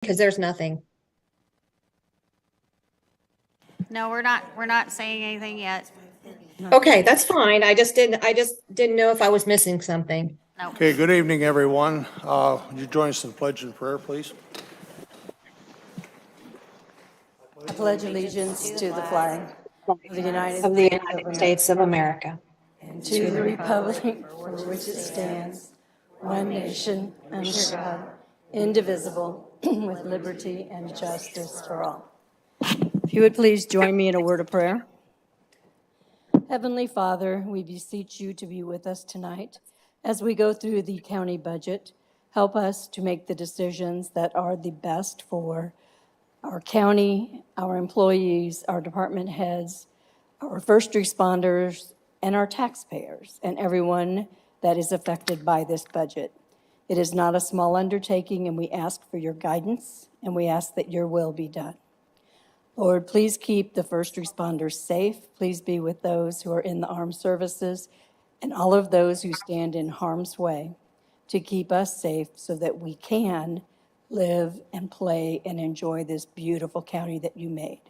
because there's nothing. No, we're not saying anything yet. Okay, that's fine. I just didn't know if I was missing something. No. Okay, good evening, everyone. Would you join us in pledge and prayer, please? I pledge allegiance to the flag of the United Of the States United States of America, and to the republic for which it stands, one nation, under God, indivisible, with liberty and justice for all. If you would please join me in a word of prayer. Heavenly Father, we beseech you to be with us tonight as we go through the county budget. Help us to make the decisions that are the best for our county, our employees, our department heads, our first responders, and our taxpayers, and everyone that is affected by this budget. It is not a small undertaking, and we ask for your guidance, and we ask that your will be done. Lord, please keep the first responders safe. Please be with those who are in the armed services and all of those who stand in harm's way to keep us safe so that we can live and play and enjoy this beautiful county that you made.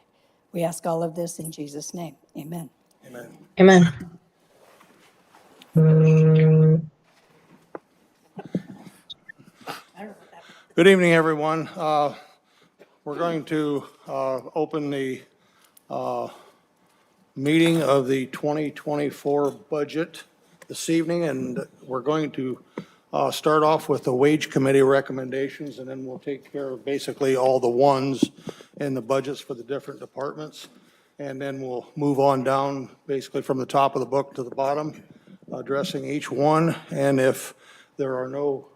We ask all of this in Jesus' name. Amen. Amen. amen. Good evening, everyone. We're going to open the meeting of the 2024 budget this evening, and we're going to start off with the wage committee recommendations, and then we'll take care of basically all the ones in the budgets for the different departments. And then we'll move on down basically from the top of the book to the bottom, addressing each one. And if there are no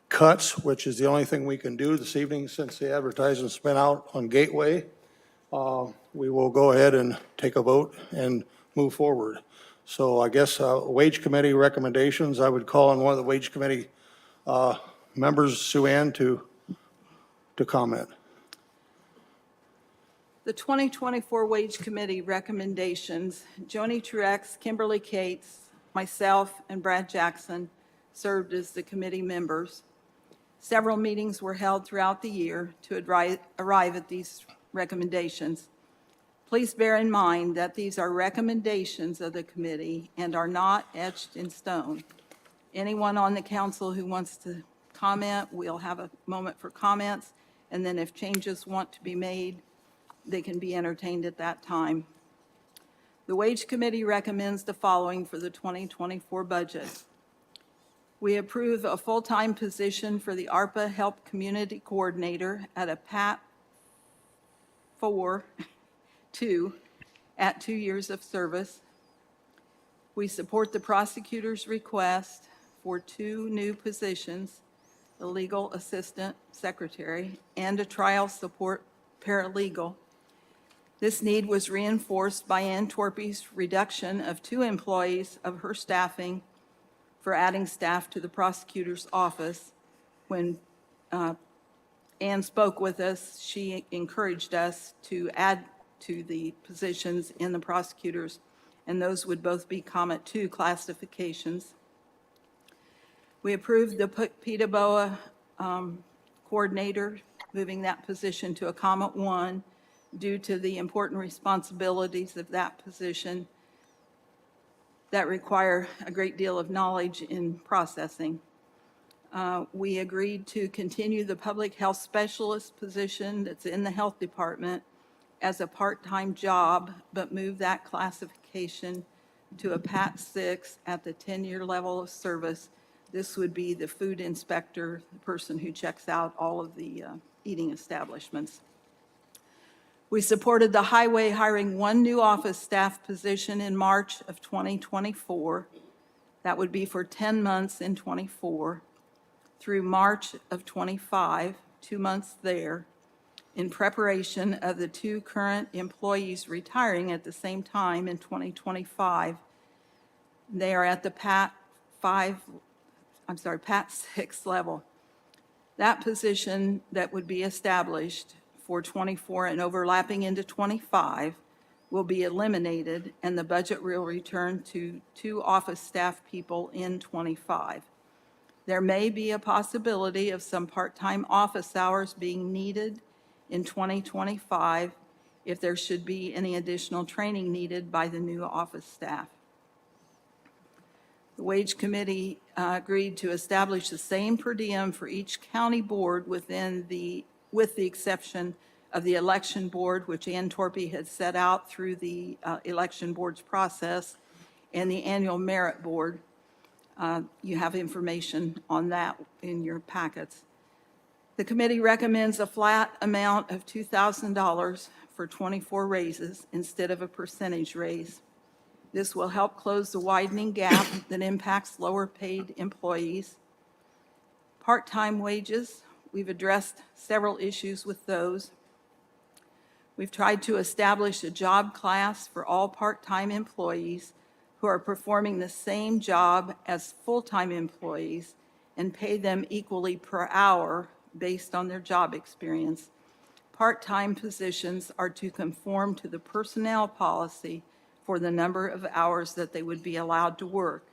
cuts, which is the only thing we can do this evening since the advertisement's been out on Gateway, we will go ahead and take a vote and move forward. So I guess wage committee recommendations, I would call on one of the wage committee members, Sue Ann, to comment. The 2024 Wage Committee recommendations, Joni Truex, Kimberly Cates, myself, and Brad Jackson served as the committee members. Several meetings were held throughout the year to arrive at these recommendations. Please bear in mind that these are recommendations of the committee and are not etched in stone. Anyone on the council who wants to comment, we'll have a moment for comments, and then if changes want to be made, they can be entertained at that time. The Wage Committee recommends the following for the 2024 budget. We approve a full-time position for the ARPA Help Community Coordinator at a PAT 4-2 at 2 years of service. We support the prosecutor's request for 2 new positions, a legal assistant secretary and a trial support paralegal. This need was reinforced by Ann Torpy's reduction of 2 employees of her staffing for adding staff to the prosecutor's office. When Ann spoke with us, she encouraged us to add to the positions in the prosecutors, and those would both be Comet 2 classifications. We approved the PETA-BOA coordinator, moving that position to a Comet 1 due to the important responsibilities of that position that require a great deal of knowledge in processing. We agreed to continue the public health specialist position that's in the health department as a part-time job, but move that classification to a PAT 6 at the 10-year level of service. This would be the food inspector, the person who checks out all of the eating establishments. We supported the highway hiring 1 new office staff position in March of 2024. That would be for 10 months in 24 through March of 25, 2 months there, in preparation of the 2 current employees retiring at the same time in 2025. They are at the PAT 6 level. That position that would be established for 24 and overlapping into 25 will be eliminated, and the budget will return to 2 office staff people in 25. There may be a possibility of some part-time office hours being needed in 2025 if there should be any additional training needed by the new office staff. The Wage Committee agreed to establish the same per diem for each county board with the exception of the election board, which Ann Torpy had set out through the election board's process, and the annual merit board. You have information on that in your packets. The committee recommends a flat amount of $2,000 for 24 raises instead of a percentage raise. This will help close the widening gap that impacts lower paid employees. Part-time wages, we've addressed several issues with those. We've tried to establish a job class for all part-time employees who are performing the same job as full-time employees and pay them equally per hour based on their job experience. Part-time positions are to conform to the personnel policy for the number of hours that they would be allowed to work.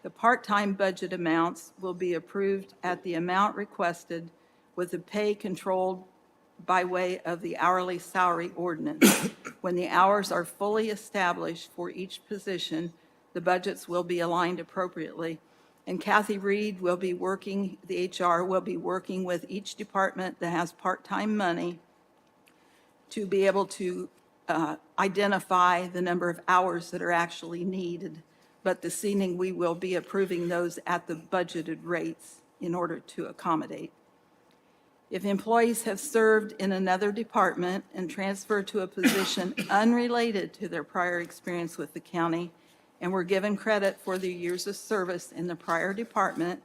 The part-time budget amounts will be approved at the amount requested with the pay controlled by way of the hourly salary ordinance. When the hours are fully established for each position, the budgets will be aligned appropriately. And Kathy Reed will be working, the HR will be working with each department that has part-time money to be able to identify the number of hours that are actually needed. But this evening, we will be approving those at the budgeted rates in order to accommodate. If employees have served in another department and transferred to a position unrelated to their prior experience with the county and were given credit for their years of service in the prior department,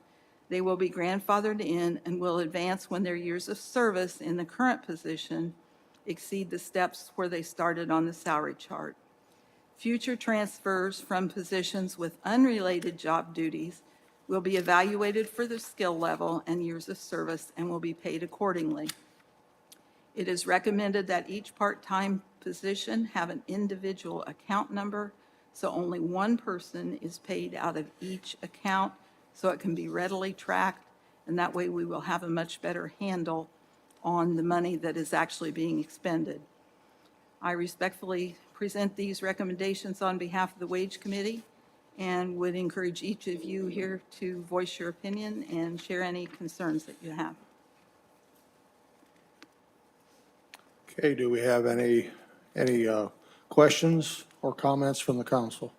they will be grandfathered in and will advance when their years of service in the current position exceed the steps where they started on the salary chart. Future transfers from positions with unrelated job duties will be evaluated for their skill level and years of service and will be paid accordingly. It is recommended that each part-time position have an individual account number, so only one person is paid out of each account, so it can be readily tracked, and that way we will have a much better handle on the money that is actually being expended. I respectfully present these recommendations on behalf of the Wage Committee and would encourage each of you here to voice your opinion and share any concerns that you have. Okay, do we have any questions or comments from the council?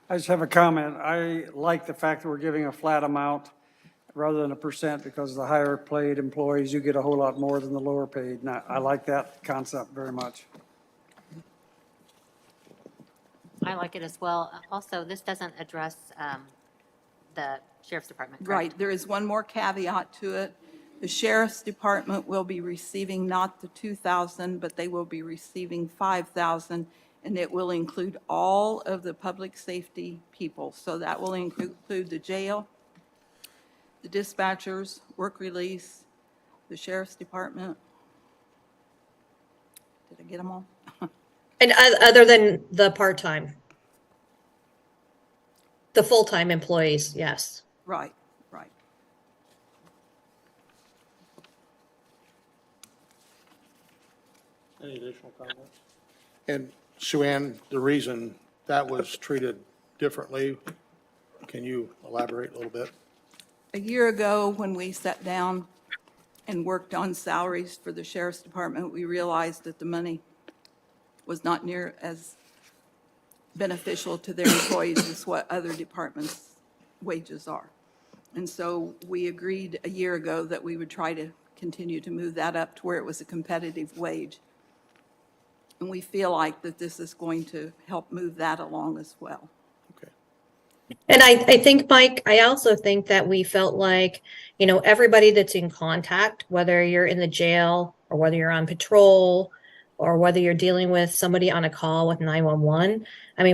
I just have a comment. I like the fact that we're giving a flat amount rather than a percent, because the higher paid employees, you get a whole lot more than the lower paid. And I like that concept very much. I like it as well. Also, this doesn't address the sheriff's department, correct? Right, there is one more caveat to it. The sheriff's department will be receiving not the $2,000, but they will be receiving $5,000, and it will include all of the public safety people. So that will include the jail, the dispatchers, work release, the sheriff's department. Did I get them all? And other than the part-time? The full-time employees, yes. Right, right. Any additional comments? And Sue Ann, the reason that was treated differently, can you elaborate a little bit? A year ago, when we sat down and worked on salaries for the sheriff's department, we realized that the money was not near as beneficial to their employees as what other departments' wages are. And so we agreed a year ago that we would try to continue to move that up to where it was a competitive wage. And we feel like that this is going to help move that along as well. Okay. And I think, Mike, I also think that we felt like, everybody that's in contact, whether you're in the jail or whether you're on patrol or whether you're dealing with somebody on a call with 911,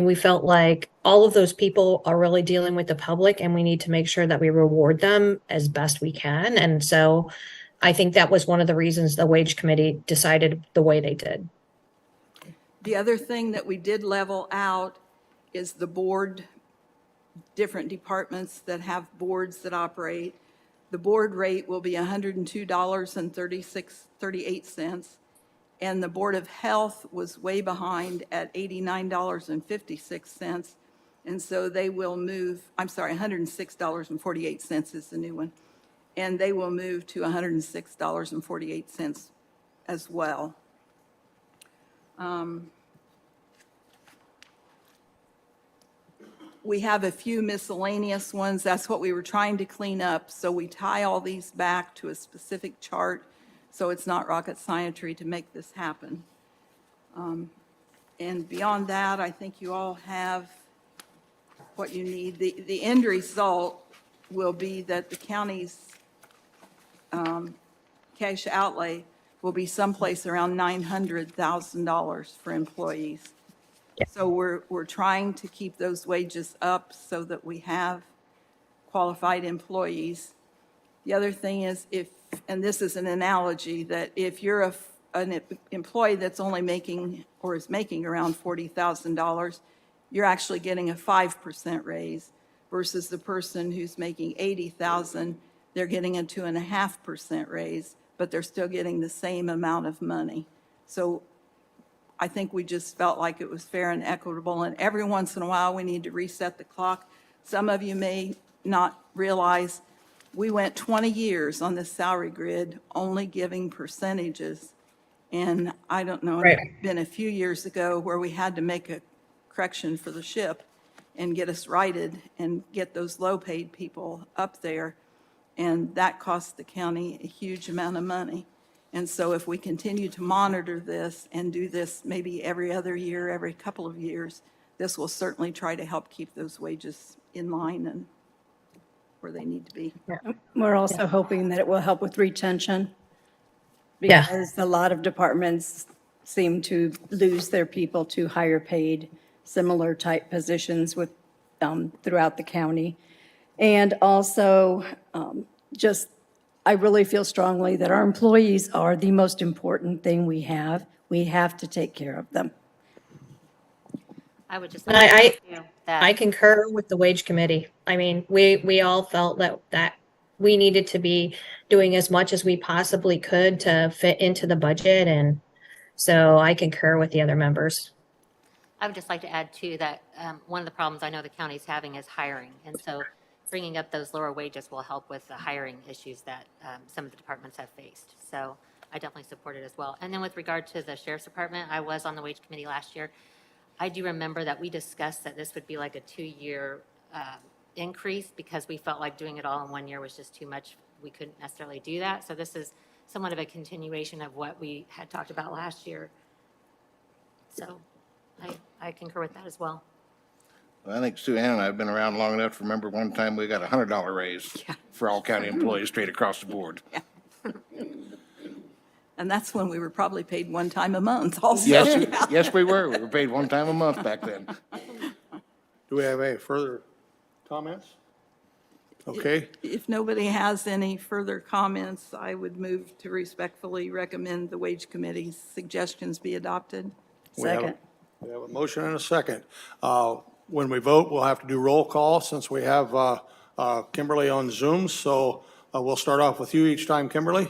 we felt like all of those people are really dealing with the public, and we need to make sure that we reward them as best we can. And so I think that was one of the reasons the Wage Committee decided the way they did. The other thing that we did level out is the board different departments that have boards that operate. The board rate will be $102.38, and the Board of Health was way behind at $89.56, and so they will move, I'm sorry, $106.48 is the new one, and they will move to $106.48 as well. We have a few miscellaneous ones. That's what we were trying to clean up. So we tie all these back to a specific chart, so it's not rocket scientry to make this happen. And beyond that, I think you all have what you need. The end result will be that the county's cash outlay will be someplace around $900,000 for employees. So we're trying to keep those wages up so that we have qualified employees. The other thing is and this is an analogy, that if you're an employee that's only making or is making around $40,000, you're actually getting a 5% raise versus the person who's making $80,000, they're getting a 2.5% raise, but they're still getting the same amount of money. So I think we just felt like it was fair and equitable, and every once in a while, we need to reset the clock. Some of you may not realize we went 20 years on this salary grid only giving percentages, and I don't know, Right. it's been a few years ago where we had to make a correction for the ship and get us righted and get those low-paid people up there, and that cost the county a huge amount of money. And so if we continue to monitor this and do this maybe every other year, every couple of years, this will certainly try to help keep those wages in line and where they need to be. We're also hoping that it will help with retention. Yeah. Because a lot of departments seem to lose their people to higher paid, similar type positions with, throughout the county. And also, I really feel strongly that our employees are the most important thing we have. We have to take care of them. I would just And like to I say that. I concur with the wage committee. I mean, we all felt that we needed to be doing as much as we possibly could to fit into the budget, and so I concur with the other members. I would just like to add too that one of the problems I know the county's having is hiring. And so bringing up those lower wages will help with the hiring issues that some of the departments have faced. So I definitely support it as well. And then with regard to the sheriff's department, I was on the wage committee last year. I do remember that we discussed that this would be like a 2-year increase because we felt like doing it all in 1 year was just too much. We couldn't necessarily do that. So this is somewhat of a continuation of what we had talked about last year. So I concur with that as well. I think Sue Ann and I have been around long enough to remember one time we got a $100 raise for all county employees straight across the board. And that's when we were probably paid one time a month also. Yes, yes, we were. We were paid one time a month back then. Do we have any further comments? Okay, If nobody has any further comments, I would move to respectfully recommend the Wage Committee's suggestions be adopted. We have a- Second. we have a motion and a second. When we vote, we'll have to do roll call since we have Kimberly on Zoom. So we'll start off with you each time, Kimberly.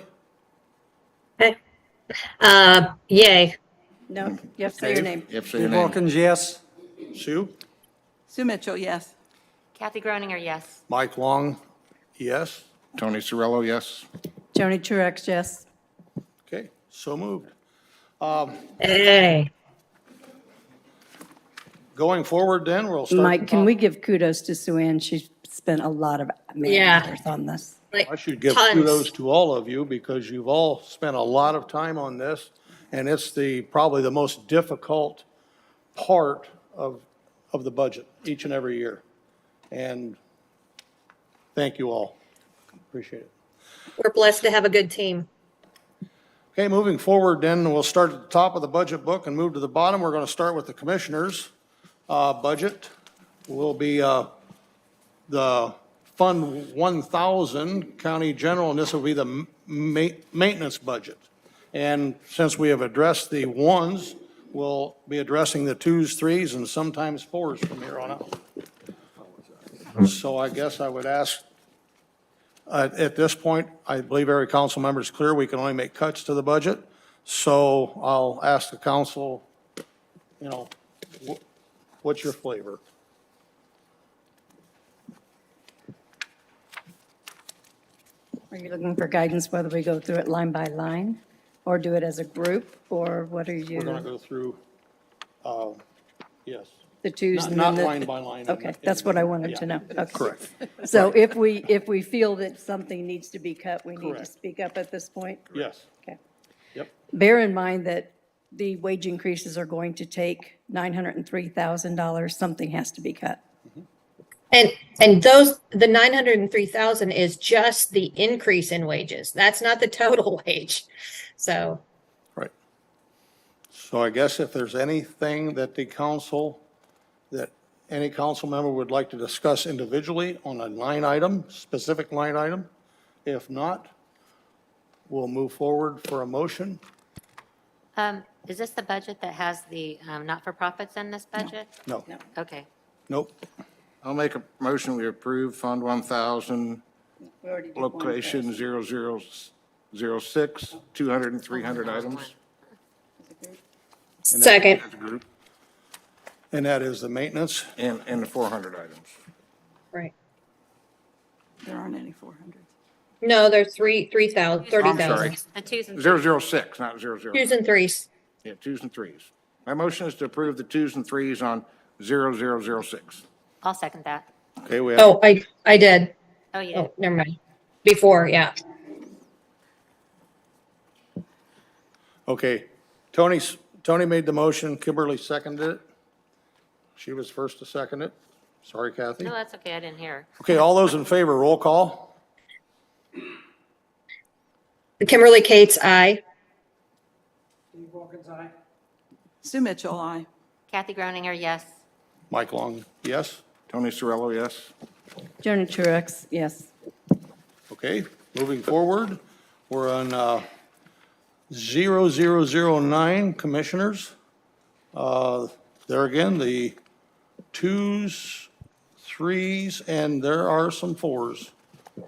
Okay. Yay. No, you have to say your name. Yep, say your Steve name. Wilkins, yes. Sue? Sue Mitchell, yes. Kathy Groninger, yes. Mike Long, yes. Tony Cirillo, yes. Joni Truex, yes. Okay, so moved. Hey. Going forward then, we'll start. Mike, can we give kudos to Sue Ann? She's spent a lot of man Yeah. hours on this. Like I should give tons. kudos to all of you because you've all spent a lot of time on this. And it's probably the most difficult part of the budget each and every year. And thank you all. Appreciate it. We're blessed to have a good team. Okay, moving forward then, we'll start at the top of the budget book and move to the bottom. We're going to start with the commissioners' budget. Will be the Fund 1000 County General, and this will be the maintenance budget. And since we have addressed the ones, we'll be addressing the twos, threes, and sometimes fours from here on out. So I guess I would ask, at this point, I believe every council member is clear, we can only make cuts to the budget. So I'll ask the council, what's your flavor? Are you looking for guidance whether we go through it line by line or do it as a group, or what are We're going to you, go through, yes. the twos and Not then the? line by line. Okay, that's what I wanted to Yeah, know. Okay. Correct. So if we feel that something needs to be cut, we need to Correct. speak up at this point? Yes. Okay. Yep. Bear in mind that the wage increases are going to take $903,000. Something has to be cut. And the 903,000 is just the increase in wages. That's not the total wage. So, Right. So I guess if there's anything that any council member would like to discuss individually on a line item, specific line item, if not, we'll move forward for a motion. Is this the budget that has the not-for-profits in this budget? No, Okay. nope. I'll make a motion, we approve Fund 1,000, We already did one location first. 0006, 200 and 300 items. second, As a group, And that is the maintenance. and the 400 items. right. There aren't any 400s. No, there's 3,000, sorry. 30,000. The twos and threes. 006, not 00. Twos and threes. Yeah, twos and threes. My motion is to approve the twos and threes on 0006. I'll second that. Okay, we have, Oh, I did. Oh, yeah. Oh, never mind. Before, yeah. okay. Tony made the motion, Kimberly seconded it. She was first to second it. Sorry, Kathy. No, that's okay, I didn't hear. Okay, all those in favor, roll call. Kimberly Cates, aye. Steve Wilkins, aye. Sue Mitchell, aye. Kathy Groninger, yes. Mike Long, yes. Tony Cirillo, yes. Joni Trurex, yes. Okay, moving forward, we're on 0009, commissioners. There again, the twos, threes, and there are some fours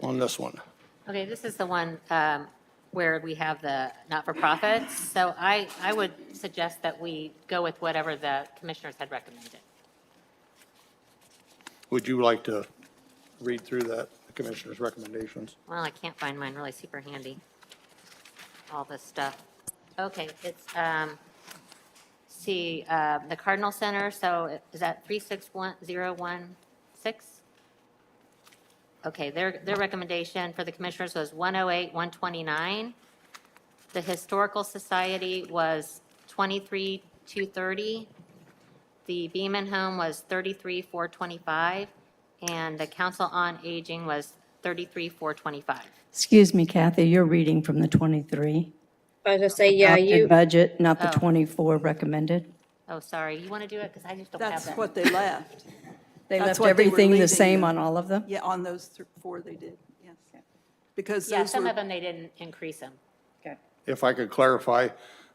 on this one. Okay, this is the one where we have the not-for-profits. So I would suggest that we go with whatever the commissioners had recommended. Would you like to read through that, the commissioner's recommendations? Well, I can't find mine really super handy, all this stuff. Okay, it's, see, the Cardinal Center, so is that 361016? Okay, their recommendation for the commissioners was 108, 129. The Historical Society was 23,230. The Beaman Home was 33,425, and the Council on Aging was 33,425. Excuse me, Kathy, you're reading from the 23. I was gonna say, yeah, adopted you, Budget, not the Oh. 24 recommended. Oh, sorry, you want to do it? Because I just don't have That's that. what they left. They That's left what they were everything the leaving same them. on all of them? Yeah, on those four they did, yes. Because Yeah, those some were, of them, they didn't increase them. Okay. If I could clarify,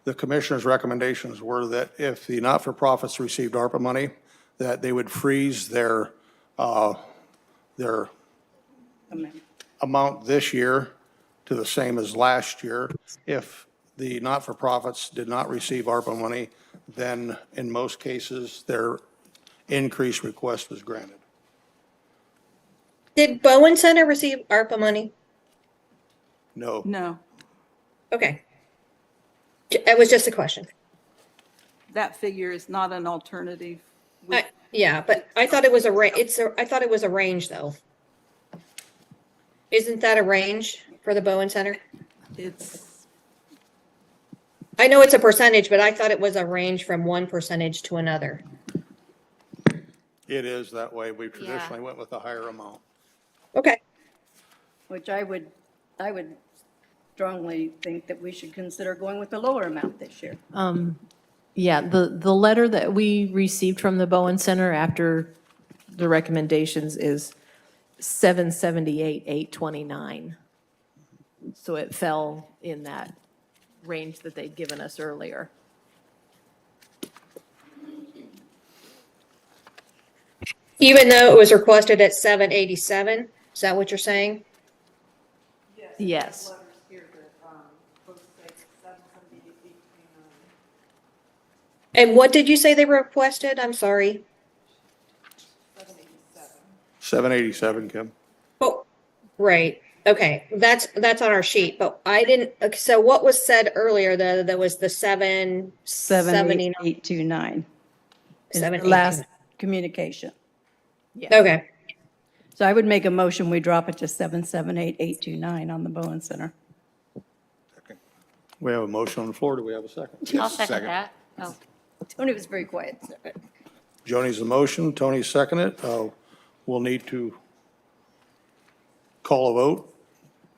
the commissioner's recommendations were that if the not-for-profits received ARPA money, that they would freeze their amount this year to the same as last year. If the not-for-profits did not receive ARPA money, then in most cases, their increased request was granted. did Bowen Center receive ARPA money? No, no, Okay. It was just a question. that figure is not an alternative. We- Yeah, but I thought it was I thought it was a range though. Isn't that a range for the Bowen Center? It's, I know it's a percentage, but I thought it was a range from one percentage to another. it is that way. We traditionally went with a higher amount. Okay. Which I would strongly think that we should consider going with the lower amount this year. Yeah, the letter that we received from the Bowen Center after the recommendations is 778,829. So it fell in that range that they'd given us earlier. Even though it was requested at 787, is that what you're saying? Yes. And what did you say they requested? I'm sorry. 787, Kim. Oh, right. Okay, that's on our sheet, but I didn't, okay, so what was said earlier, that was the 779? 78829 is the 78829. last communication. Okay, So I would make a motion, we drop it to 778,829 on the Bowen Center. We have a motion on the floor. Do we have a second? I'll Yes, second that. Oh, Tony was very quiet. Joni's the motion, Tony seconded. We'll need to call a vote.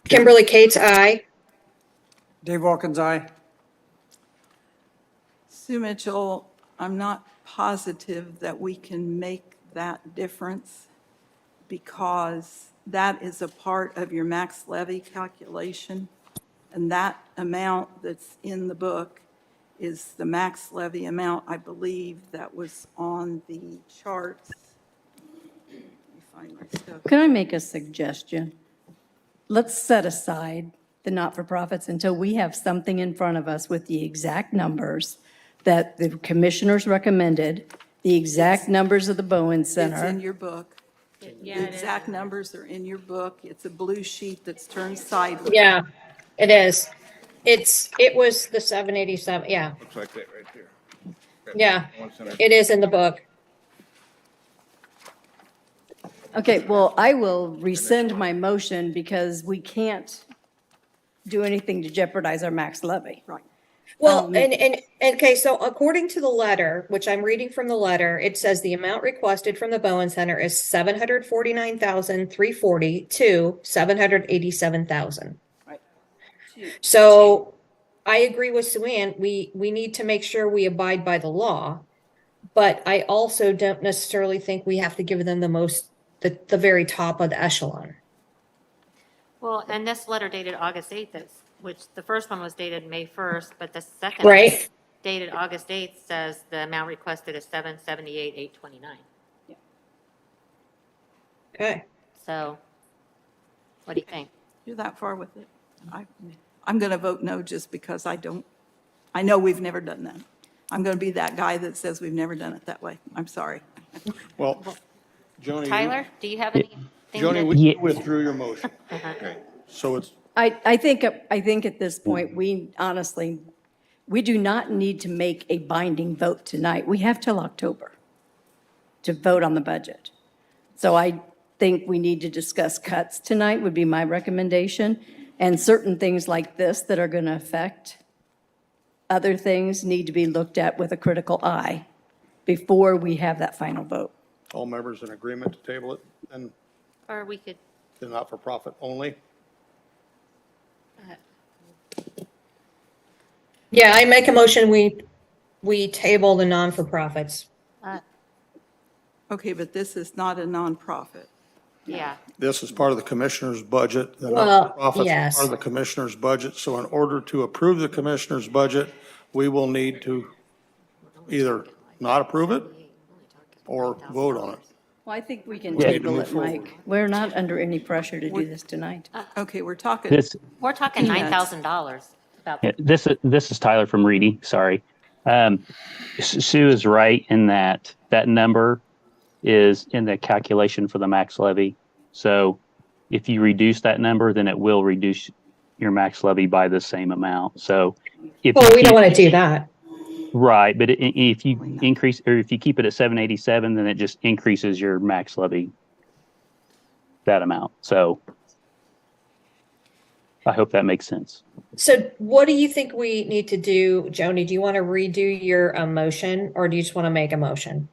Kimberly Kate's aye. Dave Wilkins, aye. Sue Mitchell, I'm not positive that we can make that difference because that is a part of your max levy calculation. And that amount that's in the book is the max levy amount, I believe, that was on the charts. Let me find my stuff. Can I make a suggestion? Let's set aside the not-for-profits until we have something in front of us with the exact numbers that the commissioners recommended, the exact numbers of the Bowen It's in Center. your book. The exact numbers are in your book. It's a blue sheet that's turned sideways. Yeah, it is. It was the 787, yeah, Looks like that right there. yeah. One center. It is in the book. Okay, well, I will rescind my motion because we can't do anything to jeopardize our max levy. Right. Well, okay, so according to the letter, which I'm reading from the letter, it says the amount requested from the Bowen Center is 749,340 to 787,000. Right. So I agree with Sue Ann, we need to make sure we abide by the law. But I also don't necessarily think we have to give them the very top of the echelon. well, and this letter dated August 8th, which the first one was dated May 1st, but the second Right. dated August 8th says the amount requested is 778,829. Okay. So what do you think? You're that far with it. I'm going to vote no just because I know we've never done that. I'm going to be that guy that says we've never done it that way. I'm sorry. Well, Joni. Tyler, do you have anything? Joni, that- you withdrew your motion. Okay. So it's, I think at this point, we honestly, we do not need to make a binding vote tonight. We have till October to vote on the budget. So I think we need to discuss cuts tonight would be my recommendation. And certain things like this that are going to affect other things need to be looked at with a critical eye before we have that final vote. all members in agreement to table it, and Or we could, the not-for-profit only? Yeah, I make a motion, we table the non-for-profits. Okay, but this is not a nonprofit. yeah. This is part of the commissioner's budget. The Well, not-for-profits are yes. part of the commissioner's budget. So in order to approve the commissioner's budget, we will need to either not approve it or vote on it. Well, I think we can need to table move it, forward. Mike. We're not under any pressure to do this tonight. Okay, we're talking, This, We're talking Peanuts. $9,000 about, yeah, this is Tyler from Reedy. Sorry. Sue is right in that number is in the calculation for the max levy. So if you reduce that number, then it will reduce your max levy by the same amount. So if Well, you we don't keep- want to do that. Right, but if you increase, or if you keep it at 787, then it just increases your max levy that amount. So I hope that makes sense. So what do you think we need to do, Joni? Do you want to redo your motion, or do you just want to make a motion?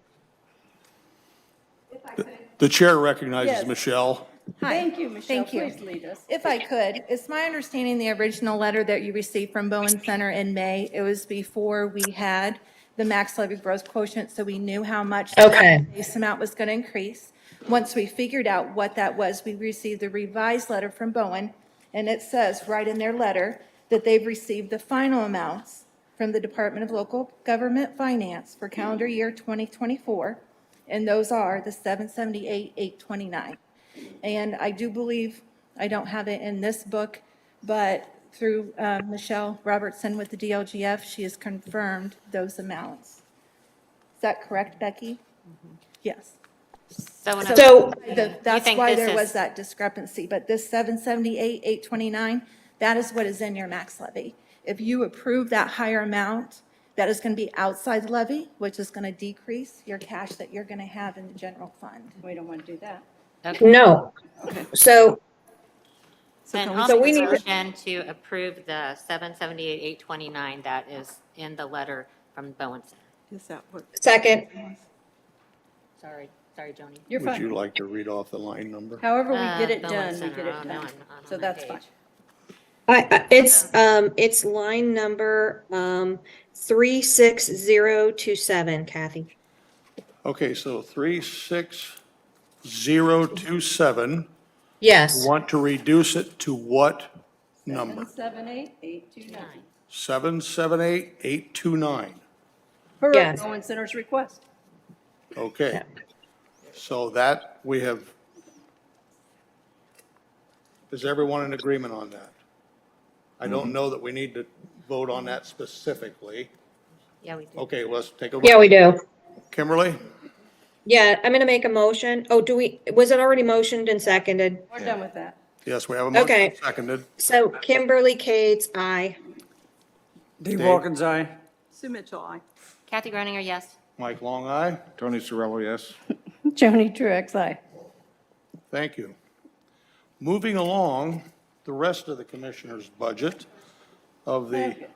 The chair recognizes Yes. Michelle. Thank you, Michelle. Thank you. Please lead us. If I could, it's my understanding the original letter that you received from Bowen Center in May, it was before we had the max levy growth quotient, so we knew how much the Okay. base amount was going to increase. Once we figured out what that was, we received the revised letter from Bowen, and it says right in their letter that they've received the final amounts from the Department of Local Government Finance for calendar year 2024, and those are the 778, 829. And I do believe, I don't have it in this book, but through Michelle Robertson with the DLGF, she has confirmed those amounts. Is that correct, Becky? Yes. So, in So, That's think why this there was is- that discrepancy, but this 778, 829, that is what is in your max levy. If you approve that higher amount, that is going to be outside the levy, which is going to decrease your cash that you're going to have in the general fund. We don't want to do that. no. So, then can we I'll So make we a need to- motion to approve the 778, 829 that is in the letter from Bowen Center. Is that what? second, Sorry, Joni. You're Would fine. you like to read off the line number? However we get it Bowen done, we Center. get it Oh, no, done. I'm on So my that's page. fine. it's line number 36027, Kathy. Okay, so 36027, Yes. want to reduce it to what number? 778, 829. 778829. Per Yes. Bowen Center's request. Okay. So that we have, is everyone in agreement on that? I don't know that we need to vote on that specifically. Yeah, we do. Okay, let's take a. Yeah, we do. Kimberly? Yeah, I'm going to make a motion. Oh, was it already motioned and seconded? We're done with that. Yes, we have a motion Okay. seconded. So Kimberly Cates, aye. Dave Wilkins, aye. Sue Mitchell, aye. Kathy Groninger, yes. Mike Long, aye. Tony Cirillo, yes. Joni Truax, aye. Thank you. Moving along, the rest of the commissioner's budget of the,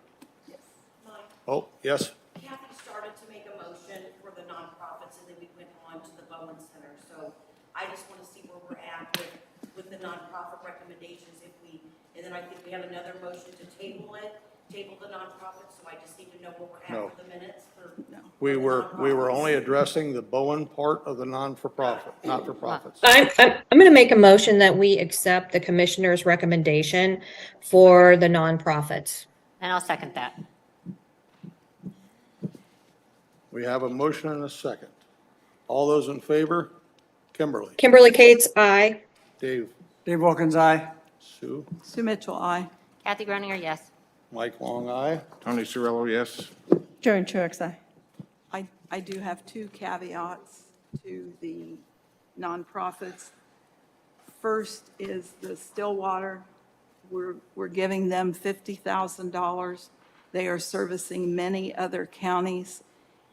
oh, yes, Kathy started to make a motion for the nonprofits, and then we went on to the Bowen Center. So I just want to see where we're at with the nonprofit recommendations, and then I think we have another motion to table the nonprofits, so I just need to know where we're No. at for the minutes for. we for the were nonprofits. only addressing the Bowen part of the not-for-profits. I'm going to make a motion that we accept the commissioner's recommendation for the nonprofits. And I'll second that. We have a motion and a second. All those in favor? Kimberly, Kimberly Cates, aye. Dave, Dave Wilkins, aye. Sue, Sue Mitchell, aye. Kathy Groninger, yes. Mike Long, aye. Tony Cirillo, yes. Joni Truax, aye. I do have two caveats to the nonprofits. First is the Stillwater. We're giving them $50,000. They are servicing many other counties.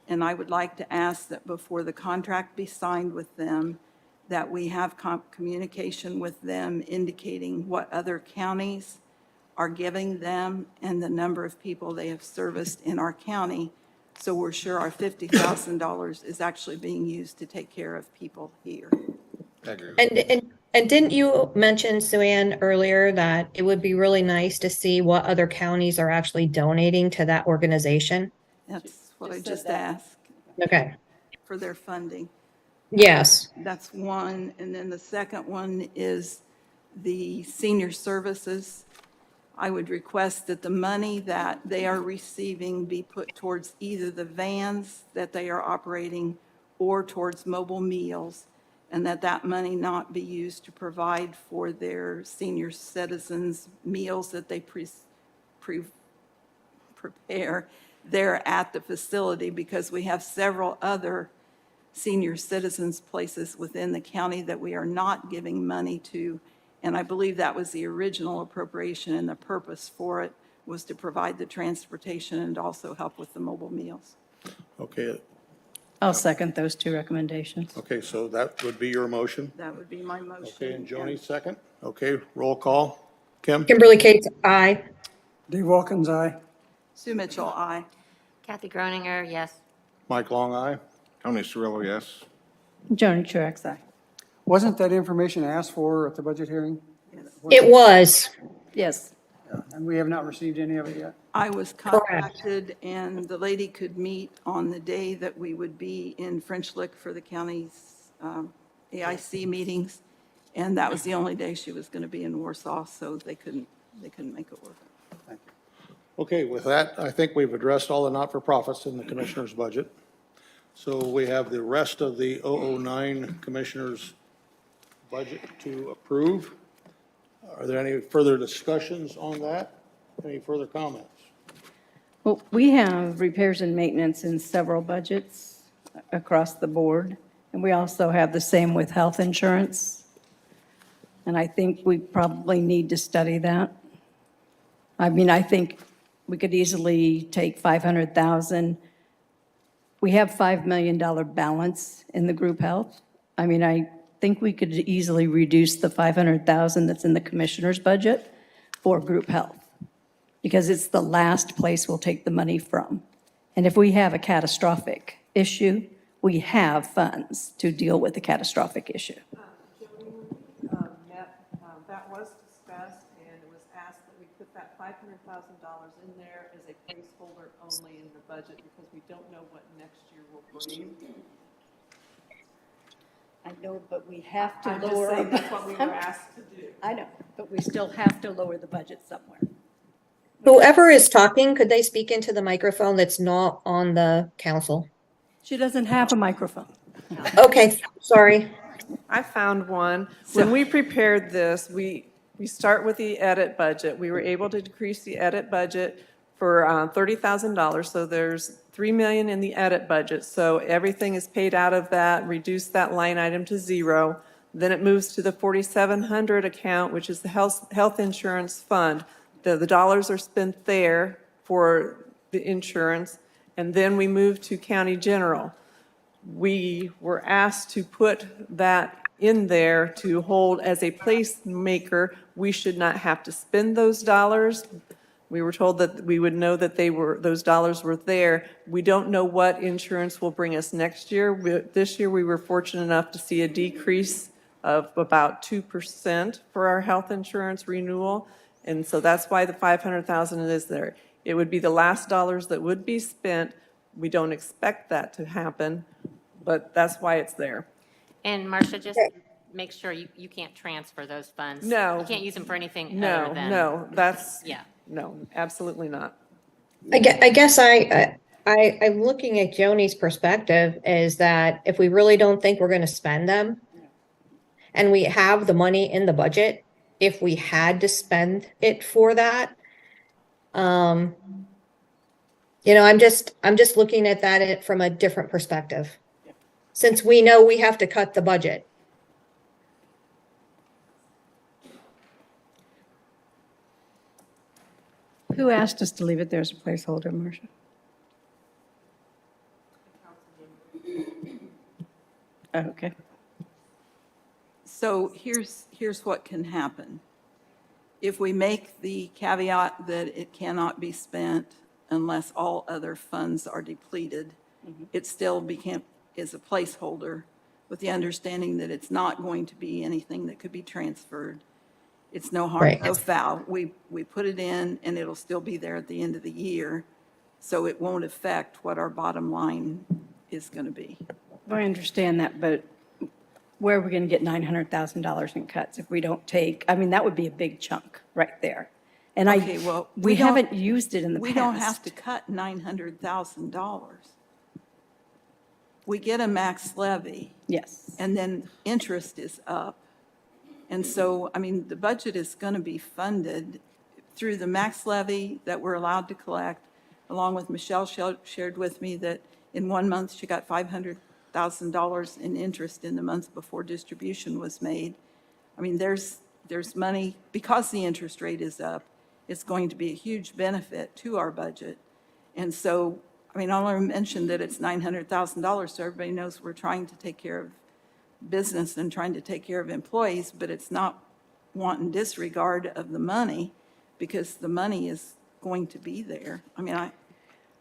And I would like to ask that before the contract be signed with them, that we have communication with them indicating what other counties are giving them and the number of people they have serviced in our county. So we're sure our $50,000 is actually being used to take care of people here. I agree. And didn't you mention, Sue-Ann, earlier that it would be really nice to see what other counties are actually donating to that organization? That's what I just asked Okay. for their funding. Yes. That's one. And then the second one is the senior services. I would request that the money that they are receiving be put towards either the vans that they are operating or towards mobile meals, and that money not be used to provide for their senior citizens meals that they prepare there at the facility, because we have several other senior citizens places within the county that we are not giving money to. And I believe that was the original appropriation, and the purpose for it was to provide the transportation and also help with the mobile meals. Okay, I'll second those two recommendations. okay, so that would be your motion. That would be my motion. Okay, and Joni, second. Okay, roll call. Kim? Kimberly Cates, aye. Dave Wilkins, aye. Sue Mitchell, aye. Kathy Groninger, yes. Mike Long, aye. Tony Cirillo, yes. Joni Truax, aye. Wasn't that information asked for at the budget hearing? It was. Yes. And we have not received any of it yet? I was contacted, and the lady could meet on the day that we would be in French Lick for the county's AIC meetings, and that was the only day she was going to be in Warsaw, so they couldn't make it work. Okay, with that, I think we've addressed all the not-for-profits in the commissioner's budget. So we have the rest of the 009 Commissioners' budget to approve. Are there any further discussions on that? Any further comments? Well, we have repairs and maintenance in several budgets across the board, and we also have the same with health insurance. And I think we probably need to study that. I mean, I think we could easily take 500,000. We have $5 million balance in the group health. I mean, I think we could easily reduce the 500,000 that's in the commissioner's budget for group health, because it's the last place we'll take the money from. And if we have a catastrophic issue, we have funds to deal with the catastrophic issue. That was discussed, and it was asked that we put that $500,000 in there as a placeholder only in the budget, because we don't know what next year will bring. I know, but we have to I'm just lower. saying that's what we were asked to do. I know, but we still have to lower the budget somewhere. Whoever is talking, could they speak into the microphone that's not on the council? She doesn't have a microphone. Okay, sorry. I found one. When we prepared this, we start with the edit budget. We were able to decrease the edit budget for $30,000. So there's $3 million in the edit budget. So everything is paid out of that, reduce that line item to zero. Then it moves to the 4,700 account, which is the health insurance fund. The dollars are spent there for the insurance. And then we move to county general. We were asked to put that in there to hold as a placemaker. We should not have to spend those dollars. We were told that we would know that those dollars were there. We don't know what insurance will bring us next year. This year, we were fortunate enough to see a decrease of about 2% for our health insurance renewal. And so that's why the 500,000 is there. It would be the last dollars that would be spent. We don't expect that to happen, but that's why it's there. And Marcia, just make sure you can't transfer those funds. No. You can't use them for anything No, other than. no, that's, Yeah. no, absolutely not. I guess I'm looking at Joni's perspective is that if we really don't think we're going to spend them and we have the money in the budget, if we had to spend it for that, I'm just looking at that from a different perspective. Since we know we have to cut the budget. Who asked us to leave it there as a placeholder, Marcia? Okay. So here's what can happen. If we make the caveat that it cannot be spent unless all other funds are depleted, it still is a placeholder with the understanding that it's not going to be anything that could be transferred. It's no harm, Right. no foul. We put it in and it'll still be there at the end of the year. So it won't affect what our bottom line is going to be. I understand that, but where are we going to get $900,000 in cuts if we don't take, I mean, that would be a big chunk right there. And Okay, well, we don't- haven't used it in the past. We don't have to cut $900,000. We get a max levy. Yes. And then interest is up. And so, I mean, the budget is going to be funded through the max levy that we're allowed to collect, along with Michelle shared with me that in 1 month, she got $500,000 in interest in the month before distribution was made. I mean, there's money, because the interest rate is up, it's going to be a huge benefit to our budget. And so, I mean, I want to mention that it's $900,000, so everybody knows we're trying to take care of business and trying to take care of employees, but it's not wanting disregard of the money, because the money is going to be there. I mean,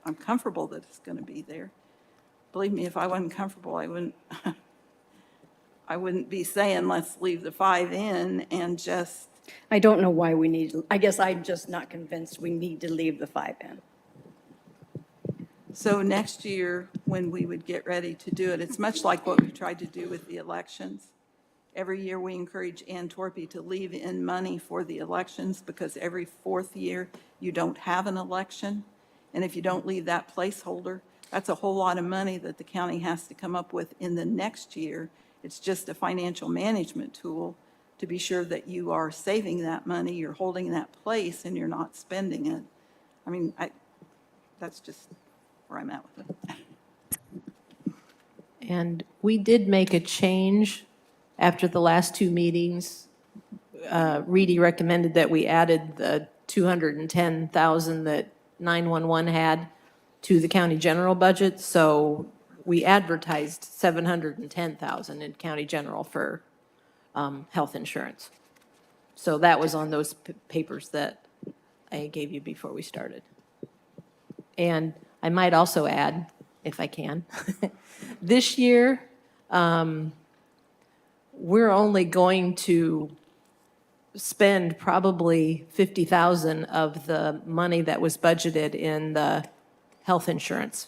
I'm comfortable that it's going to be there. Believe me, if I wasn't comfortable, I wouldn't be saying, let's leave the 5 in and just. I don't know why we need, I guess I'm just not convinced we need to leave the 5 in. So next year, when we would get ready to do it, it's much like what we tried to do with the elections. Every year, we encourage Ann Torpy to leave in money for the elections, because every 4th year, you don't have an election. And if you don't leave that placeholder, That's a whole lot of money that the county has to come up with in the next year. It's just a financial management tool to be sure that you are saving that money, you're holding that place, and you're not spending it. I mean, that's just where I'm at with it. And we did make a change after the last two meetings. Reedy recommended that we added the 210,000 that 911 had to the county general budget. So we advertised 710,000 in county general for health insurance. So that was on those papers that I gave you before we started. And I might also add, if I can, this year, we're only going to spend probably 50,000 of the money that was budgeted in the health insurance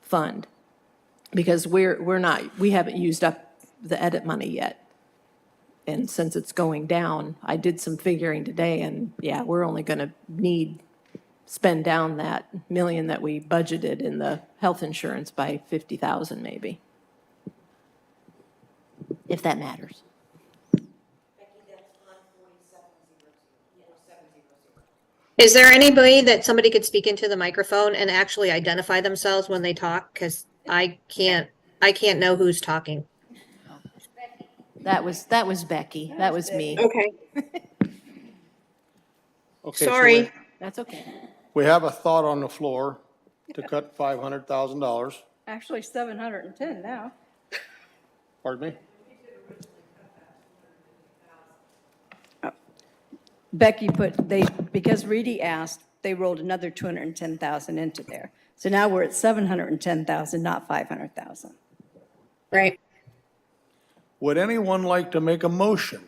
fund, because we haven't used up the edit money yet. And since it's going down, I did some figuring today, and yeah, we're only going to spend down that million that we budgeted in the health insurance by 50,000 maybe, if that matters. Is there anybody that somebody could speak into the microphone and actually identify themselves when they talk? Because I can't know who's talking. That was Becky. That was me. Okay. Okay, so Sorry. That's okay. we have a thought on the floor to cut $500,000. Actually, 710 now. Pardon me? Becky because Reedy asked, they rolled another 210,000 into there. So now we're at 710,000, not 500,000. Right. Would anyone like to make a motion?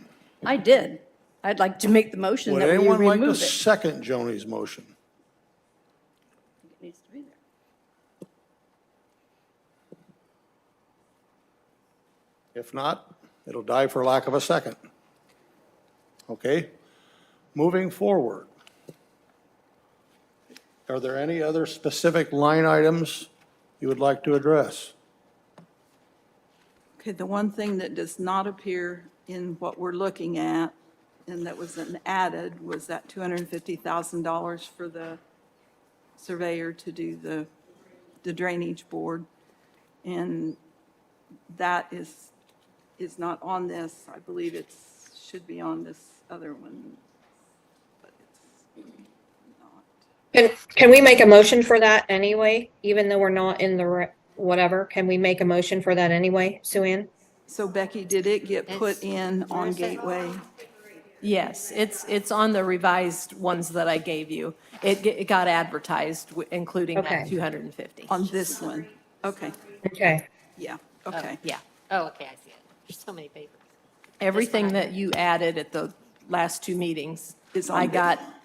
I did. I'd like to make the motion Would that we anyone like to remove it. second Joni's motion? It needs to be there. If not, it'll die for lack of a second. Okay? Moving forward. Are there any other specific line items you would like to address? Okay, the one thing that does not appear in what we're looking at, and that was added, was that $250,000 for the surveyor to do the drainage board. And that is not on this. I believe it should be on this other one, but it's not. Can we make a motion for that anyway, even though we're not in the whatever? Can we make a motion for that anyway, Sue Ann? So Becky, did it get put in on Gateway? Yes, it's on the revised ones that I gave you. It got advertised, including Okay. that 250. On this one? Okay, Okay. yeah, okay. Yeah. Oh, okay, I see it. There's so many papers. Everything that you added at the last two meetings, Is on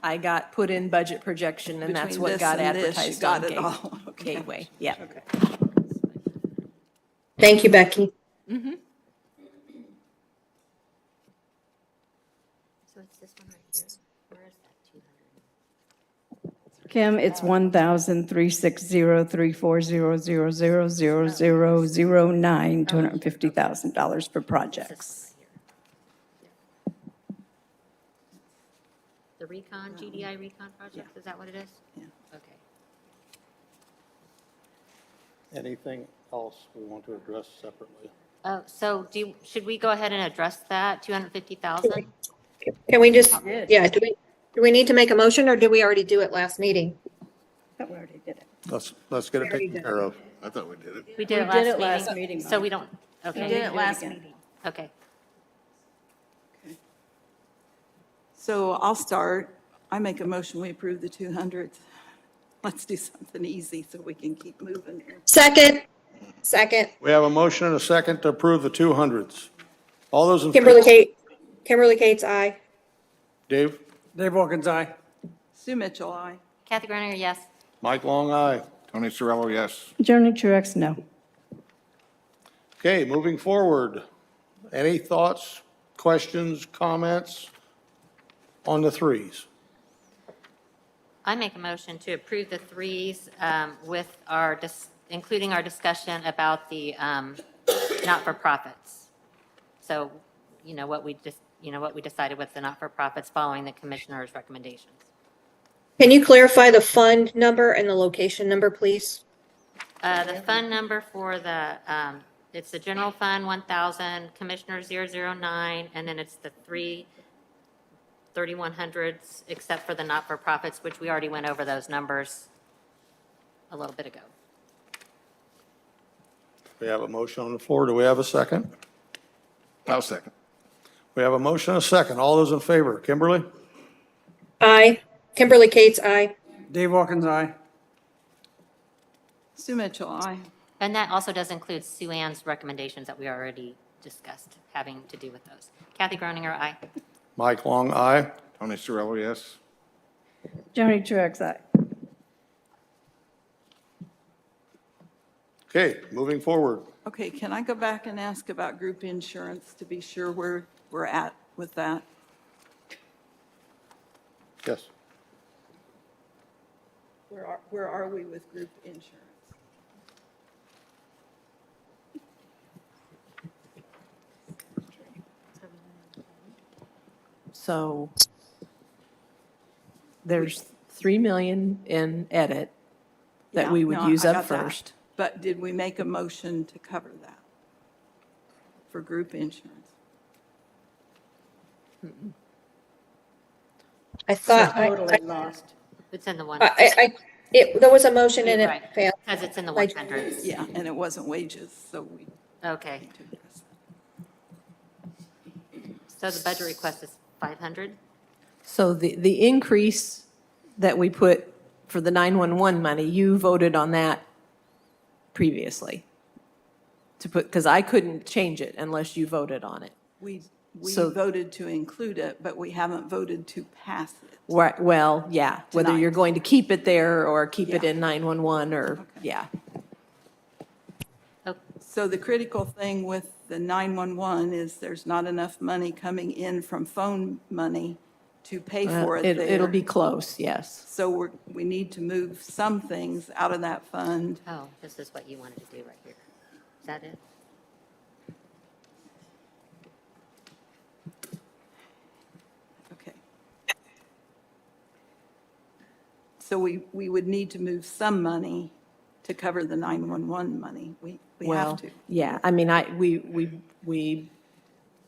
I got put in budget projection, and that's Between what this got and this, you advertised got on it all. Okay. Gateway. Yeah. Thank you, Becky. So it's this one right here. Where is that 200? Kim, it's 1,360,340,000,009, $250,000 for projects. The recon, GDI recon project, is that what it is? Yeah. Okay. Anything else we want to address separately? So should we go ahead and address that, 250,000? Can we just, yeah, do we need to make a motion, or did we already do it last meeting? But we already did it. Let's get it taken care of. I thought we did it. We did it We did it last last meeting? meeting, So Mike. we don't, okay. We did it last again. meeting. Okay. So I'll start. I make a motion, we approve the 200th. Let's do something easy so we can keep moving here. Second. We have a motion and a second to approve the 200s. All those in Kimberly favor? Kate's aye. Dave? Dave Wilkins, aye. Sue Mitchell, aye. Kathy Grenier, yes. Mike Long, aye. Tony Cirillo, yes. Joni Truex, no. Okay, moving forward. Any thoughts, questions, comments on the threes? I make a motion to approve the threes with our including our discussion about the not-for-profits. So, what we decided with the not-for-profits following the commissioner's recommendations. Can you clarify the fund number and the location number, please? The fund number for the, it's the general fund 1,000, commissioner 009, and then it's the 3,100s, except for the not-for-profits, which we already went over those numbers a little bit ago. We have a motion on the floor. Do we have a second? I'll second. We have a motion and a second. All those in favor? Kimberly? Aye. Kimberly Cates, aye. Dave Wilkins, aye. Sue Mitchell, aye. And that also does include Sue Ann's recommendations that we already discussed, having to do with those. Kathy Groninger, aye. Mike Long, aye. Tony Cirillo, yes. Joni Truax, aye. Okay, moving forward. Okay, can I go back and ask about group insurance to be sure where we're at with that? Yes. Where are we with group insurance? So there's 3 million in edit that we would Yeah, no, use I up got that. first. But did we make a motion to cover that for group insurance? I thought, Totally lost. It's in the one, there was a motion and right, it failed. because it's in the Like- 100s. Yeah, and it wasn't wages, so we Okay, need to address that. so the budget request is 500? So the increase that we put for the 911 money, you voted on that previously. To put, because I couldn't change it unless you voted on it. We So- voted to include it, but we haven't voted to pass it. Right, well, yeah, whether you're Tonight. going to keep it there or keep it Yeah. in 911 or, yeah. So the critical thing with the 911 is there's not enough money coming in from phone money to pay for it there. It'll be close, yes. So we need to move some things out of that fund. Oh, this is what you wanted to do right here. Is that it? Okay. So we would need to move some money to cover the 911 money. We Well, have to. yeah, I mean,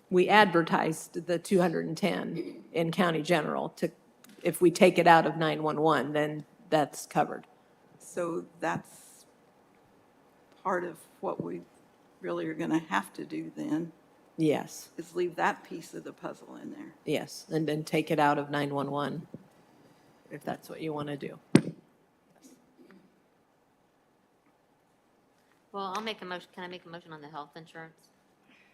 we advertised the 210 in county general to, if we take it out of 911, then that's covered. So that's part of what we really are going to have to do then, Yes, is leave that piece of the puzzle in there. yes, and then take it out of 911, if that's what you want to do. Well, I'll make a motion, can I make a motion on the health insurance?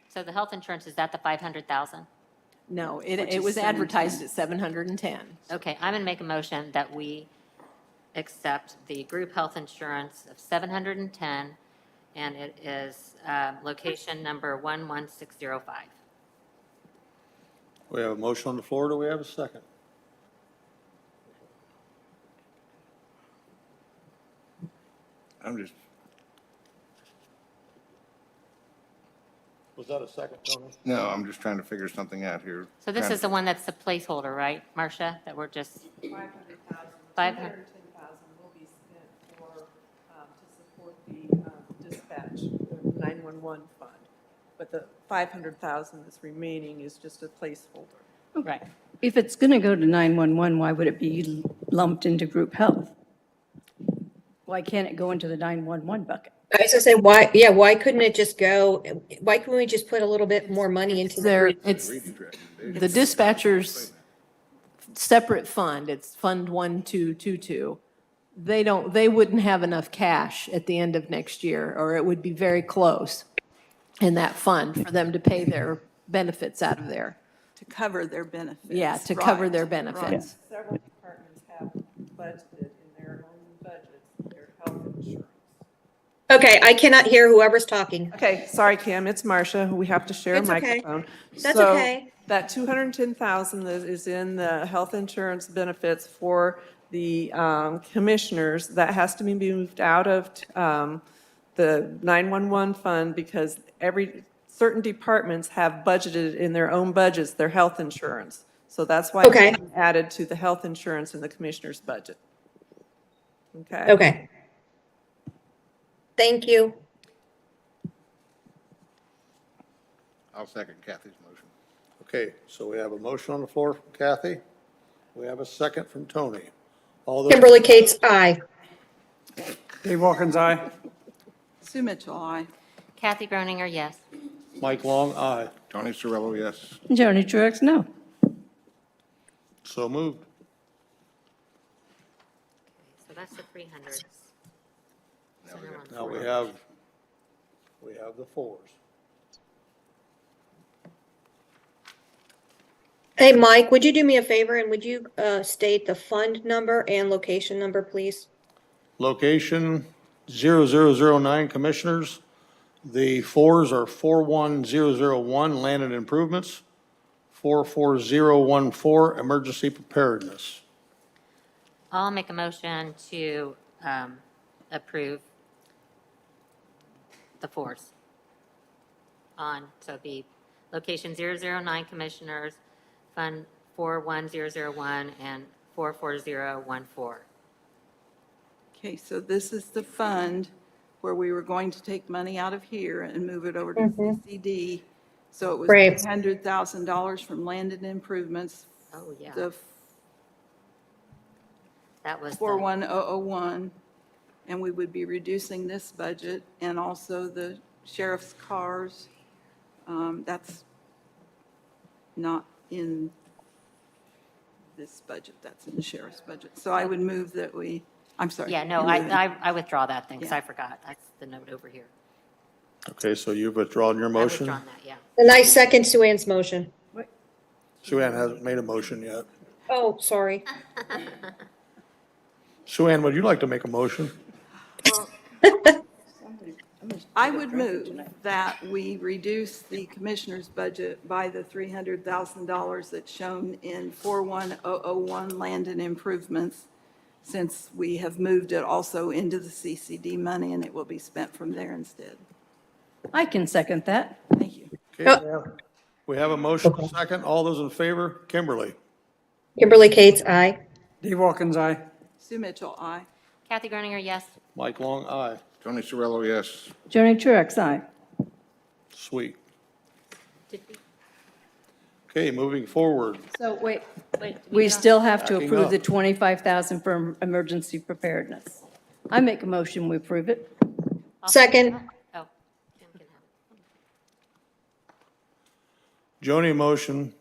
So the health insurance, is that the 500,000? No, Which it is was advertised 710. at 710. Okay, I'm going to make a motion that we accept the group health insurance of 710, and it is location number 11605. We have a motion on the floor. Do we have a second? I'm just, Was that a second, Tony? no, I'm just trying to figure something out here. So this Trying is the one that's the placeholder, right, Marcia, that we're just, 500,000. 500. 210,000 will be spent for, to support the dispatch, the 911 fund. But the 500,000 that's remaining is just a placeholder. right. If it's going to go to 911, why would it be lumped into group health? Why can't it go into the 911 bucket? I was gonna say, why couldn't it just go, why couldn't we just put a little bit more money into There, the, it's, the dispatcher's separate fund, it's Fund 1222. They wouldn't have enough cash at the end of next year, or it would be very close in that fund for them to pay their benefits out of there. To cover their benefits. Yeah, to cover Right, their right. benefits. Several departments have budgeted in their own budgets their health insurance. okay, I cannot hear whoever's talking. Okay, sorry, Kim, it's Marcia. We have to share a It's okay. microphone. That's So okay. that 210,000 is in the health insurance benefits for the commissioners, that has to be moved out of the 911 fund because certain departments have budgeted in their own budgets their health insurance. So that's why Okay. it's added to the health insurance in the commissioner's budget. Okay? Okay. Thank you. I'll second Kathy's motion. Okay, so we have a motion on the floor from Kathy. We have a second from Tony. All those, Kimberly Cates, aye. Dave Wilkins, aye. Sue Mitchell, aye. Kathy Groninger, yes. Mike Long, aye. Tony Cirillo, yes. Joni Truax, no. So moved. So that's the 300s. So no one- Now we have the fours. Hey, Mike, would you do me a favor and would you state the fund number and location number, please? Location 0009 Commissioners. The fours are 41001 Land and Improvements, 44014 Emergency Preparedness. I'll make a motion to approve the fours so it'd be location 009 Commissioners, Fund 41001 and 44014. Okay, so this is the fund where we were going to take money out of here and move it over to CCD. So it was Great. $100,000 from land and improvements. Oh, yeah. The That was the 41001, and we would be reducing this budget and also the sheriff's cars. That's not in this budget, that's in the sheriff's budget. So I would move that I'm sorry. Yeah, no, I withdraw that thing because I forgot. That's the note over here. Okay, so you've withdrawn your I've motion? withdrawn that, yeah. And I second Sue Ann's motion. Sue Ann hasn't made a motion yet. Oh, sorry. Sue Ann, would you like to make a motion? I would move that we reduce the commissioner's budget by the $300,000 that's shown in 41001 land and improvements, since we have moved it also into the CCD money and it will be spent from there instead. I can second that. Thank you. Okay, we have a motion, a second. All those in favor? Kimberly? Kimberly Cates, aye. Dave Wilkins, aye. Sue Mitchell, aye. Kathy Groninger, yes. Mike Long, aye. Tony Cirillo, yes. Joni Truax, aye. Sweet. Did we? Okay, moving forward. So wait, Wait, did we get still have to Backing approve up. the 25,000 for emergency preparedness. I make a motion, we approve it. I'll- Second. Oh, Kim can have it. Joni motion,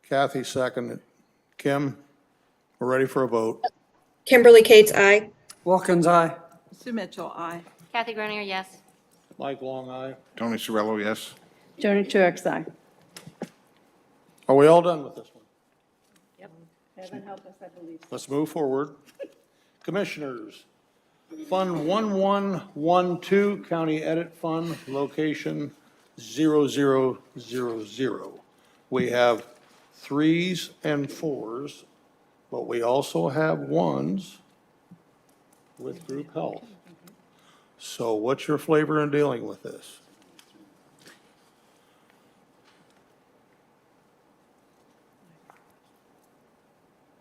Kathy second. Kim, we're ready for a vote. Kimberly Cates, aye. Wilkins, aye. Sue Mitchell, aye. Kathy Groninger, yes. Mike Long, aye. Tony Cirillo, yes. Joni Truax, aye. Are we all done with this one? Heaven help us, I believe. Let's move forward. Commissioners, Fund 1112, County Edit Fund, location 0000. We have threes and fours, but we also have ones with group health. So what's your flavor in dealing with this?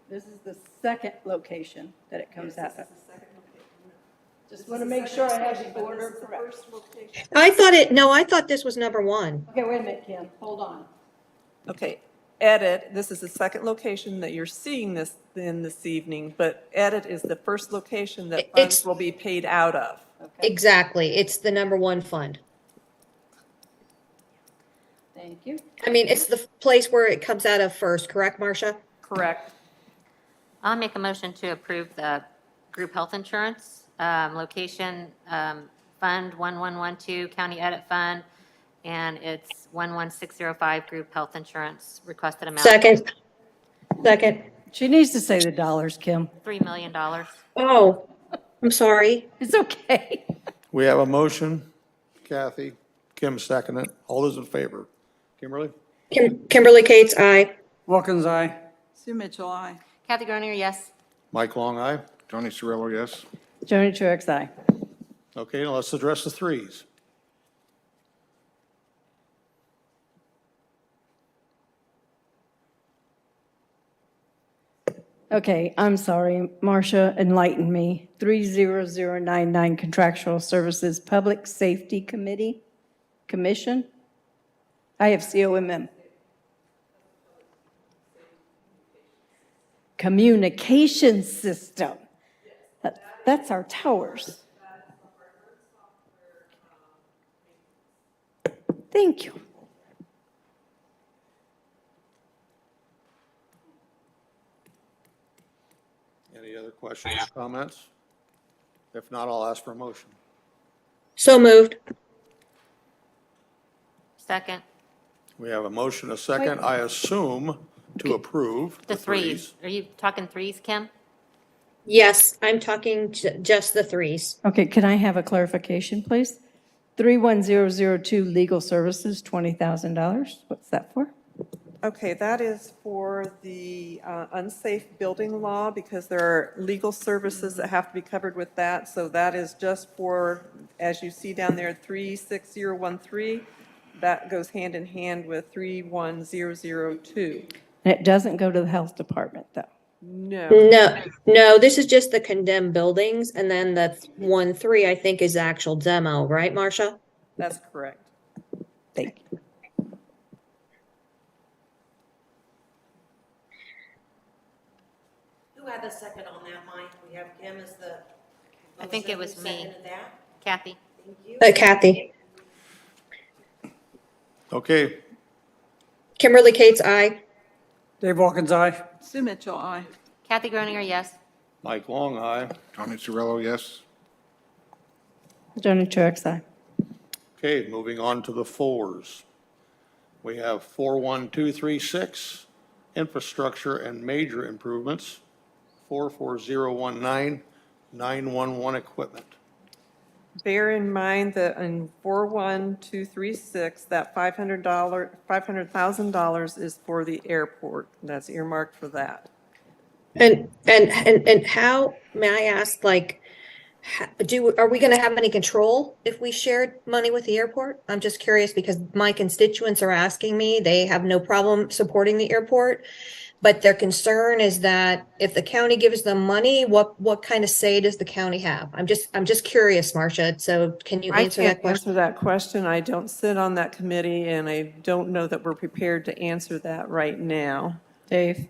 This is the second location that it comes out of. Just want to make sure I have the order correct. I thought this was number one. Okay, wait a minute, Kim, hold on. Okay, Edit, this is the second location that you're seeing this in this evening, but Edit is the first location that It's- funds will be paid out of. Exactly. It's the number one fund. Thank you. I mean, it's the place where it comes out of first, correct, Marcia? Correct. I'll make a motion to approve the group health insurance, location, Fund 1112, County Edit Fund, and it's 11605 group health insurance, requested amount. Second. Second. She needs to say the dollars, Kim. $3 million. Oh, I'm sorry. It's okay. We have a motion, Kathy, Kim seconded. All those in favor? Kimberly? Kimberly Cates, aye. Wilkins, aye. Sue Mitchell, aye. Kathy Groninger, yes. Mike Long, aye. Tony Cirillo, yes. Joni Truax, aye. Okay, now let's address the threes. Okay, I'm sorry, Marcia, enlighten me. 30099 Contractual Services Public Safety Committee, Commission? I have COMM. Communication System. That's our towers. Thank you. Any other questions or comments? If not, I'll ask for a motion. So moved. Second. We have a motion, a second, I assume, to approve The threes. Are you talking threes, Kim? Yes, I'm talking just the threes. Okay, can I have a clarification, please? 31002 Legal Services, $20,000. What's that for? Okay, that is for the unsafe building law, because there are legal services that have to be covered with that. So that is just for, as you see down there, 36013. That goes hand in hand with 31002. And it doesn't go to the Health Department, though. No. No, this is just the condemned buildings, and then the 1-3, I think, is actual demo, right, Marcia? That's correct. Thank you. Who had the second on that, Mike? We have Kim as the. I think it was Who me. seconded that? Kathy? Thank you. Kathy. Okay, Kimberly Cates, aye. Dave Walkins, aye. Sue Mitchell, aye. Kathy Groninger, yes. Mike Long, aye. Tony Cirillo, yes. Joni Truax, aye. Okay, moving on to the fours. We have 41236, infrastructure and major improvements. 44019, 911 equipment. Bear in mind that in 41236, that $500,000 is for the airport. That's earmarked for that. And how, may I ask, like, are we gonna have any control if we shared money with the airport? I'm just curious because my constituents are asking me, they have no problem supporting the airport. But their concern is that if the county gives them money, what kind of say does the county have? I'm just curious, Marcia. So can you answer that I can't question? answer that question. I don't sit on that committee, and I don't know that we're prepared to answer that right now. Dave?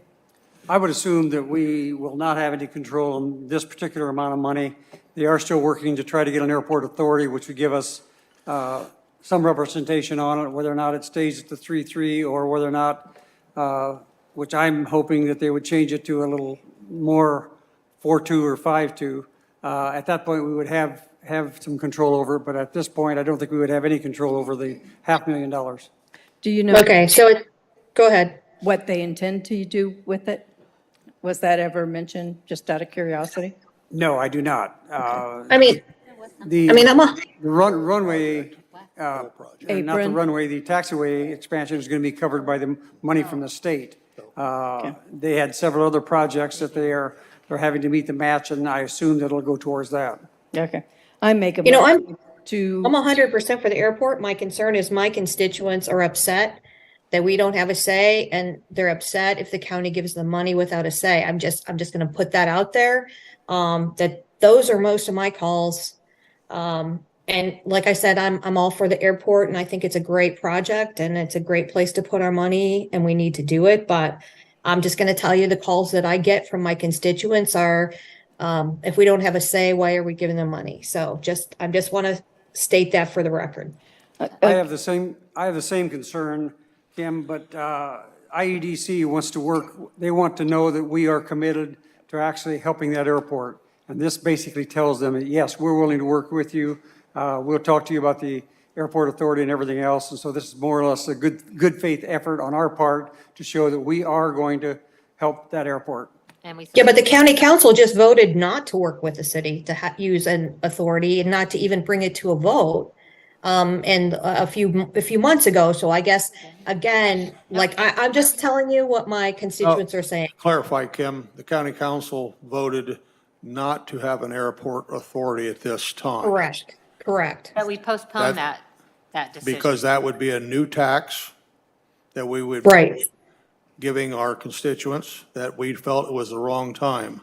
I would assume that we will not have any control on this particular amount of money. They are still working to try to get an airport authority, which would give us some representation on it, whether or not it stays at the 3.3 or whether or not, which I'm hoping that they would change it to a little more 4.2 or 5.2. At that point, we would have some control over it, but at this point, I don't think we would have any control over the $500,000. Do you know Okay, so go ahead. what they intend to do with it? Was that ever mentioned, just out of curiosity? No, I do not. I mean, I'm The runway, not the Apron. runway, the taxiway expansion is going to be covered by the money from the state. They had several other projects that they're having to meet the match, and I assume that it'll go towards that. Okay. I make a You know, motion to. I'm 100% for the airport. My concern is my constituents are upset that we don't have a say, and they're upset if the county gives them money without a say. I'm just going to put that out there. That those are most of my calls. And like I said, I'm all for the airport, and I think it's a great project and it's a great place to put our money, and we need to do it. But I'm just going to tell you the calls that I get from my constituents are, if we don't have a say, why are we giving them money? So I just want to state that for the record. I have the same concern, Kim, but IEDC wants to work, they want to know that we are committed to actually helping that airport. And this basically tells them that, yes, we're willing to work with you. We'll talk to you about the airport authority and everything else. And so this is more or less a good faith effort on our part to show that we are going to help that airport. And we Yeah, but the county council just voted not to work with the city to use an authority and not to even bring it to a vote. and a few months ago. So I guess, again, like, I'm just telling you what my constituents are saying. Clarify, Kim, the county council voted not to have an airport authority at this time. Correct. But we postponed That- that decision. Because that would be a new tax that we would. Right. Giving our constituents that we felt it was the wrong time.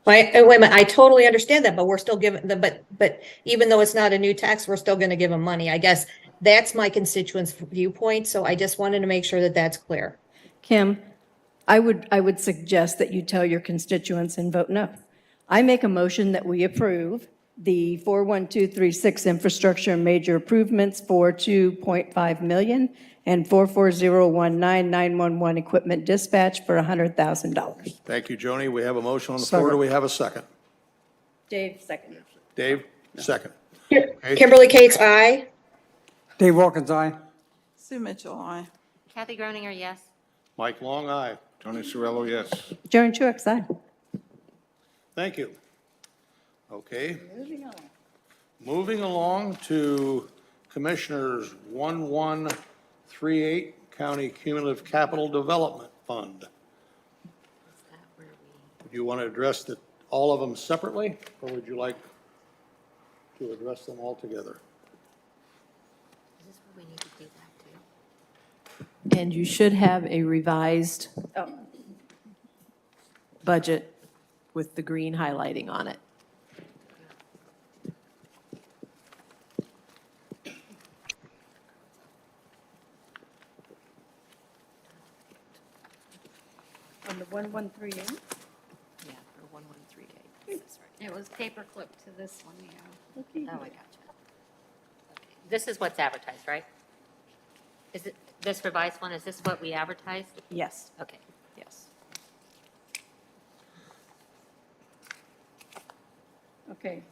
Wait a minute, I totally understand that, but we're still giving the, but even though it's not a new tax, we're still gonna give them money. I guess that's my constituents' viewpoint, so I just wanted to make sure that that's clear. Kim, I would suggest that you tell your constituents and vote no. I make a motion that we approve the 41236 infrastructure and major improvements for 2.5 million and 44019 equipment dispatch for $100,000. Thank you, Joni. We have a motion on the floor. Do we have a second? Dave, second. Dave, second. Kimberly Cates, aye. Dave Wilkins, aye. Sue Mitchell, aye. Kathy Groninger, yes? Mike Long, aye. Tony Cirillo, yes. Joan Truitt, aye. Thank you. Okay. Moving along to Commissioners 1138, County Cumulative Capital Development Fund. Is that where we? Do you want to address all of them separately, or would you like to address them all together? Is this where we need to do that too? And you should have a revised budget with the green highlighting on it. On the 1138? Yeah, for 1138. That's right. It was paperclip to this one, yeah. Oh, I got you. Okay. This is what's advertised, right? Is it, this revised one, is this what we advertised? Yes. Okay. Yes. Okay.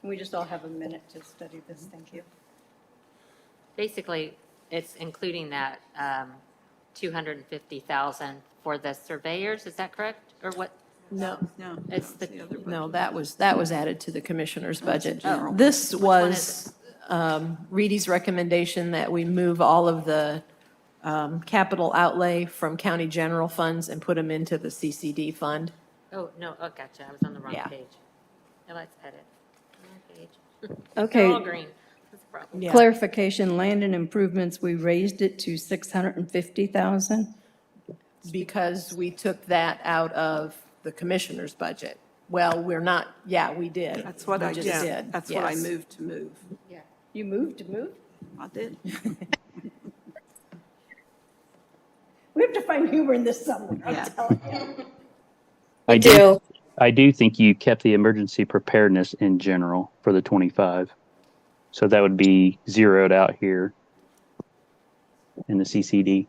Can we just all have a minute to study this? Thank you. Basically, it's including that 250,000 for the surveyors, is that correct? Or what? No, No, It's that's the- other budget. no, that was added to the commissioner's budget. general. This one is was Reedy's recommendation that we move all of the capital outlay from county general funds and put them into the CCD fund. Oh, no, oh, gotcha, I was on the wrong Yeah. page. Now let's edit. Wrong page. Okay. They're all green, that's the problem. Yeah. Clarification, land and improvements, we raised it to 650,000. Because we took that out of the commissioner's budget. Well, we're not, yeah, we did. That's what We I just did. did. That's what I Yes. moved to move. You moved to move? I did. We have to find humor in this somewhere, I'm Yeah. telling you. I Do. I do think you kept the emergency preparedness in general for the 25. So that would be zeroed out here in the CCD.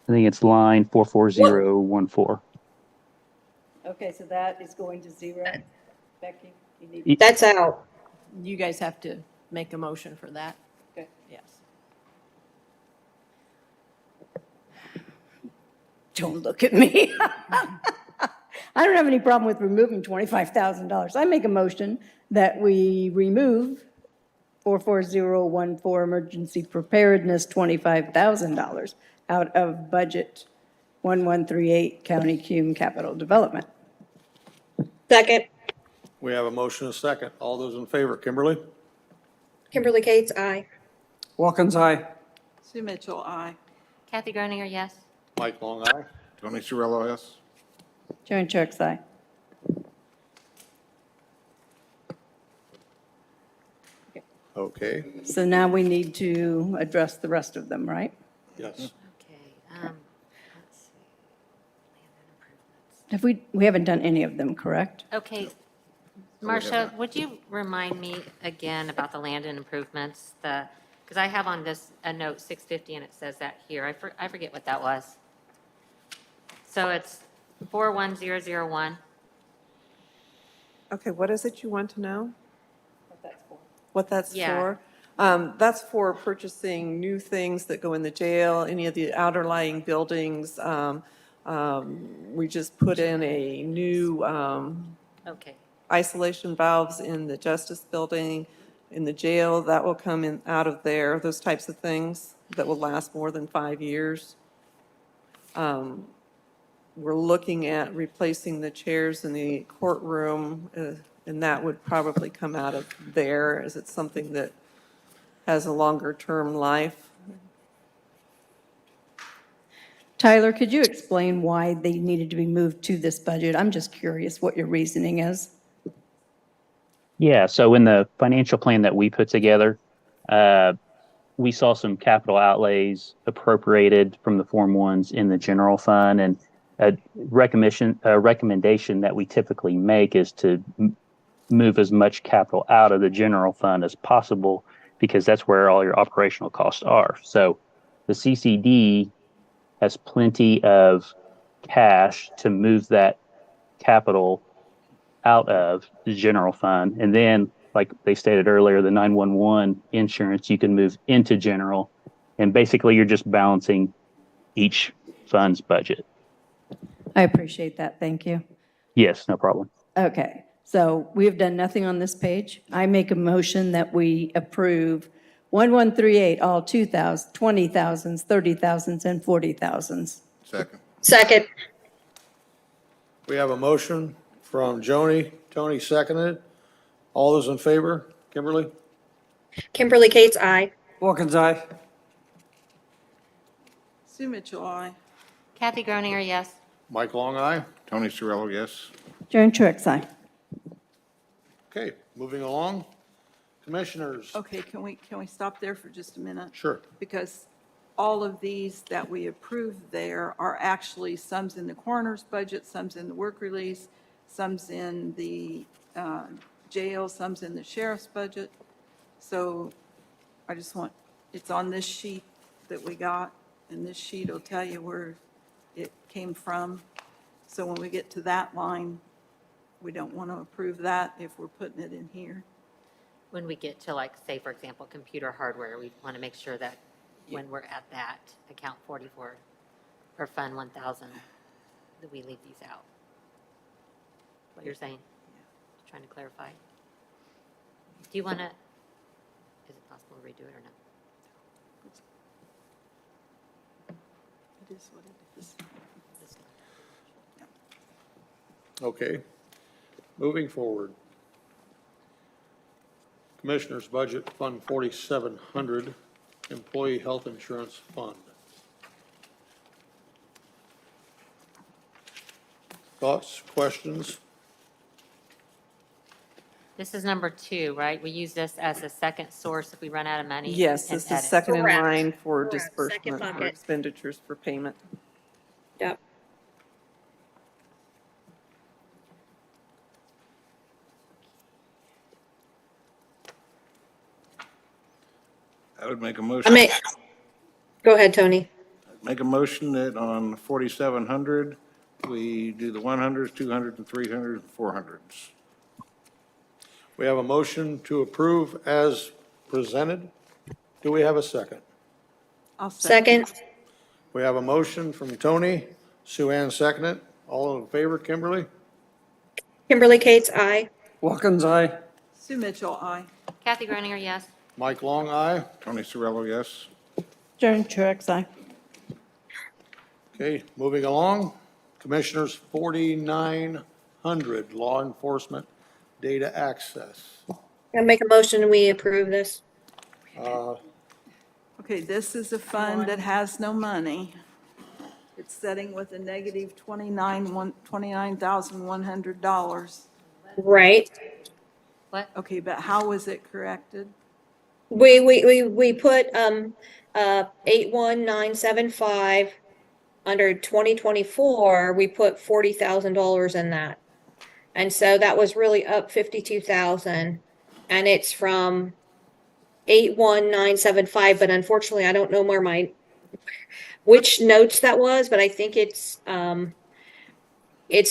I think it's line 44014. Okay, so that is going to zero. Becky, you need, That's out. You guys have to make a motion for that. okay. Yes. Don't look at me. I don't have any problem with removing $25,000. I make a motion that we remove 44014 emergency preparedness $25,000 out of budget 1138 County Cume Capital Development. Second, We have a motion and a second. All those in favor, Kimberly? Kimberly Cates, aye. Wilkins, aye. Sue Mitchell, aye. Kathy Groninger, yes? Mike Long, aye. Tony Cirillo, yes. Joan Truitt, aye. Okay, So now we need to address the rest of them, right? yes. Okay, let's see. Land and improvements. We haven't done any of them, correct? Okay, Marcia, would you remind me again about the land and improvements? Because I have on this a note 650 and it says that here. I forget what that was. So it's 41001. Okay, what is it you want to know? What that's Yeah. for? That's for purchasing new things that go in the jail, any of the outerlying buildings, We just put in a new Okay. isolation valves in the Justice Building, in the jail, that will come in out of there, those types of things that will last more than 5 years. We're looking at replacing the chairs in the courtroom, and that would probably come out of there, as it's something that has a longer-term life. Tyler, could you explain why they needed to be moved to this budget? I'm just curious what your reasoning is. Yeah, so in the financial plan that we put together, we saw some capital outlays appropriated from the Form 1s in the general fund, and a recommendation that we typically make is to move as much capital out of the general fund as possible, because that's where all your operational costs are. So the CCD has plenty of cash to move that capital out of the general fund. And then, like they stated earlier, the 911 insurance you can move into general. And basically, you're just balancing each fund's budget. I appreciate that. Thank you. Yes, no problem. Okay, so we have done nothing on this page. I make a motion that we approve 1138, all 2,000, 20,000s, 30,000s, and 40,000s. Second. Second. We have a motion from Joni. Tony seconded. All those in favor? Kimberly? Kimberly Cates, aye. Wilkins, aye. Sue Mitchell, aye. Kathy Groninger, yes. Mike Long, aye. Tony Cirillo, yes. Joan Truitt, aye. Okay, moving along. Commissioners, Okay, can we stop there for just a minute? sure. Because all of these that we approved there are actually, some's in the coroner's budget, some's in the work release, some's in the jail, some's in the sheriff's budget. So I just want, it's on this sheet that we got, and this sheet will tell you where it came from. So when we get to that line, we don't want to approve that if we're putting it in here. When we get to, like, say, for example, computer hardware, we want to make sure that when we're at that account 44 or fund 1,000, that we leave these out. What you're saying? Trying to clarify. Do you want to, is it possible to redo it or no? It is what it is. Okay, moving forward. Commissioners Budget Fund 4700, Employee Health Insurance Fund. Thoughts, questions? This is number 2, right? We use this as a second source if we run out of money. Yes, and this is edit. second in Correct. line for Correct. Second disbursement, for bucket. expenditures for payment. Yep. I would make a I motion. mean, go ahead, Tony. Make a motion that on 4,700, we do the 100s, 200s, and 300s, and 400s. We have a motion to approve as presented. Do we have a second? I'll second. Second. We have a motion from Tony. Sue Ann seconded. All in favor, Kimberly? Kimberly Cates, aye. Wilkins, aye. Sue Mitchell, aye. Kathy Groninger, yes. Mike Long, aye. Tony Cirillo, yes. Joan Truitt, aye. Okay, moving along. Commissioners 4900, Law Enforcement Data Access. I make a motion, we approve this. Okay, this is a fund that has no money. It's setting with a negative $29,100. Right. What? Okay, but how was it corrected? We put 81975 under 2024, we put $40,000 in that. And so that was really up 52,000, and it's from 81975, but unfortunately I don't know where which notes that was, but I think it's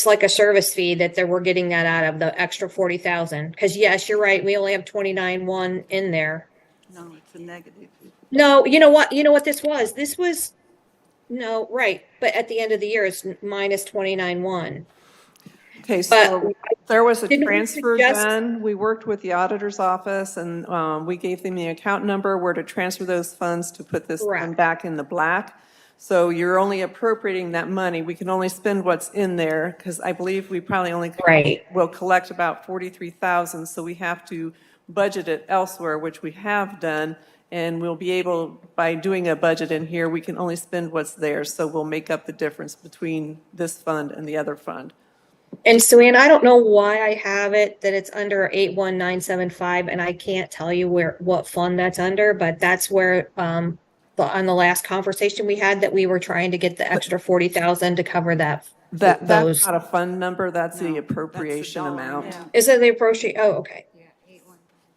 like a service fee that we're getting that out of, the extra 40,000. Because yes, you're right, we only have 29.1 in there. No, it's a negative. No, you know what this was? This was No, right, but at the end of the year, it's minus 29,100. Okay, But so there was a didn't we transfer suggest- done. We worked with the auditor's office and we gave them the account number where to transfer those funds to put this Correct. fund back in the black. So you're only appropriating that money. We can only spend what's in there because I believe we probably only Right. will collect about 43,000. So we have to budget it elsewhere, which we have done. And we'll be able, by doing a budget in here, we can only spend what's there. So we'll make up the difference between this fund and the other fund. And Suanne, I don't know why I have it that it's under 81975, and I can't tell you what fund that's under, but that's where, on the last conversation we had, that we were trying to get the extra 40,000 to cover that. That's those. not a fund number, that's the No, that's the appropriation dollar amount. amount. Is it the appropriate? Oh, okay.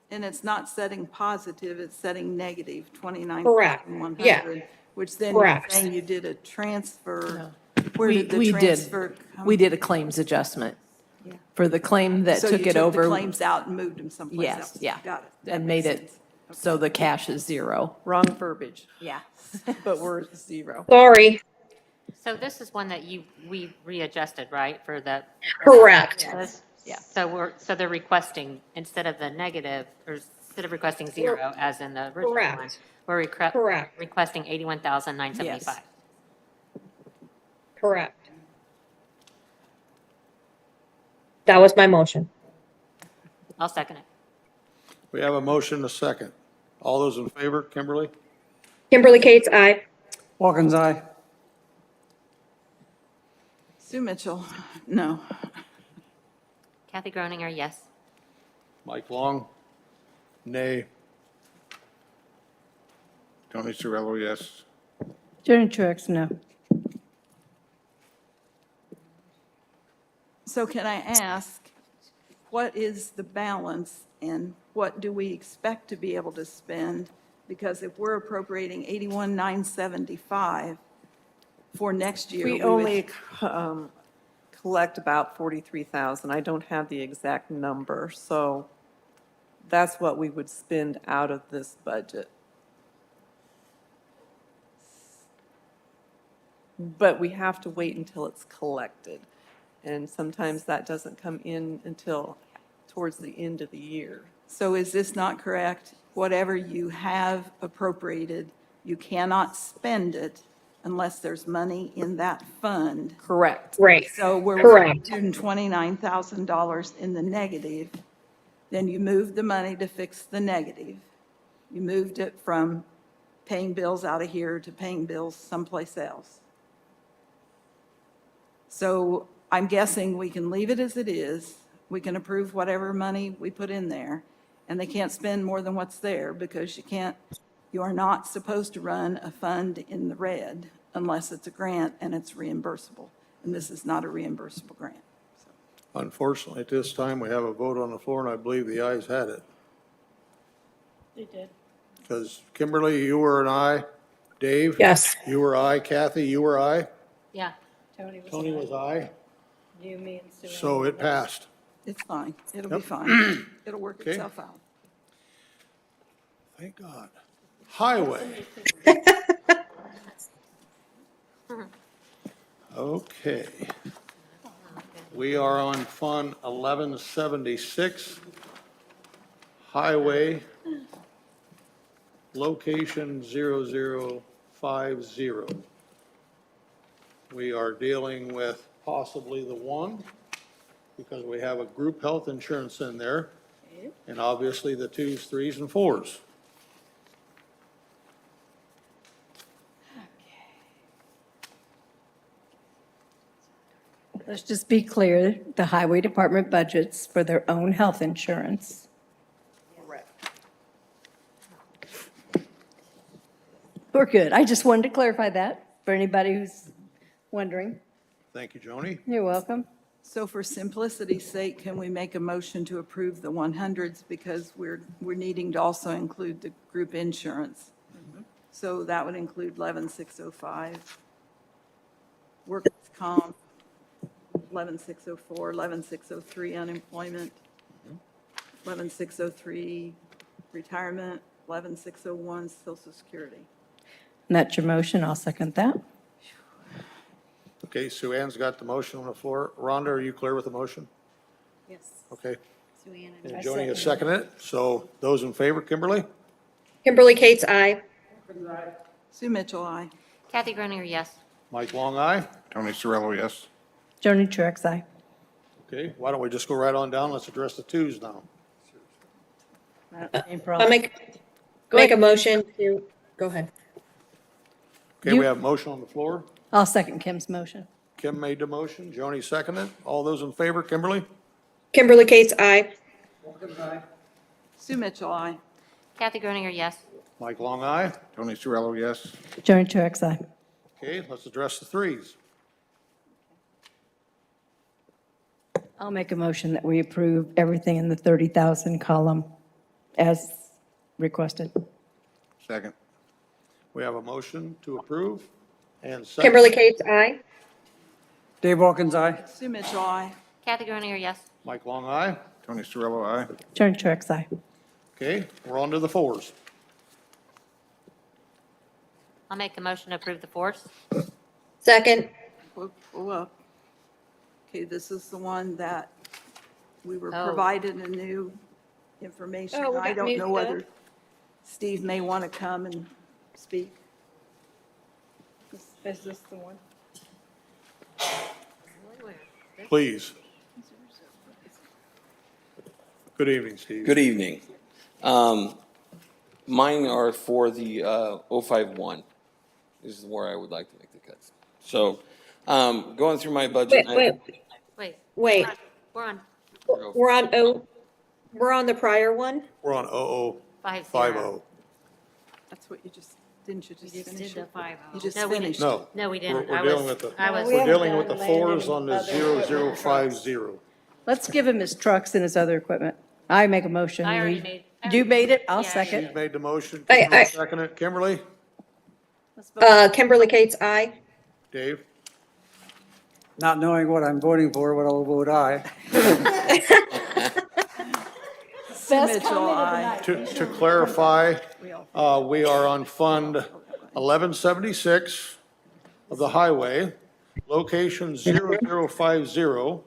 And it's not setting positive, it's setting negative, Correct. 29,100. Yeah. Which then you're Correct. saying you did a transfer. Where We, did the we transfer did, come? we did a claims adjustment for the claim that So you took it over. the claims out and moved them someplace Yes, else? yeah. Got it. That And made makes it sense. so the cash is zero. Wrong verbiage, Yeah. but we're zero. Sorry. So this is one that we readjusted, right, for the? Correct. Yeah. So they're requesting, instead of the negative, or instead of requesting zero, as in the original one, Correct. we're Correct. requesting 81,975. Correct. That was my motion. I'll second it. We have a motion, a second. All those in favor, Kimberly? Kimberly Cates, aye. Walken's aye. Sue Mitchell, no. Kathy Groninger, yes. Mike Long? Nay. Tony Cirillo, yes. Jenny Truex, no. So can I ask, what is the balance and what do we expect to be able to spend? Because if we're appropriating 81,975 for next year. We would- only collect about 43,000. I don't have the exact number, so that's what we would spend out of this budget. But we have to wait until it's collected. And sometimes that doesn't come in until towards the end of the year. So is this not correct? Whatever you have appropriated, you cannot spend it unless there's money in that fund. Correct. Right. So we're Correct. $129,000 in the negative, then you moved the money to fix the negative. You moved it from paying bills out of here to paying bills someplace else. So I'm guessing we can leave it as it is. We can approve whatever money we put in there, and they can't spend more than what's there because you are not supposed to run a fund in the red unless it's a grant and it's reimbursable. And this is not a reimbursable grant. Unfortunately, at this time, we have a vote on the floor, and I believe the ayes had it. They did. Because Kimberly, you were an aye. Dave? Yes. You were aye. Kathy, you were aye. Yeah. Tony was aye. You, me, and Sue. So it passed. It's fine. It'll be Yep. fine. It'll work Okay. itself out. Thank God. Highway. Okay. We are on Fund 1176, Highway, location 0050. We are dealing with possibly the one, because we have a group health insurance in there, and obviously the 2s, 3s, and 4s. Let's just be clear, the highway department budgets for their own health insurance. We're good. I just wanted to clarify that for anybody who's wondering. Thank you, Joni. You're welcome. So for simplicity's sake, can we make a motion to approve the 100s because we're needing to also include the group insurance? So that would include 11605, workers' comp, 11604, 11603 unemployment, 11603 retirement, 11601 social security. And that's your motion. I'll second that. Okay, Sue Ann's got the motion on the floor. Rhonda, are you clear with the motion? Yes. Okay. Sue Ann And and- Joni has seconded it. So those in favor, Kimberly? Kimberly Kate's aye. Sue Mitchell, aye. Kathy Groninger, yes. Mike Long, aye. Tony Cirillo, yes. Joni Truax, aye. Okay, why don't we just go right on down? Let's address the twos now. Same I problem. make a motion to, go ahead. Okay, we have a motion on the floor. I'll second Kim's motion. Kim made the motion. Joni seconded. All those in favor, Kimberly? Kimberly Kate's aye. Sue Mitchell, aye. Kathy Groninger, yes. Mike Long, aye. Tony Cirillo, yes. Joni Truax, aye. Okay, let's address the threes. I'll make a motion that we approve everything in the 30,000 column as requested. Second. We have a motion to approve and second. Kimberly Kate's aye. Dave Wilkins, aye. Sue Mitchell, aye. Kathy Groninger, yes. Mike Long, aye. Tony Cirillo, aye. Joni Truax, aye. Okay, we're on to the fours. I'll make a motion to approve the fours. Second. Pull up. Okay, this is the one that we were Oh. provided a new information. Oh, we I got don't new know whether stuff. Steve may want to come and speak. Is this the one? Please. Good evening, Steve. Good evening. Mine are for the 051. This is where I would like to make the cuts. So, going through my budget. Wait. We're on We're on the prior one? We're on 50. 0050. That's what you just, didn't you just We just finish did the it? 50. You just No, we finished. No. No, we We're didn't. we're I dealing was, with the, I was, we're dealing with the done landing fours on the other 0050. Let's give him his trucks and his other equipment. I make a motion. I already we- made. You made it? I'll Yeah. second. Steve made the motion. I- Kimberly seconded. Kimberly? Kimberly Kate's aye. Dave? Not knowing what I'm voting for, but I'll vote aye. Best Mitchell, comment of the aye. night. To clarify, we are on Fund 1176 of the highway, location 0050.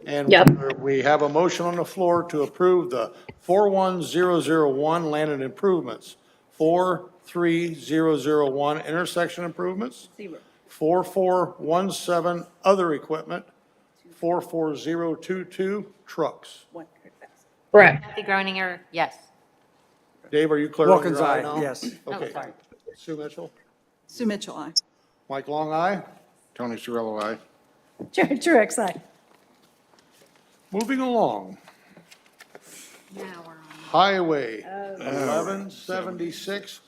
And Yep. we have a motion on the floor to approve the 41001 land and improvements, 43001 intersection improvements, 4417 other equipment, 44022 trucks. Correct. Kathy Groninger, yes. Dave, are you clear on Wilkins, your aye aye, now? yes. Okay. fine. Sue Mitchell? Sue Mitchell, aye. Mike Long, aye. Tony Cirillo, aye. Joni Truax, aye. Moving along, Now we're on. Highway 1176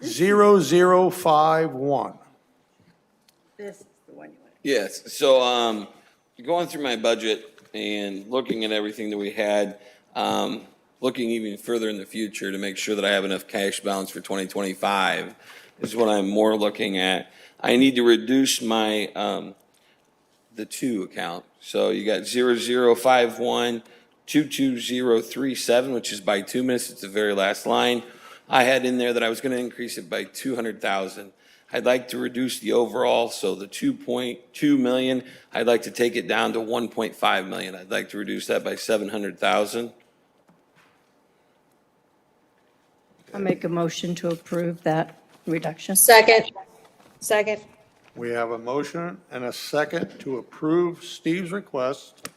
0051. This is the one you want. Yes, so, going through my budget and looking at everything that we had, looking even further in the future to make sure that I have enough cash balance for 2025 is what I'm more looking at. I need to reduce my, the two account. So you got 0051 22037, which is by 2 minutes. It's the very last line. I had in there that I was going to increase it by 200,000. I'd like to reduce the overall, so the 2.2 million, I'd like to take it down to 1.5 million. I'd like to reduce that by 700,000. I'll make a motion to approve that reduction. Second. We have a motion and a second to approve Steve's request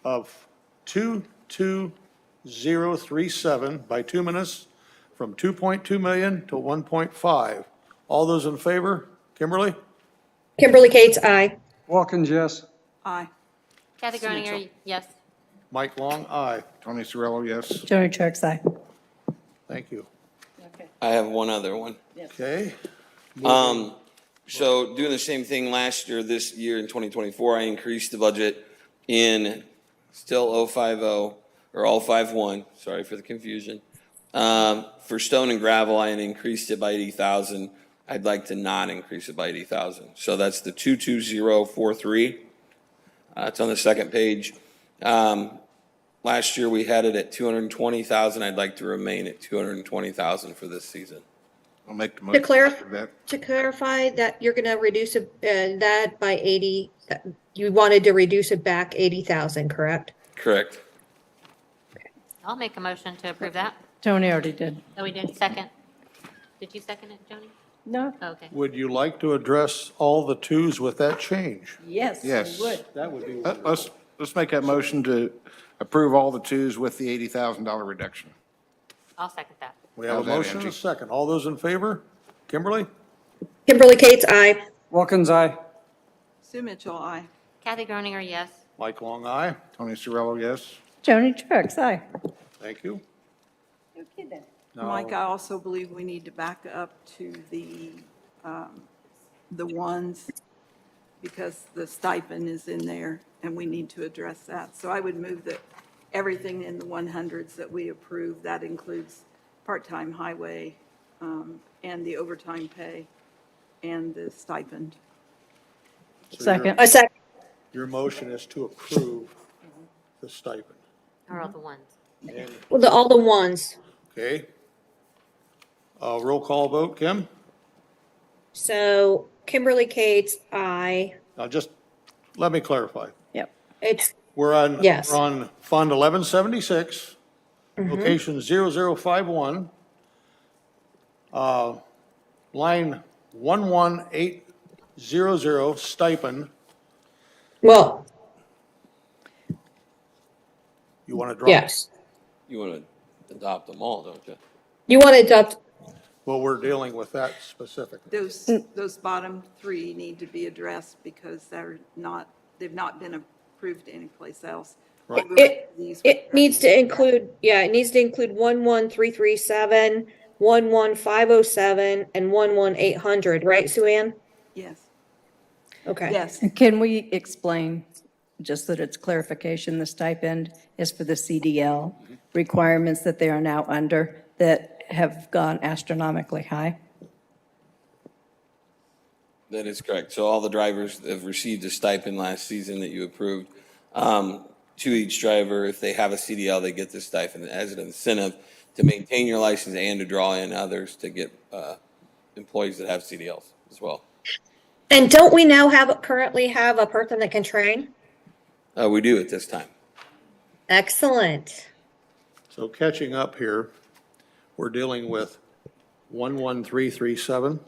of 22037 by 2 minutes from 2.2 million to 1.5. All those in favor? Kimberly? Kimberly Kate's aye. Wilkins, yes. Aye. Kathy Sue Mitchell. Groninger, yes. Mike Long, aye. Tony Cirillo, yes. Joni Truax, aye. Thank you. I have one other one. Okay. So doing the same thing last year, this year in 2024, I increased the budget in still 050, or 051, sorry for the confusion. For stone and gravel, I increased it by 80,000. I'd like to not increase it by 80,000. So that's the 22043. It's on the second page. Last year, we had it at 220,000. I'd like to remain at 220,000 for this season. I'll make the To motion. clarify, That, to clarify that you're gonna reduce that by 80, you wanted to reduce it back 80,000, correct? Correct. I'll make a motion to approve that. Tony already did. Oh, we did, second. Did you second it, Joni? No? Okay. Would you like to address all the twos with that change? Yes, Yes. would. That would be let's make that motion to approve all the twos with the $80,000 reduction. I'll second that. We have a How's that, motion and a Angie? second. All those in favor? Kimberly? Kimberly Cates, aye. Wilkins, aye. Sue Mitchell, aye. Kathy Groninger, yes. Mike Long, aye. Tony Cirillo, yes? Joni Truitt, aye. Thank you. Okay then. Now- Mike, I also believe we need to back up to the ones, because the stipend is in there, and we need to address that. So I would move that everything in the 100s that we approve, that includes part-time highway, and the overtime pay, and the stipend. Second. A second. Your motion is to approve the stipend. Or all the ones. And, Well, all the ones. okay. Roll call vote, Kim? So Kimberly Cates, aye. Now just, let me clarify. Yep. It's, We're on, Yes. we're on Fund 1176, location 0051, line 11800, stipend. well, You want to drop? yes. You want to adopt them all, don't you? You want to adopt, Well, we're dealing with that specifically. Those bottom three need to be addressed because they've not been approved anyplace else. Right. All the rest of these- it needs to include, yeah, it needs to include 11337, 11507, and 11800, right, Sue Ann? Yes, Okay. yes. And can we explain, just that it's clarification, the stipend is for the CDL requirements that they are now under that have gone astronomically high? That is correct. So all the drivers that have received a stipend last season that you approved, to each driver, if they have a CDL, they get this stipend as an incentive to maintain your license and to draw in others to get employees that have CDLs as well. And don't we now currently have a person that can train? We do at this time. Excellent. So catching up here, we're dealing with 11337,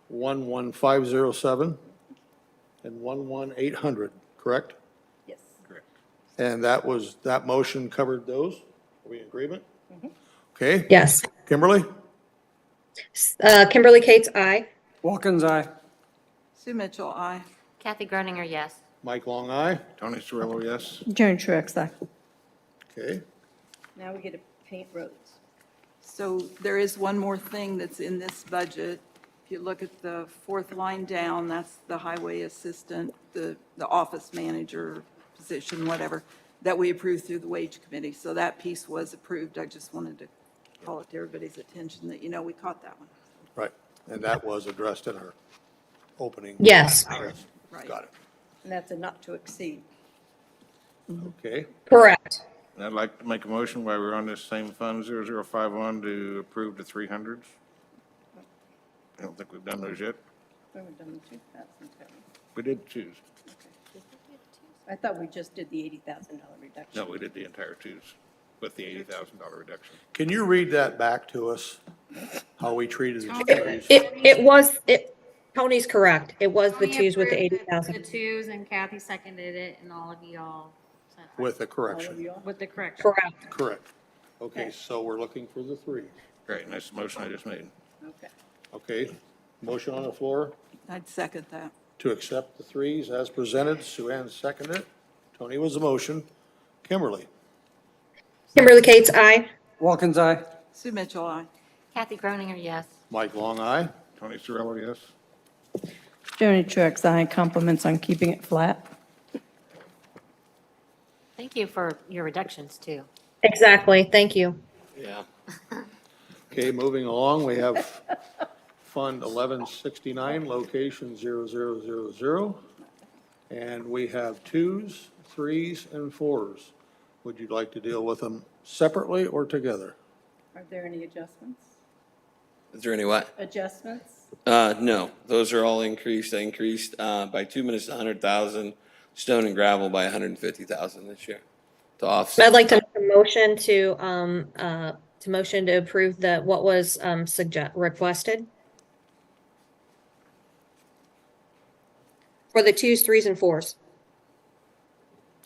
11507, and 11800, correct? Yes. And that motion covered those? Are we in agreement? Okay, Yes. Kimberly? Kimberly Cates, aye. Wilkins, aye. Sue Mitchell, aye. Kathy Groninger, yes. Mike Long, aye. Tony Cirillo, yes? Joni Truitt, aye. Okay, Now we get to paint roads. So there is one more thing that's in this budget. If you look at the fourth line down, that's the highway assistant, the office manager position, whatever, that we approved through the wage committee. So that piece was approved. I just wanted to call it to everybody's attention that, we caught that one. right. And that was addressed in our opening. Yes. Yes, Right. got it. And that's a not to exceed. Okay, Correct. And I'd like to make a motion while we're on this same fund, 0051, to approve the 300s. I don't think we've done those yet. We haven't done the 2,000, have We did twos. we? I thought we just did the $80,000 reduction. No, we did the entire twos with the $80,000 reduction. can you read that back to us, how we treated these? Tony's correct. It was the Tony twos with the approved 80,000. The twos, and Kathy seconded it, and all of y'all said aye. With the correction, With the correction. Correct. correct. Okay, so we're looking for the three. Great, and that's the motion I just made. Okay. Okay, motion on the floor I'd second that. to accept the threes as presented. Sue Ann seconded it. Tony was the motion. Kimberly? Kimberly Cates, aye. Wilkins, aye. Sue Mitchell, aye. Kathy Groninger, yes. Mike Long, aye. Tony Cirillo, yes? Joni Truitt, aye. Compliments on keeping it flat. Thank you for your reductions, too. Exactly. Thank you. Yeah. Okay, moving along, we have Fund 1169, location 0000. And we have twos, threes, and fours. Would you like to deal with them separately or together? Are there any adjustments? Is there any what? Adjustments? No, those are all increased. I increased, by 2 minutes to 100,000, stone and gravel by 150,000 this year to offset. I'd like to make a motion to approve what was requested for the 2s, 3s, and 4s.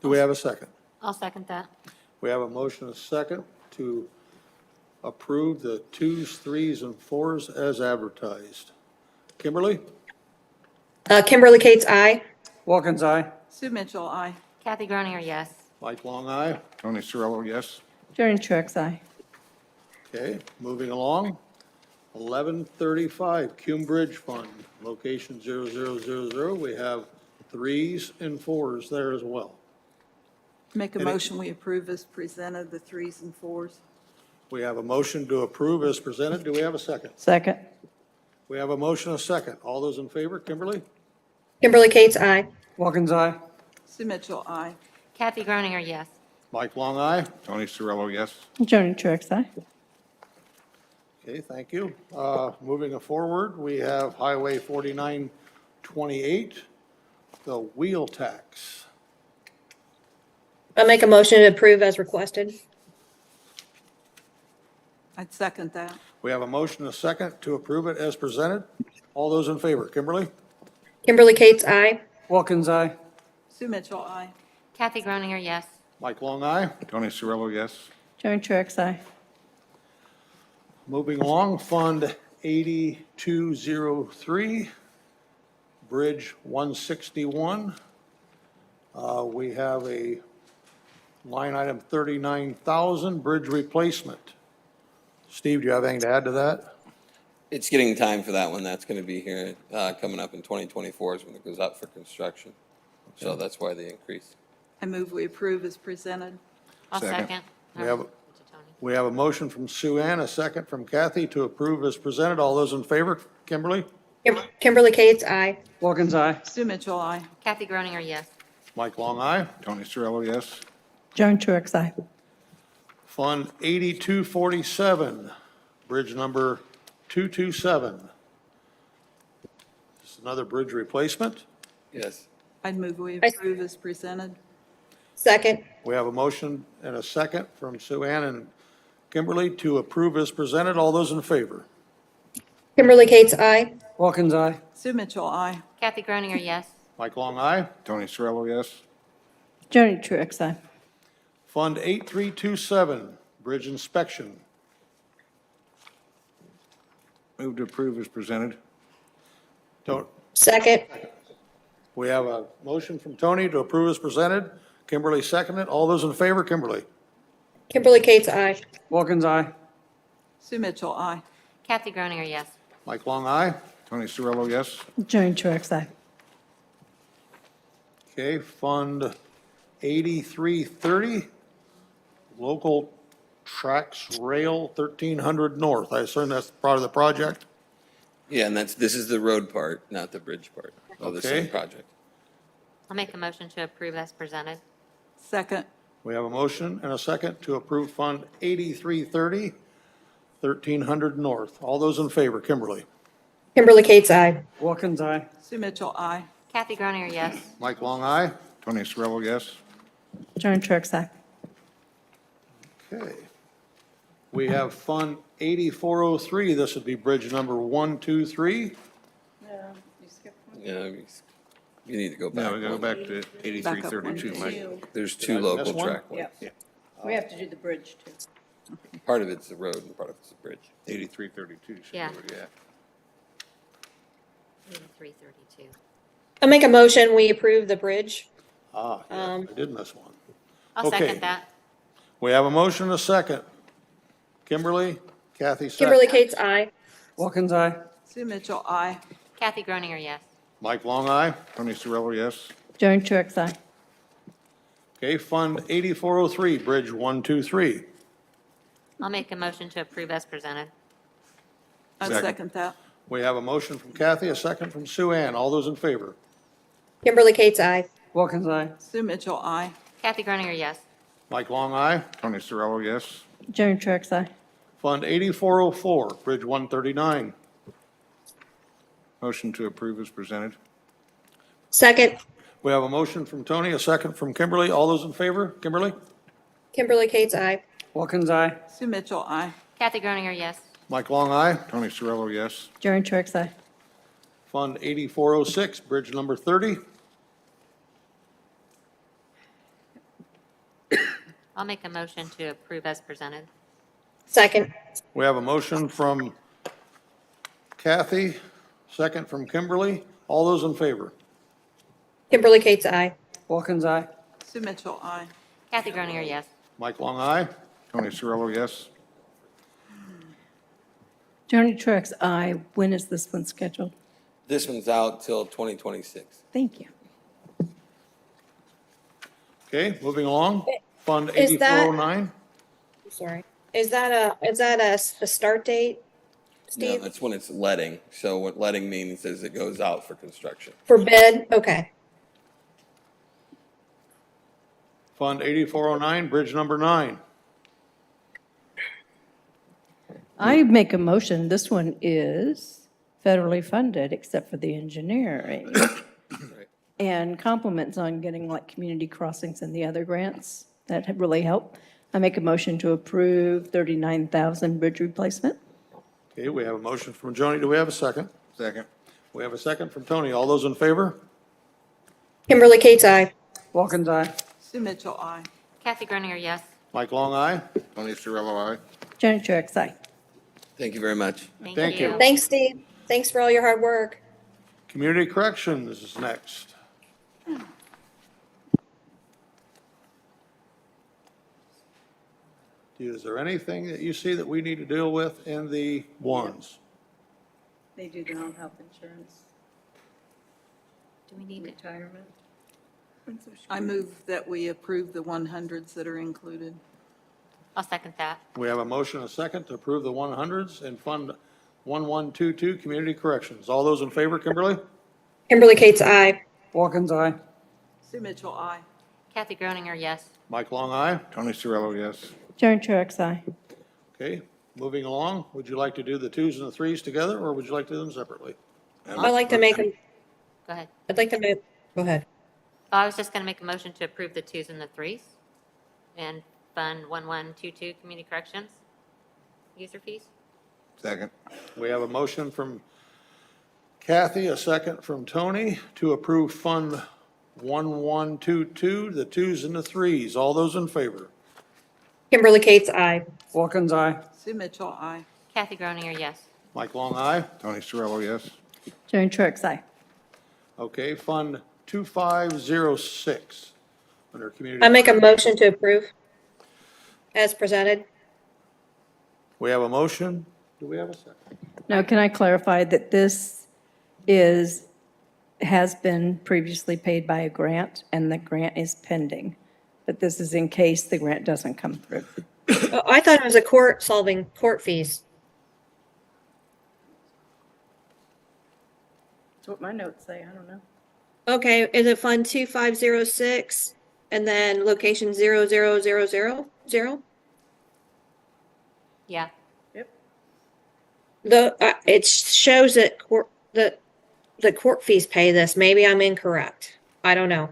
Do we have a second? I'll second that. We have a motion and a second to approve the 2s, 3s, and 4s as advertised. Kimberly? Kimberly Cates, aye. Wilkins, aye. Sue Mitchell, aye. Kathy Groninger, yes. Mike Long, aye. Tony Cirillo, yes. Joni Truitt, aye. Okay, moving along. 1135, Cume Bridge Fund, location 0000. We have 3s and 4s there as well. Make a Any- motion, we approve as presented, the 3s and 4s. We have a motion to approve as presented. Do we have a second? Second. We have a motion, a second. All those in favor, Kimberly? Kimberly Cates, aye. Wilkins, aye. Sue Mitchell, aye. Kathy Groninger, yes. Mike Long, aye. Tony Cirillo, yes. Joni Truitt, aye. Okay, thank you. Moving forward, we have Highway 4928, the wheel tax. I'll make a motion to approve as requested. I'd second that. We have a motion, a second, to approve it as presented. All those in favor, Kimberly? Kimberly Cates, aye. Wilkins, aye. Sue Mitchell, aye. Kathy Groninger, yes. Mike Long, aye. Tony Cirillo, yes. Joni Truitt, aye. Moving along, Fund 8203, Bridge 161. We have a line item 39,000, bridge replacement. Steve, do you have anything to add to that? It's getting time for that one. That's going to be here, coming up in 2024 is when it goes out for construction. So that's why the increase. I move we approve as presented. I'll Second. second. We have, we have a motion from Sue Ann, a second from Kathy to approve as presented. All those in favor, Kimberly? Kimberly Cates, aye. Wilkins, aye. Sue Mitchell, aye. Kathy Groninger, yes. Mike Long, aye. Tony Cirillo, yes. Joni Truitt, aye. Fund 8247, bridge number 227. This is another bridge replacement. Yes. I'd move we approve as presented. Second. We have a motion and a second from Sue Ann and Kimberly to approve as presented. All those in favor? Kimberly Cates, aye. Wilkins, aye. Sue Mitchell, aye. Kathy Groninger, yes. Mike Long, aye. Tony Cirillo, yes. Joni Truitt, aye. Fund 8327, bridge inspection. Move to approve as presented. Don't, Second. we have a motion from Tony to approve as presented. Kimberly seconded. All those in favor, Kimberly? Kimberly Cates, aye. Wilkins, aye. Sue Mitchell, aye. Kathy Groninger, yes. Mike Long, aye. Tony Cirillo, yes. Joni Truitt, aye. Okay, Fund 8330, local tracks rail 1300 north. I assume that's part of the project? Yeah, and this is the road part, not the bridge part of the same Okay. project. I'll make a motion to approve as presented. Second. We have a motion and a second to approve Fund 8330, 1300 north. All those in favor, Kimberly? Kimberly Cates, aye. Wilkins, aye. Sue Mitchell, aye. Kathy Groninger, yes. Mike Long, aye. Tony Cirillo, yes. Joni Truitt, aye. Okay. We have Fund 8403. This would be bridge number 123. Yeah, you need to go back. Now we go one. back to Back up 8332, one. Mike. There's Did I two miss local one? track ones. We have to do the bridge, too. Part of it's the road and part of it's the bridge. 8332 should be Yeah. where you're at. 8332. I'll make a motion, we approve the bridge. Ah, yeah, I did miss one. I'll Okay. second that. We have a motion and a second. Kimberly, Kathy Kimberly second. Cates, aye. Wilkins, aye. Sue Mitchell, aye. Kathy Groninger, yes. Mike Long, aye. Tony Cirillo, yes. Joni Truitt, aye. Okay, Fund 8403, Bridge 123. I'll make a motion to approve as presented. I'd Second. second that. We have a motion from Kathy, a second from Sue Ann. All those in favor? Kimberly Cates, aye. Wilkins, aye. Sue Mitchell, aye. Kathy Groninger, yes. Mike Long, aye. Tony Cirillo, yes. Joni Truitt, aye. Fund 8404, Bridge 139. Motion to approve is presented. Second, We have a motion from Tony, a second from Kimberly. All those in favor? Kimberly? Kimberly Kate's aye. Wilkins, aye. Sue Mitchell, aye. Kathy Groninger, yes. Mike Long, aye. Tony Cirillo, yes. Joan Truitt, aye. Fund 8406, Bridge number 30. I'll make a motion to approve as presented. Second, We have a motion from Kathy, second from Kimberly. All those in favor? Kimberly Kate's aye. Wilkins, aye. Sue Mitchell, aye. Kathy Groninger, yes. Mike Long, aye. Tony Cirillo, yes. Joan Truitt, aye. When is this one scheduled? This one's out till 2026. Thank you. Okay, moving along. Fund Is that- 8409. Sorry. Is that a start date, No, Steve? that's when it's letting. So what letting means is it goes out for construction. For bid? Okay. Fund 8409, Bridge number 9. I make a motion, this one is federally funded except for the engineering. And compliments on getting like community crossings and the other grants that have really helped. I make a motion to approve 39,000 bridge replacement. Okay, we have a motion from Joni. Do we have a second? Second. We have a second from Tony. All those in favor? Kimberly Kate's aye. Wilkins, aye. Sue Mitchell, aye. Kathy Groninger, yes. Mike Long, aye. Tony Cirillo, aye. Joan Truitt, aye. Thank you very much. Thank you. Thanks, Steve. Thanks for all your hard work. Community Corrections is next. Is there anything that you see that we need to deal with in the ones? They do their own health insurance, Do we need to? retirement. I move that we approve the 100s that are included. I'll second that. We have a motion and a second to approve the 100s and Fund 1122, Community Corrections. All those in favor, Kimberly? Kimberly Kate's aye. Wilkins, aye. Sue Mitchell, aye. Kathy Groninger, yes. Mike Long, aye. Tony Cirillo, yes. Joan Truitt, aye. Okay, moving along. Would you like to do the 2s and the 3s together, or would you like to do them separately? I'd like to make them, Go ahead. I'd like to move, go ahead. I was just going to make a motion to approve the 2s and the 3s and Fund 1122 Community Corrections user fees. Second. We have a motion from Kathy, a second from Tony to approve Fund 1122, the 2s and the 3s. All those in favor? Kimberly Kate's aye. Wilkins, aye. Sue Mitchell, aye. Kathy Groninger, yes. Mike Long, aye. Tony Cirillo, yes. Joan Truitt, aye. Okay, Fund 2506, under Community. I make a motion to approve as presented. We have a motion. Do we have a second? Now, can I clarify that this has been previously paid by a grant, and the grant is pending? But this is in case the grant doesn't come through. Oh, I thought it was a court solving court fees. That's what my notes say, I don't know. Okay, is it Fund 2506 and then location 00000? Yeah. It shows that the court fees pay this. Maybe I'm incorrect. I don't know.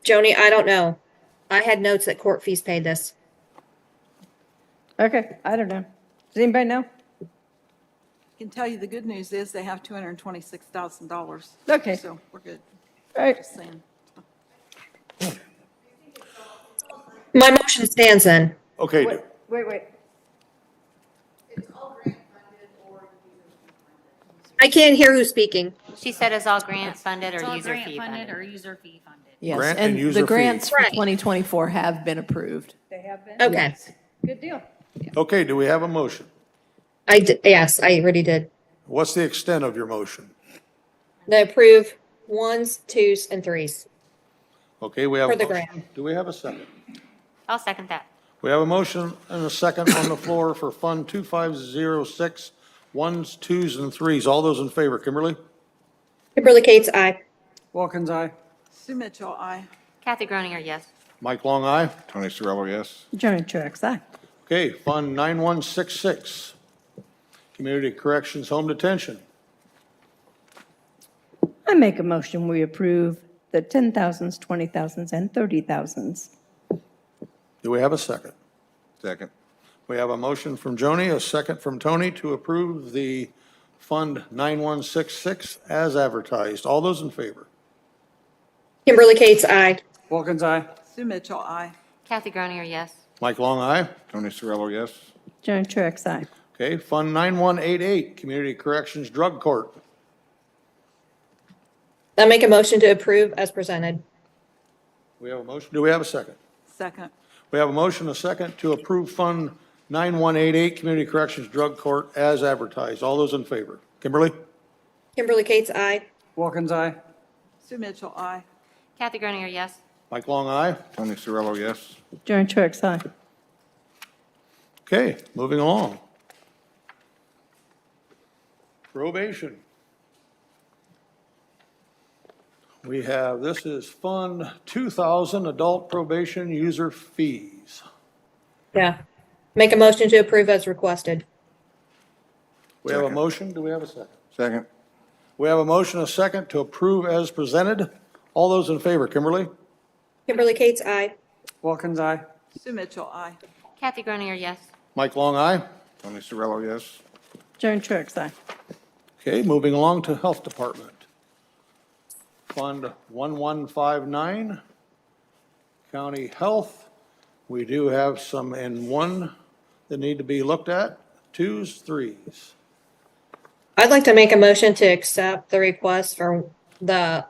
Joni, I don't know. I had notes that court fees paid this. Okay, I don't know. Does anybody know? I can tell you the good news is they have $226,000. Okay. So we're good. All right. Just saying. My motion stands then. Okay, Wait. I can't hear who's speaking. She said it's all grant funded It's or all user grant fee funded funded. or user fee funded. Yes, Grant and and user the fee. grants for Right. 2024 have been approved. They have been? Okay. Good deal. okay, do we have a motion? Yes, I already did. What's the extent of your motion? The approve 1s, 2s, and 3s. Okay, we have. For a the motion. grant. Do we have a second? I'll second that. We have a motion and a second on the floor for Fund 2506, 1s, 2s, and 3s. All those in favor, Kimberly? Kimberly Kate's aye. Wilkins, aye. Sue Mitchell, aye. Kathy Groninger, yes. Mike Long, aye. Tony Cirillo, yes. Joan Truitt, aye. Okay, Fund 9166, Community Corrections Home Detention. I make a motion, we approve the 10,000s, 20,000s, and 30,000s. Do we have a second? Second. We have a motion from Joni, a second from Tony to approve the Fund 9166 as advertised. All those in favor? Kimberly Cates, aye. Wilkins, aye. Sue Mitchell, aye. Kathy Grunier, yes. Mike Long, aye. Tony Cirillo, yes. Joan Truax, aye. Okay, Fund 9188, Community Corrections Drug Court. I make a motion to approve as presented. We have a motion. Do we have a second? Second. We have a motion, a second, to approve Fund 9188, Community Corrections Drug Court as advertised. All those in favor? Kimberly? Kimberly Cates, aye. Wilkins, aye. Sue Mitchell, aye. Kathy Grunier, yes. Mike Long, aye. Tony Cirillo, yes. Joan Truax, aye. Okay, moving along. Probation. We have, this is Fund 2000, Adult Probation User Fees. Yeah. Make a motion to approve as requested. We have a Second. motion. Do we have a second? Second. We have a motion, a second, to approve as presented. All those in favor, Kimberly? Kimberly Cates, aye. Wilkins, aye. Sue Mitchell, aye. Kathy Grunier, yes. Mike Long, aye. Tony Cirillo, yes. Joan Truax, aye. Okay, moving along to Health Department. Fund 1159, County Health. We do have some in one that need to be looked at, 2s, 3s. I'd like to make a motion to accept the request for the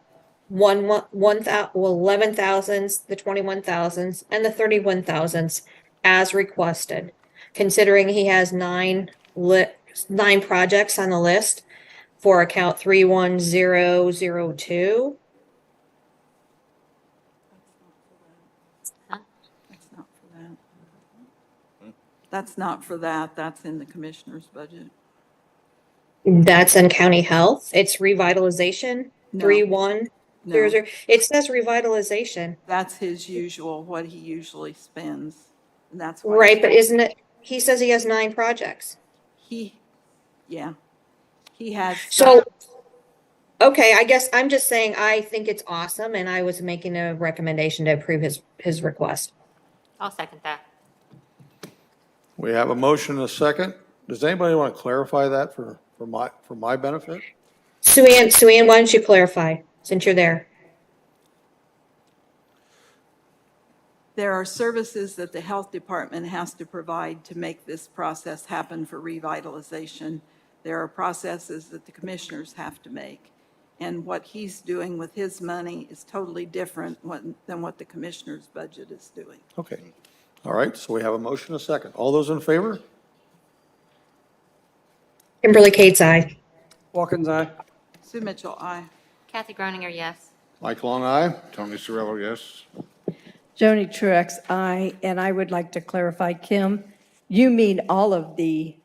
11,000s, the 21,000s, and the 31,000s as requested, considering he has nine projects on the list for account 31002. That's not for that. That's not for that. That's in the commissioner's budget. That's in county health. It's revitalization, No. 3100. It says revitalization. That's his usual, what he usually spends. And that's why. Right, but isn't it, he says he has 9 projects. Yeah. He has. So, okay, I guess I'm just saying I think it's awesome, and I was making a recommendation to approve his request. I'll second that. We have a motion and a second. Does anybody want to clarify that for my benefit? Sue Ann, why don't you clarify, since you're there? There are services that the health department has to provide to make this process happen for revitalization. There are processes that the commissioners have to make. And what he's doing with his money is totally different than what the commissioner's budget is doing. Okay. All right, so we have a motion and a second. All those in favor? Kimberly Cates, aye. Wilkins, aye. Sue Mitchell, aye. Kathy Grunier, yes. Mike Long, aye. Tony Cirillo, yes. Joni Truax, aye. And I would like to clarify, Kim, you mean all of the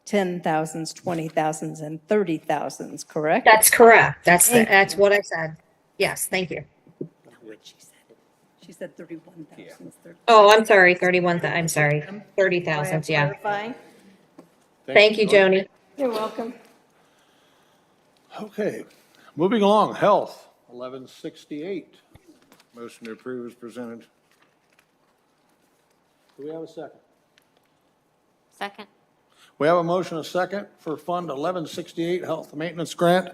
10,000s, 20,000s, and 30,000s, correct? That's correct. That's what I said. Yes, thank you. She said 31,000s. Oh, I'm sorry, 31, I'm sorry, 30,000, yeah. Clarifying? Thank you, Joni. You're welcome. Okay, moving along, Health, 1168. Motion to approve is presented. Do we have a second? Second. We have a motion, a second, for Fund 1168 Health Maintenance Grant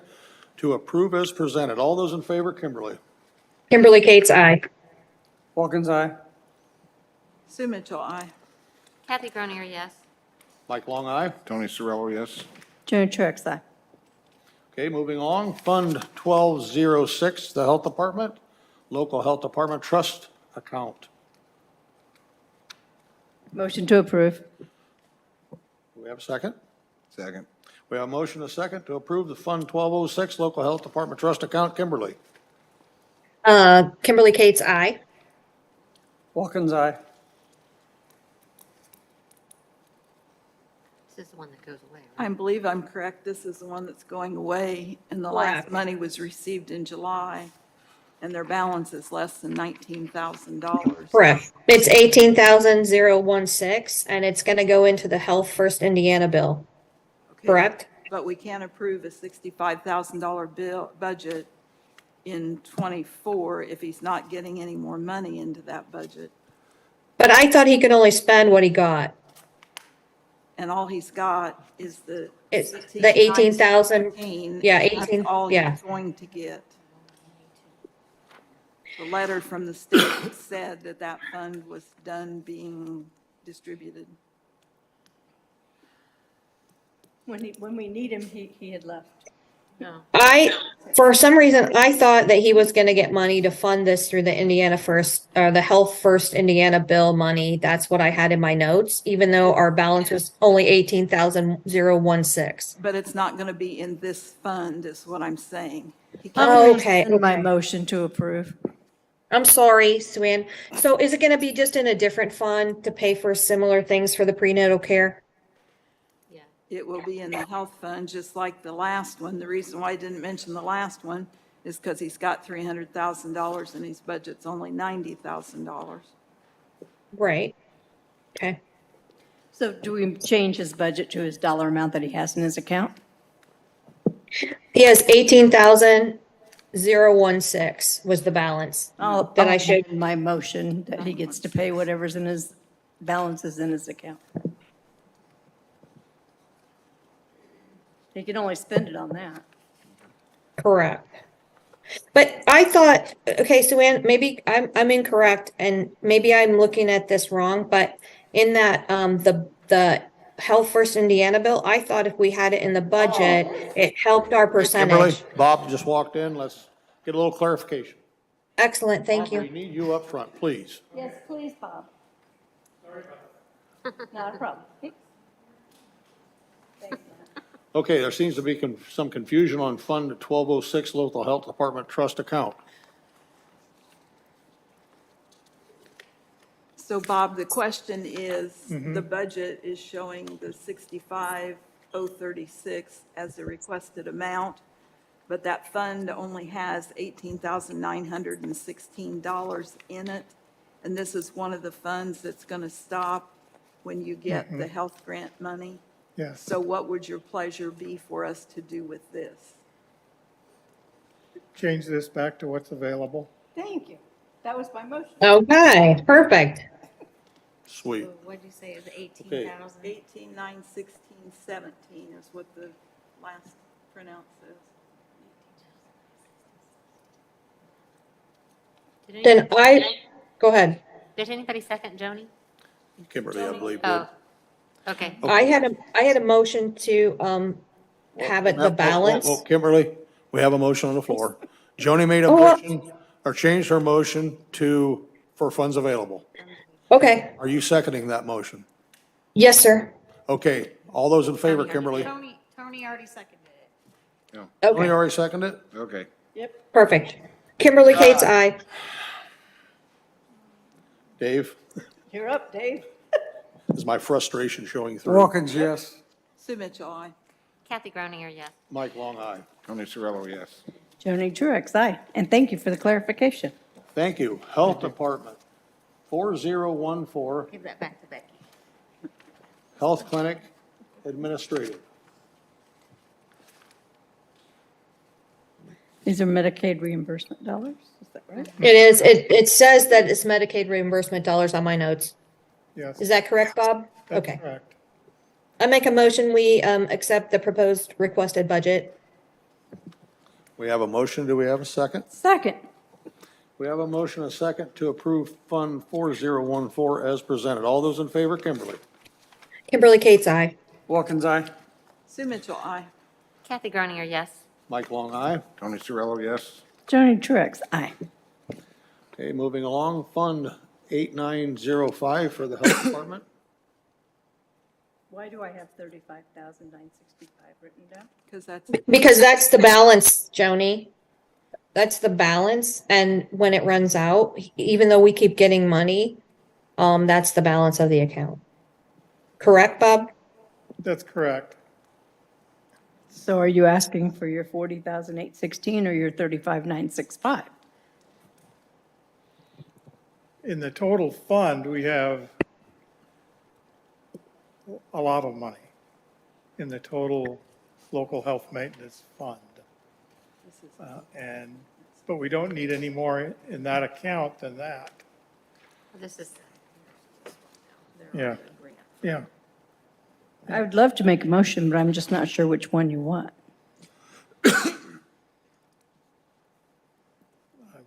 to approve as presented. All those in favor, Kimberly? Kimberly Cates, aye. Wilkins, aye. Sue Mitchell, aye. Kathy Grunier, yes. Mike Long, aye. Tony Cirillo, yes. Joni Truax, aye. Okay, moving along, Fund 1206, the Health Department, Local Health Department Trust Account. Motion to approve. Do we have a second? Second. We have a motion, a second, to approve the Fund 1206 Local Health Department Trust Account. Kimberly? Kimberly Cates, aye. Wilkins, aye. This is the one that goes away, right? I believe I'm correct. This is the one that's going away, and the last Correct. money was received in July. and their balance is less than $19,000. Correct. It's 18,016, and it's gonna go into the Health First Indiana bill. Okay, Correct? But we can't approve a $65,000 budget in '24 if he's not getting any more money into that budget. But I thought he could only spend what he got. And all he's got is the. It's the 18,000, 18,916. yeah, That's 18, all yeah. he's going to get. The letter from the state said that that fund was done being distributed. When we need him, he had left. For some reason, I thought that he was gonna get money to fund this through the the Health First Indiana bill money. That's what I had in my notes, even though our balance was only 18,016. But it's not going to be in this fund, is what I'm saying. He I'm can't- Oh, gonna okay, rescind my okay. motion to approve. I'm sorry, Sue. So is it gonna be just in a different fund to pay for similar things for the prenatal care? It will be in the health fund, just like the last one. The reason why I didn't mention the last one is because he's got $300,000 and his budget's only $90,000. Right. Okay. So do we change his budget to his dollar amount that he has in his account? He has 18,016 was the balance I'll that I showed. amend my motion that he gets to pay whatever's in his balances in his account. He can only spend it on that. Correct. But I thought, okay, Sue Ann, maybe I'm incorrect and maybe I'm looking at this wrong, but in that, the Health First Indiana bill, I thought if we had it in the budget, it helped our Kimberly, percentage. Bob just walked in. Let's get a little clarification. Excellent, thank We you. need you up front, please. Yes, please, Bob. Not a problem. Okay, there seems to be some confusion on Fund 1206 Local Health Department Trust Account. So Bob, the question is, the budget is showing the 65,036 as the requested amount, but that fund only has $18,916 in it. And this is one of the funds that's going to stop when you get the health grant money. Yes. So what would your pleasure be for us to do with this? Change this back to what's available. Thank you. That was my motion. Okay, perfect. Sweet. What'd you say, is it Okay. 18,000? 18,916.17 is what the last printout says. Did Then anybody- go ahead. Did anybody second Joni? Kimberly, I believe, did. Oh, okay. I had a motion to, have it the balance. Oh, Kimberly, we have a motion on the floor. Joni made a Oh, motion, or changed her motion for funds available. Okay, Are you seconding that motion? yes, sir. Okay, all those in favor, Kimberly? Tony already seconded it. Tony Okay, already seconded it? Okay. perfect. Kimberly Kate's aye. Dave, You're up, Dave. is my frustration showing through? Wilkins, yes. Sue Mitchell, aye. Kathy Groninger, yes. Mike Long, aye. Tony Cirillo, yes. Joni Truix, aye. And thank you for the clarification. Thank you. Health Department, 4014, Give that back to Becky. Health Clinic Administrative. These are Medicaid reimbursement dollars, is that right? It is, it says that it's Medicaid reimbursement dollars on my notes. Yes. Is that correct, Bob? That's Okay. correct. I make a motion, we, accept the proposed requested budget. We have a motion. Do we have a second? Second. We have a motion, a second, to approve Fund 4014 as presented. All those in favor, Kimberly? Kimberly Kate's aye. Wilkins, aye. Sue Mitchell, aye. Kathy Groninger, yes. Mike Long, aye. Tony Cirillo, yes. Joni Truix, aye. Okay, moving along, Fund 8905 for the Health Department. Why do I have 35,965 written down? Because that's, Because that's the balance, Joni. That's the balance, and when it runs out, even though we keep getting money, that's the balance of the account. Correct, Bob? That's correct. So are you asking for your 40,816 or your 35,965? in the total fund, we have a lot of money in the total local health maintenance fund. But we don't need any more in that account than that. This is, Yeah, yeah. I would love to make a motion, but I'm just not sure which one you want. I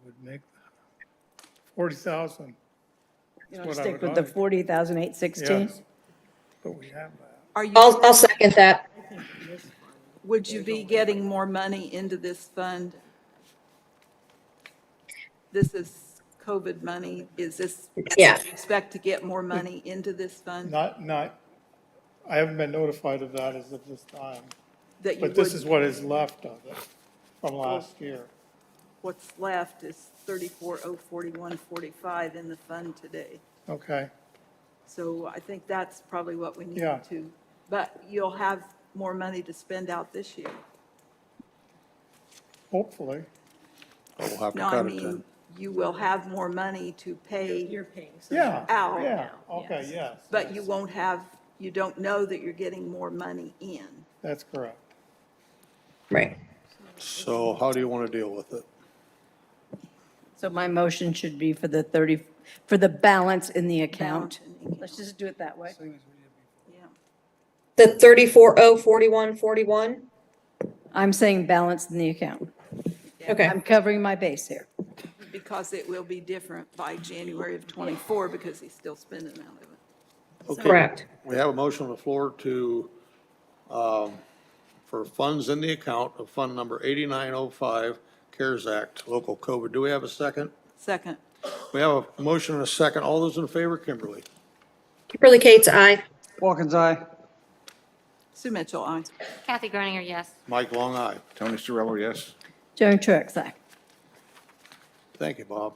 would make 40,000. You That's want to what I stick would with the like. 40,816? Yes, but we have that. Are you, I'll second that. would you be getting more money into this fund? This is COVID money. Is this? Yeah. do you Expect to get more money into this fund? Not, I haven't been notified of that as of this time, That you but this would- is what is left of it from last year. What's left is 34,041.45 in the fund today. Okay, So I think that's probably what we need Yeah. to, but you'll have more money to spend out this year. hopefully. We'll have to No, I cut it then. mean, you will have more money to pay, Yeah, Out. yeah, okay, yes. but you won't have, you don't know that you're getting more money in. That's correct. Right. So how do you want to deal with it? So my motion should be for the 30, for the balance in the account. Balance in the account. Let's just do it that way. Yeah. The 34,041.41. I'm saying balance in the account. Okay. I'm covering my base here. Because it will be different by January of '24 because he's still spending out of it. Okay. Correct. We have a motion on the floor to, for funds in the account of Fund Number 8905, CARES Act, local COVID. Do we have a second? Second, We have a motion and a second. All those in favor, Kimberly? Kimberly Cates, aye. Watkins, aye. Sue Mitchell, aye. Kathy Groninger, yes. Mike Long, aye. Tony Cirillo, yes. Joan Truax, aye. Thank you, Bob.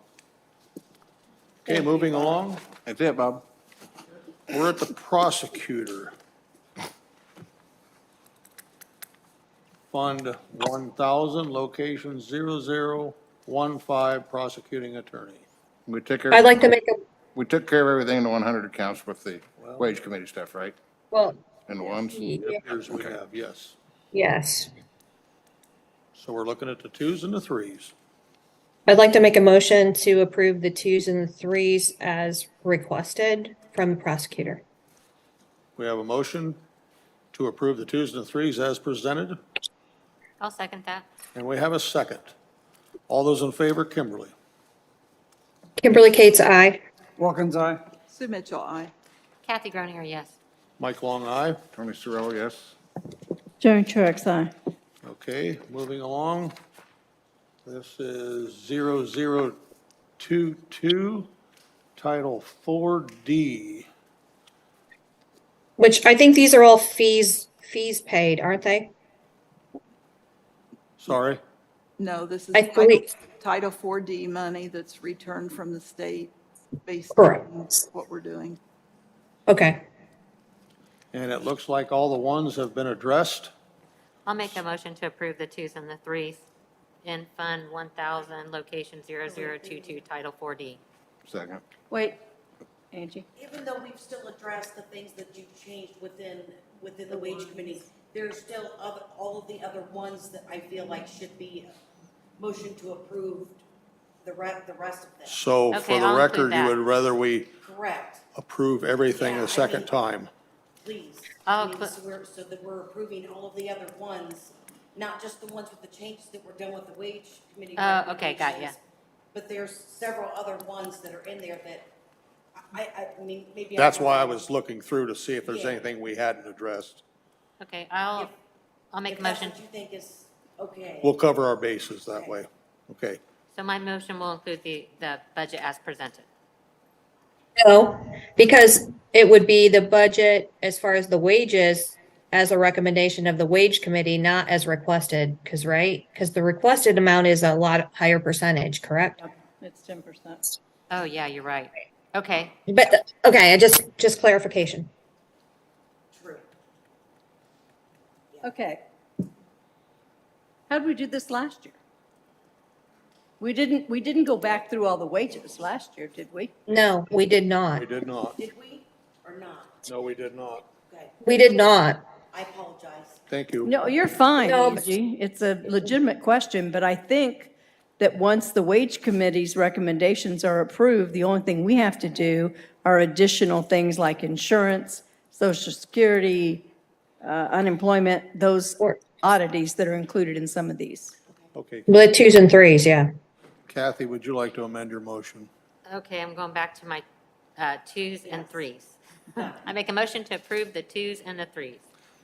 Okay, moving along. That's it, Bob. We're at the prosecutor. Fund 1000, location 0015, prosecuting attorney. We took care, I'd like to make a, we took care of everything in the 100 accounts with the wage committee stuff, right? well, And the ones? Here's we have, yes. yes. So we're looking at the 2s and the 3s. I'd like to make a motion to approve the 2s and the 3s as requested from the prosecutor. We have a motion to approve the 2s and the 3s as presented, I'll second that. and we have a second. All those in favor, Kimberly? Kimberly Cates, aye. Watkins, aye. Sue Mitchell, aye. Kathy Groninger, yes. Mike Long, aye. Tony Cirillo, yes. Joan Truax, aye. Okay, moving along. This is 0022, Title 4D. Which I think these are all fees paid, aren't they? Sorry, No, this is I believe- Title 4D money that's returned from the state based Correct. on what we're doing. Okay. and it looks like all the ones have been addressed. I'll make a motion to approve the 2s and the 3s in Fund 1000, location 0022, Title 4D. Second. Wait, Angie. Even though we've still addressed the things that you've changed within the wage committee, there's still all of the other ones that I feel like should be motion to approve the rest of them. So Okay, for the I'll record, include you that. would rather we Correct, approve everything Yeah, a I second mean- time? please. Oh, I mean, but- so that we're approving all of the other ones, not just the ones with the changes that were done with the wage committee. Oh, okay, got ya. recommendations, But there's several other ones that are in there that I mean, maybe. That's why I was looking through to see if there's Yeah. anything we hadn't addressed. Okay, I'll make a If that's motion. what you think is okay. We'll cover our bases that way. Okay. So my motion will include the budget as presented. No, because it would be the budget as far as the wages as a recommendation of the wage committee, not as requested, because, right? Because the requested amount is a lot higher percentage, correct? It's 10%. Oh, yeah, you're right. Okay, But, okay, I just clarification. True. Okay. How did we do this last year? We didn't go back through all the wages last year, did we? No, we did not. We did not. Did we or not? No, we did not. Okay, We did not. I apologize. Thank you. No, you're fine, No, but- Angie. It's a legitimate question, but I think that once the wage committee's recommendations are approved, the only thing we have to do are additional things like insurance, social security, unemployment, those oddities that are included in some of these. Okay. The twos and threes, yeah. Kathy, would you like to amend your motion? Okay, I'm going back to my twos and threes. I make a motion to approve the twos and the threes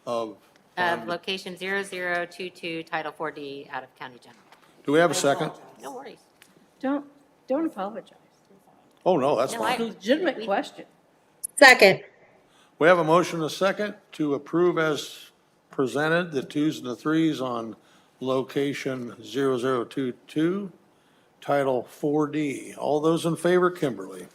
Of, of location 0022, Title 4D out of County General. do we have a second? No worries. Don't apologize. Oh, no, that's No, fine. It's a legitimate question. Second. We have a motion and a second to approve as presented, the twos and the threes on location 0022, Title 4D. All those in favor, Kimberly?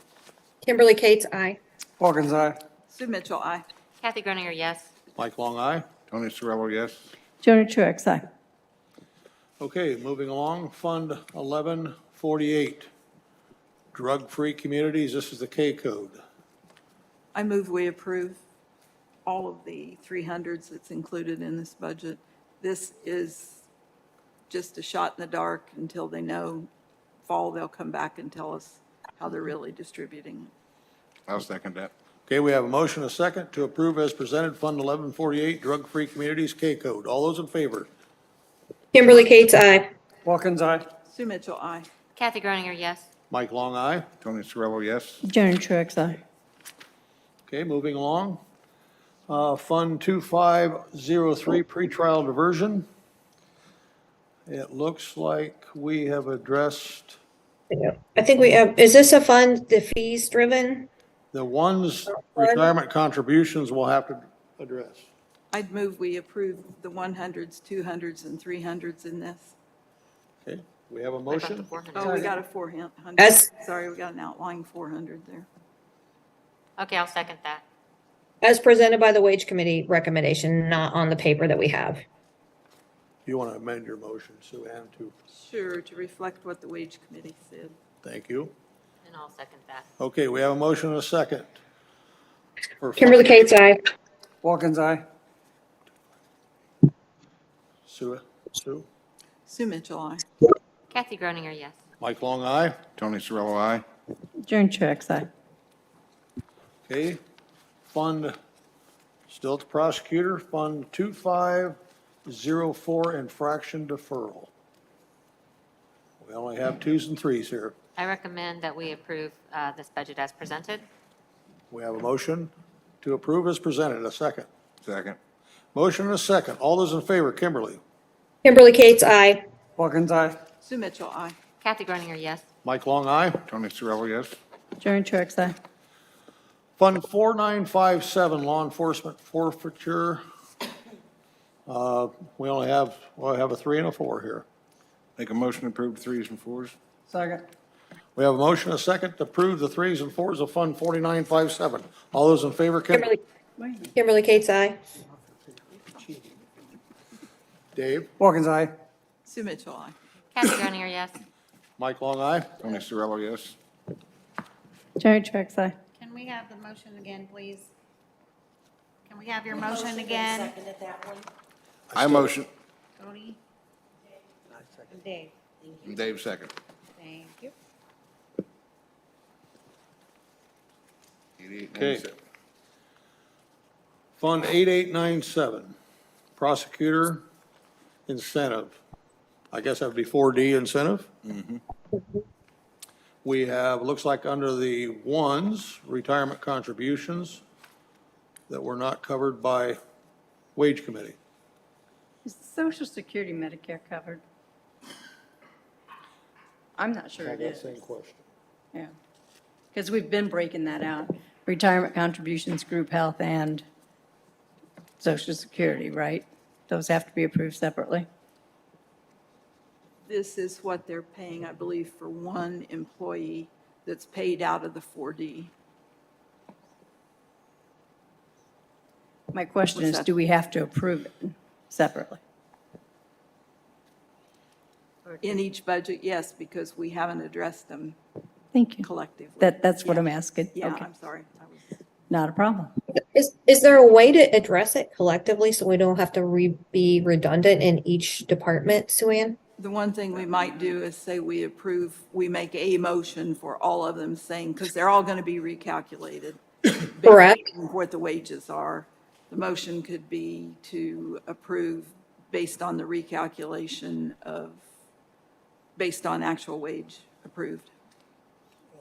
Kimberly Cates, aye. Hawkins, aye. Sue Mitchell, aye. Kathy Groninger, yes. Mike Long, aye. Tony Cirillo, yes. Joni Truax, aye. Okay, moving along, Fund 1148, Drug-Free Communities, this is the K code. I move we approve all of the 300s that's included in this budget. This is just a shot in the dark until they know fall, they'll come back and tell us how they're really distributing. I'll second that. Okay, we have a motion, and a second to approve as presented, Fund 1148, Drug-Free Communities, K code. All those in favor? Kimberly Cates, aye. Hawkins, aye. Sue Mitchell, aye. Kathy Groninger, yes. Mike Long, aye. Tony Cirillo, yes. Joni Truax, aye. Okay, moving along. Fund 2503, pretrial diversion. It looks like we have addressed I think we have, is this a fund, the fees driven? the ones retirement contributions we'll have to address. I'd move we approve the 100s, 200s, and 300s in this. Okay, we have a What about the motion. 400? Oh, we got a 400. As- Sorry, we got an outlying 400 there. Okay, I'll second that. As presented by the wage committee recommendation, not on the paper that we have. You want to amend your motion, Sue Ann, to, Sure, to reflect what the wage committee said. thank you. And I'll second that. Okay, we have a motion and a second. For Kimberly Cates, aye. Hawkins, aye. Sue, Sue Mitchell, aye. Kathy Groninger, yes. Mike Long, aye. Tony Cirillo, aye. Joni Truax, aye. Okay, Fund, still at the prosecutor, Fund 2504, infraction deferral. We only have twos and threes here. I recommend that we approve this budget as presented. We have a motion to approve as presented, a second. Second. Motion and a second. All those in favor, Kimberly? Kimberly Cates, aye. Hawkins, aye. Sue Mitchell, aye. Kathy Groninger, yes. Mike Long, aye. Tony Cirillo, yes. Joni Truax, aye. Fund 4957, law enforcement forfeiture. We only have, well, I have a 3 and a 4 here. Make a motion to approve the 3s and 4s. Second. We have a motion, a second, to approve the 3s and 4s of Fund 4957. All those in favor, Kimberly, Kimberly Cates, aye. Dave? Hawkins, aye. Sue Mitchell, aye. Kathy Groninger, yes. Mike Long, aye. Tony Cirillo, yes. Joni Truax, aye. Can we have the motion again, please? Can we have your motion again? Second at that one. I motion. Tony? And Dave, Dave second. thank you. 8897. Fund 8897, prosecutor incentive. I guess that would be 4D incentive. We have, looks like under the ones, retirement contributions that were not covered by wage committee. Is Social Security Medicare covered? I'm not sure it is. Same question. Yeah. Because we've been breaking that out. Retirement contributions, group health, and Social Security, right? Those have to be approved separately. This is what they're paying, I believe, for one employee that's paid out of the 4D. My question What's is, that? do we have to approve it separately? In each budget, yes, because we haven't addressed them Thank you. collectively. That's what Yeah. I'm asking. Yeah, Okay, I'm sorry. not a problem. Is there a way to address it collectively so we don't have to be redundant in each department, Sue Ann? The one thing we might do is say we make a motion for all of them saying, because they're all going to be recalculated. Correct. based on what the wages are. The motion could be to approve based on the recalculation based on actual wage approved.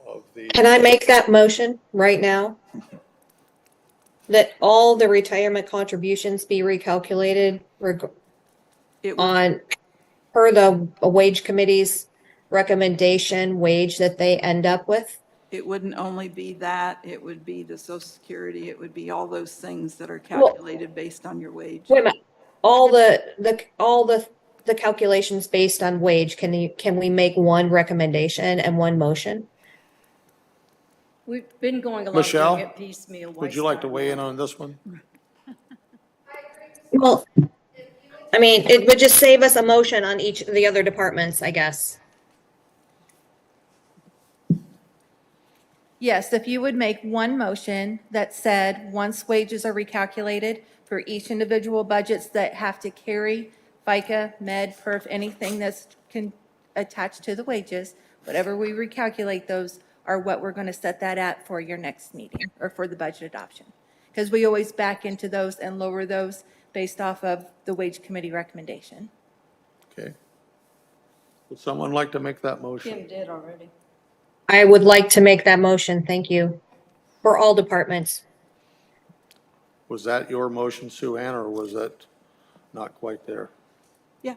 Of the, Can I make that motion right now? That all the retirement contributions be recalculated It would, on, per the wage committee's recommendation wage that they end up with? it wouldn't only be that, it would be the social security, it would be all those things that are calculated based on your wage. Wait a minute, all the calculations based on wage, can we make one recommendation and one motion? We've been going along Michelle, doing it piecemeal. would you like to weigh in on this one? Well, I mean, it would just save us a motion on each of the other departments, I guess. Yes, if you would make one motion that said, once wages are recalculated for each individual budgets that have to carry FICA, Med, PERF, anything that's attached to the wages, whatever we recalculate, those are what we're going to set that at for your next meeting or for the budget adoption. Because we always back into those and lower those based off of the wage committee recommendation. Okay. Would someone like to make that motion? Kim did already. I would like to make that motion, thank you, for all departments. Was that your motion, Sue Ann, or was that not quite there? Yeah.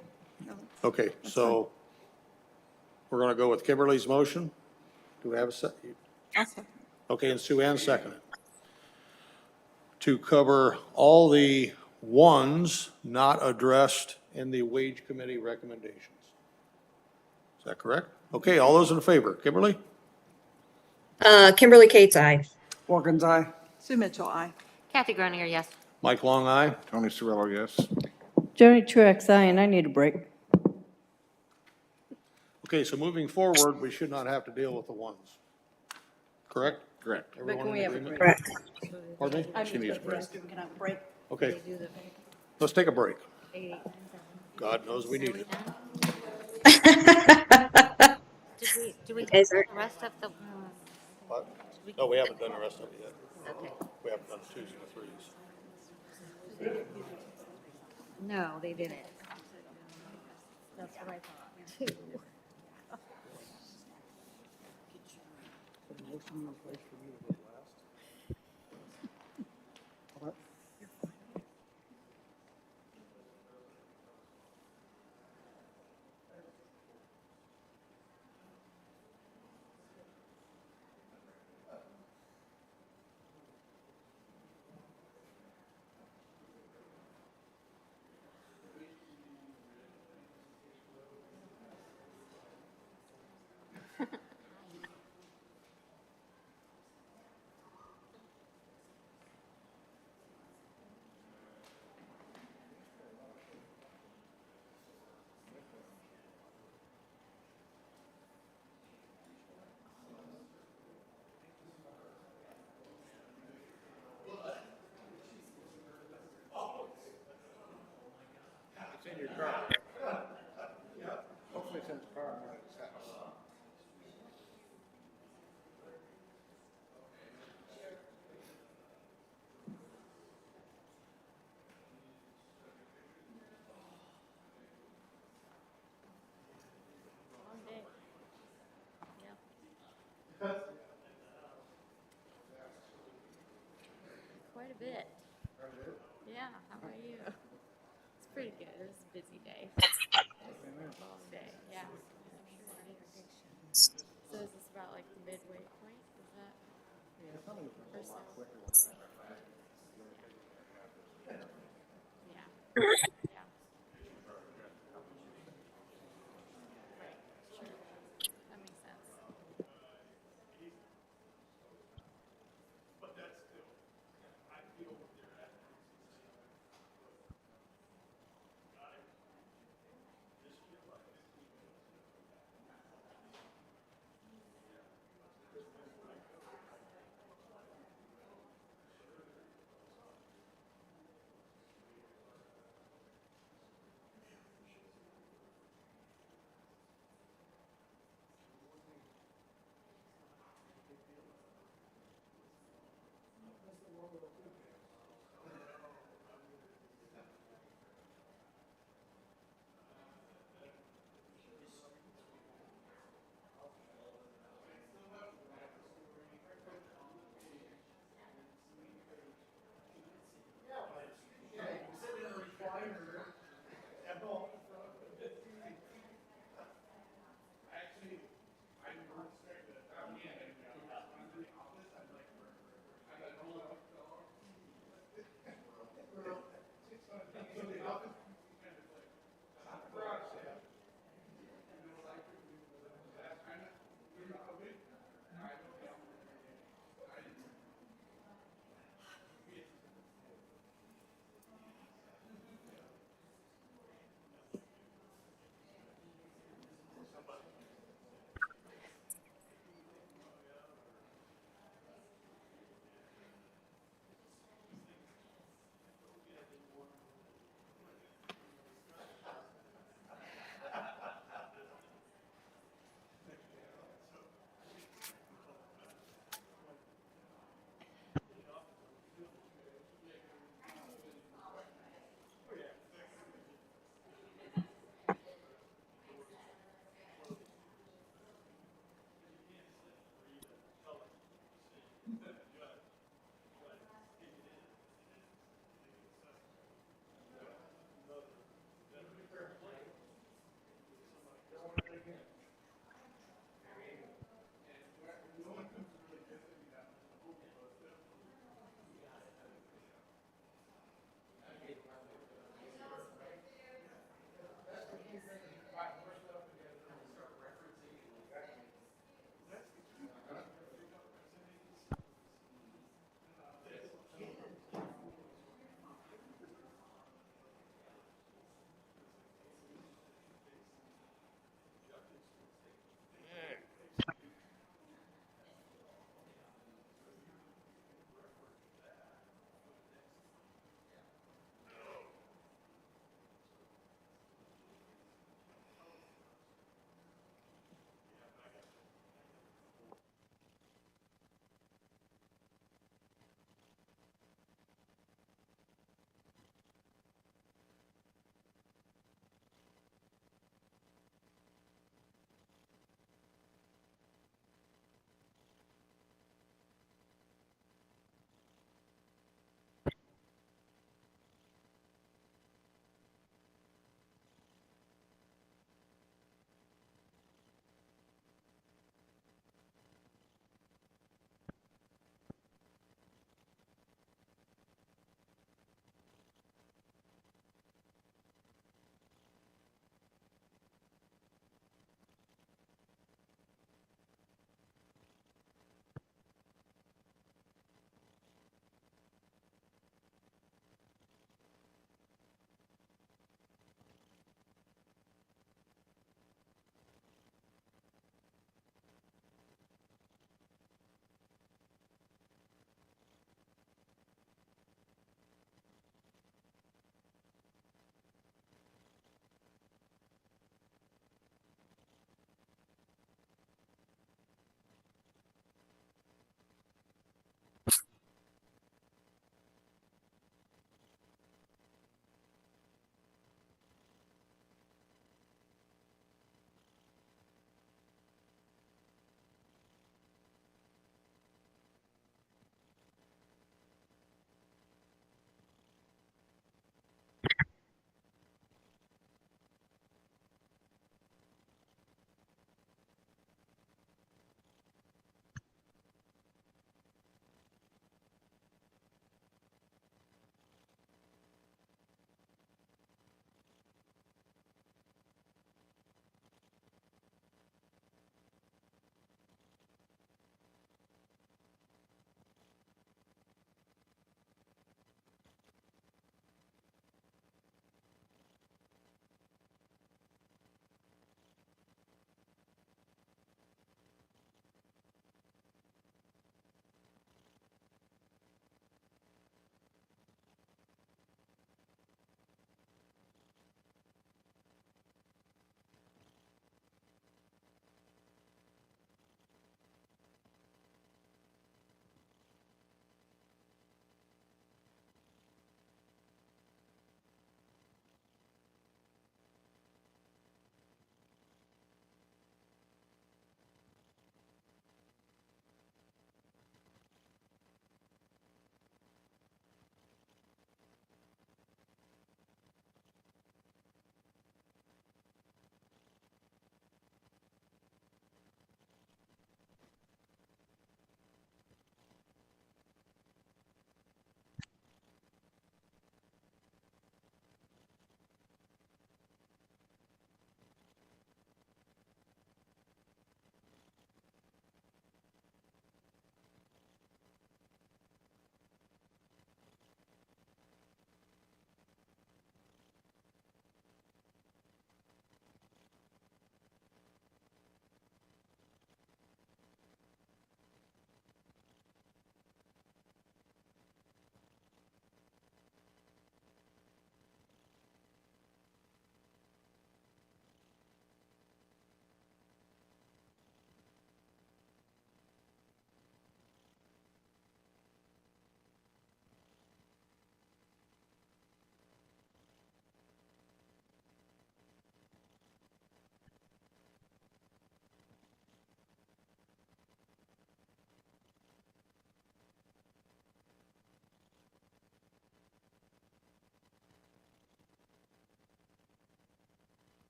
Okay, so we're going to go with Kimberly's motion. Do we have a second? Awesome. Okay, and Sue Ann seconded. To cover all the ones not addressed in the wage committee recommendations. Is that correct? Okay, all those in favor? Kimberly? Kimberly Kate's aye. Wilkins, aye. Sue Mitchell, aye. Kathy Grunier, yes. Mike Long, aye. Tony Cirillo, yes. Joni Truax, aye, and I need a break. Okay, so moving forward, we should not have to deal with the ones. Correct? Correct. But Everyone can we in have a agreement? break? Pardon me? She needs a break. Can I have a break? Okay. Let's take a break. God knows we need it. Do we Is do there- the rest of the, What? No, we haven't done the rest of it yet. okay. We haven't done twos and threes. No, they didn't. That's what I thought, too. Quite a bit. Yeah, how about you? It's pretty good. It was a busy day. Long day, yeah. So is this about like the midway point? Is that? Or so? Yeah. Yeah. Right, sure. That makes sense.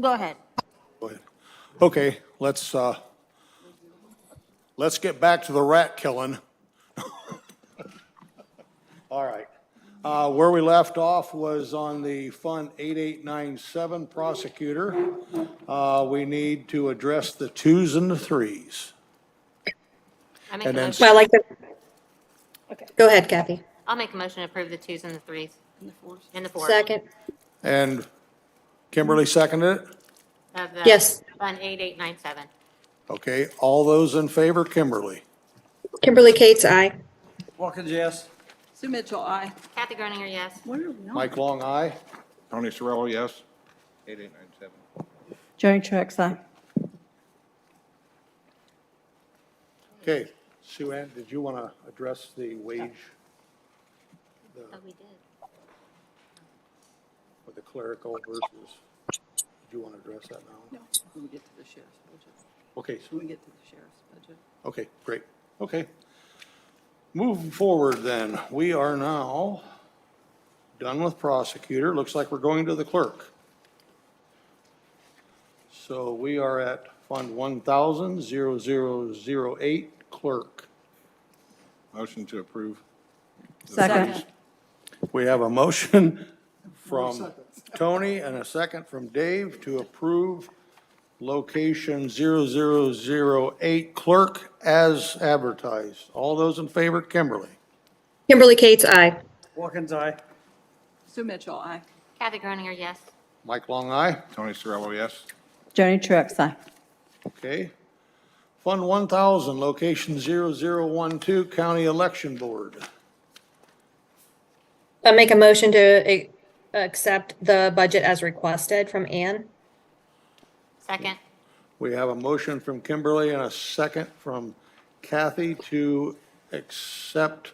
Go ahead. Go ahead. Okay, let's get back to the rat killing. All right. Where we left off was on the Fund 8897 prosecutor. We need to address the 2s and the 3s. I make a And then- motion, Well, I like the, go ahead, Kathy. I'll make a motion to approve the 2s and the 3s. And the 4s. Second. And Kimberly seconded it? Of the Yes. Fund 8897. Okay, all those in favor, Kimberly? Kimberly Cates, aye. Wilkins, yes. Sue Mitchell, aye. Kathy Groninger, yes. Mike Long, aye. Tony Cirillo, yes. 8897. Joni Truax, aye. Okay, Sue Ann, did you want to address the wage Oh, we did. with the clerical versus, did you want to address that now? No, when we get to the sheriff's budget. Okay, When we get to the sheriff's budget. okay, great, okay. Moving forward then, we are now done with prosecutor. Looks like we're going to the clerk. So we are at Fund 1000-0008, clerk. Motion to approve. Second. We have a motion from Tony and a second from Dave to approve location 0008 clerk as advertised. All those in favor, Kimberly? Kimberly Cates, aye. Wilkins, aye. Sue Mitchell, aye. Kathy Groninger, yes. Mike Long, aye. Tony Cirillo, yes. Joni Truax, aye. Okay. Fund 1000, location 0012, County Election Board. I make a motion to accept the budget as requested from Ann. Second. We have a motion from Kimberly and a second from Kathy to accept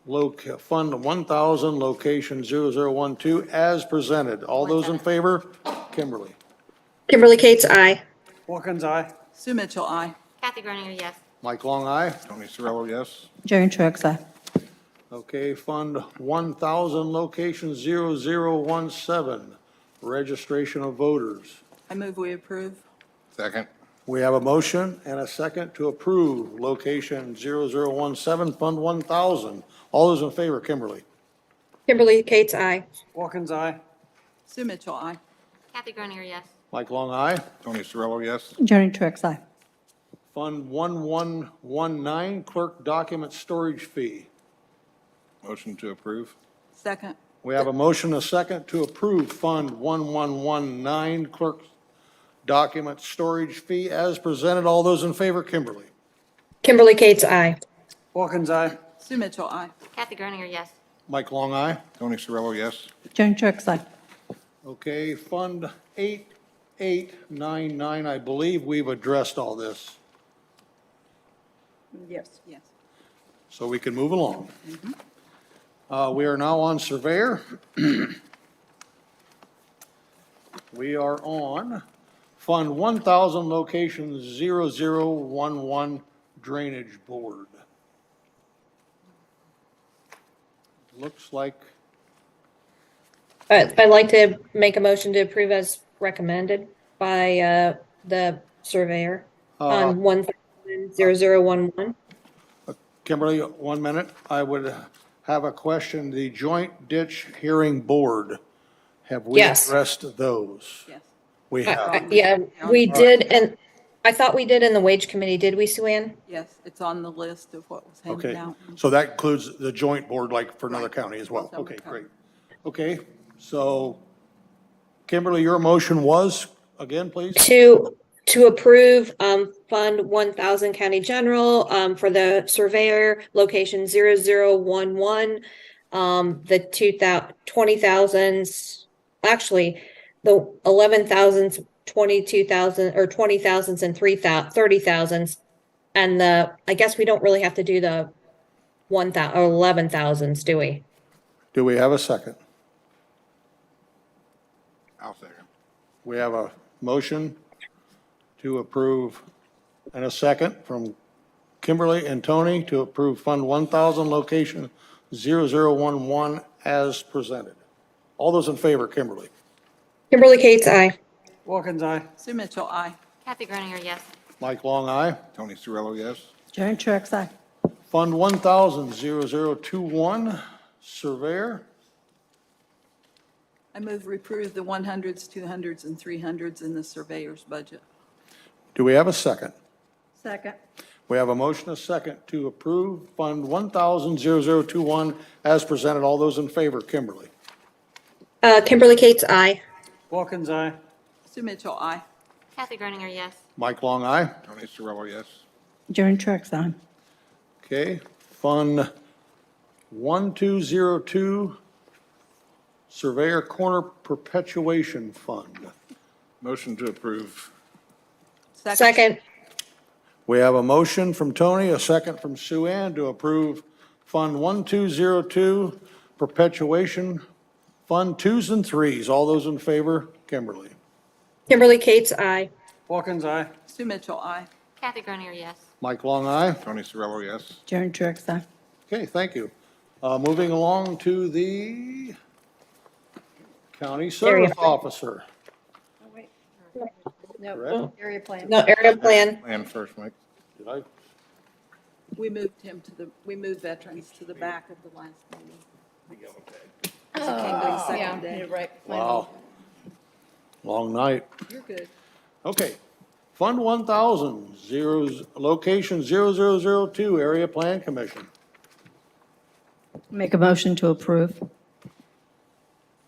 Fund 1000, location 0012, as presented. All those in favor? Kimberly. Kimberly Cates, aye. Wilkins, aye. Sue Mitchell, aye. Kathy Groninger, yes. Mike Long, aye. Tony Cirillo, yes. Joni Truax, aye. Okay, Fund 1000, location 0017, registration of voters. I move we approve. Second. We have a motion and a second to approve location 0017, Fund 1000. All those in favor, Kimberly. Kimberly Cates, aye. Wilkins, aye. Sue Mitchell, aye. Kathy Groninger, yes. Mike Long, aye. Tony Cirillo, yes. Joni Truax, aye. Fund 1119, clerk document storage fee. Motion to approve. Second. We have a motion, a second to approve Fund 1119, clerk document storage fee as presented. All those in favor, Kimberly. Kimberly Cates, aye. Wilkins, aye. Sue Mitchell, aye. Kathy Groninger, yes. Mike Long, aye. Tony Cirillo, yes. Joni Truax, aye. Okay, Fund 8899, I believe we've addressed all this, Yes. Yes. so we can move along. We are now on surveyor. We are on Fund 1000, location 0011, drainage board. Looks like, I'd like to make a motion to approve as recommended by the surveyor on 1000-0011. Kimberly, 1 minute. I would have a question. The Joint Ditch Hearing Board, have we Yes. addressed those? Yes. We have. Yeah, we did, and I thought we did in the wage committee, did we, Sue Ann? Yes, it's on the list of what was handed Okay, out. so that includes the joint board like for another county as well? Some Okay, county. great. Okay, so Kimberly, your motion was, again, please? To approve Fund 1000 County General for the surveyor, location 0011, the 20,000s, actually, the 11,000s, 22,000, or 20,000s and 30,000s. And I guess we don't really have to do the 1,000 or 11,000s, do we? Do we have a second? I'll second. We have a motion to approve and a second from Kimberly and Tony to approve Fund 1000, location 0011 as presented. All those in favor, Kimberly. Kimberly Cates, aye. Wilkins, aye. Sue Mitchell, aye. Kathy Groninger, yes. Mike Long, aye. Tony Cirillo, yes. Joan Truax, aye. Fund 1,0021, Surveyor. I move we approve the 100s, 200s, and 300s in the surveyor's budget. Do we have a second? Second. We have a motion, a second, to approve Fund 1,0021 as presented. All those in favor, Kimberly? Kimberly Cates, aye. Wilkins, aye. Sue Mitchell, aye. Kathy Groninger, yes. Mike Long, aye. Tony Cirillo, yes. Joan Truax, aye. Okay, Fund 1202, Surveyor Corner Perpetuation Fund. Motion to approve. Second. We have a motion from Tony, a second from Sue Ann to approve Fund 1202, Perpetuation Fund 2s and 3s. All those in favor, Kimberly? Kimberly Cates, aye. Wilkins, aye. Sue Mitchell, aye. Kathy Groninger, yes. Mike Long, aye. Tony Cirillo, yes. Joan Truax, aye. Okay, thank you. Moving along to the County Service Officer. No, area plan. No, area plan. And first, Mike. Did I? We moved veterans to the back of the last meeting. Because it came to the second day. right. Wow. Long night. You're good. Okay. Fund 1,000, location 0002, Area Plan Commission. Make a motion to approve.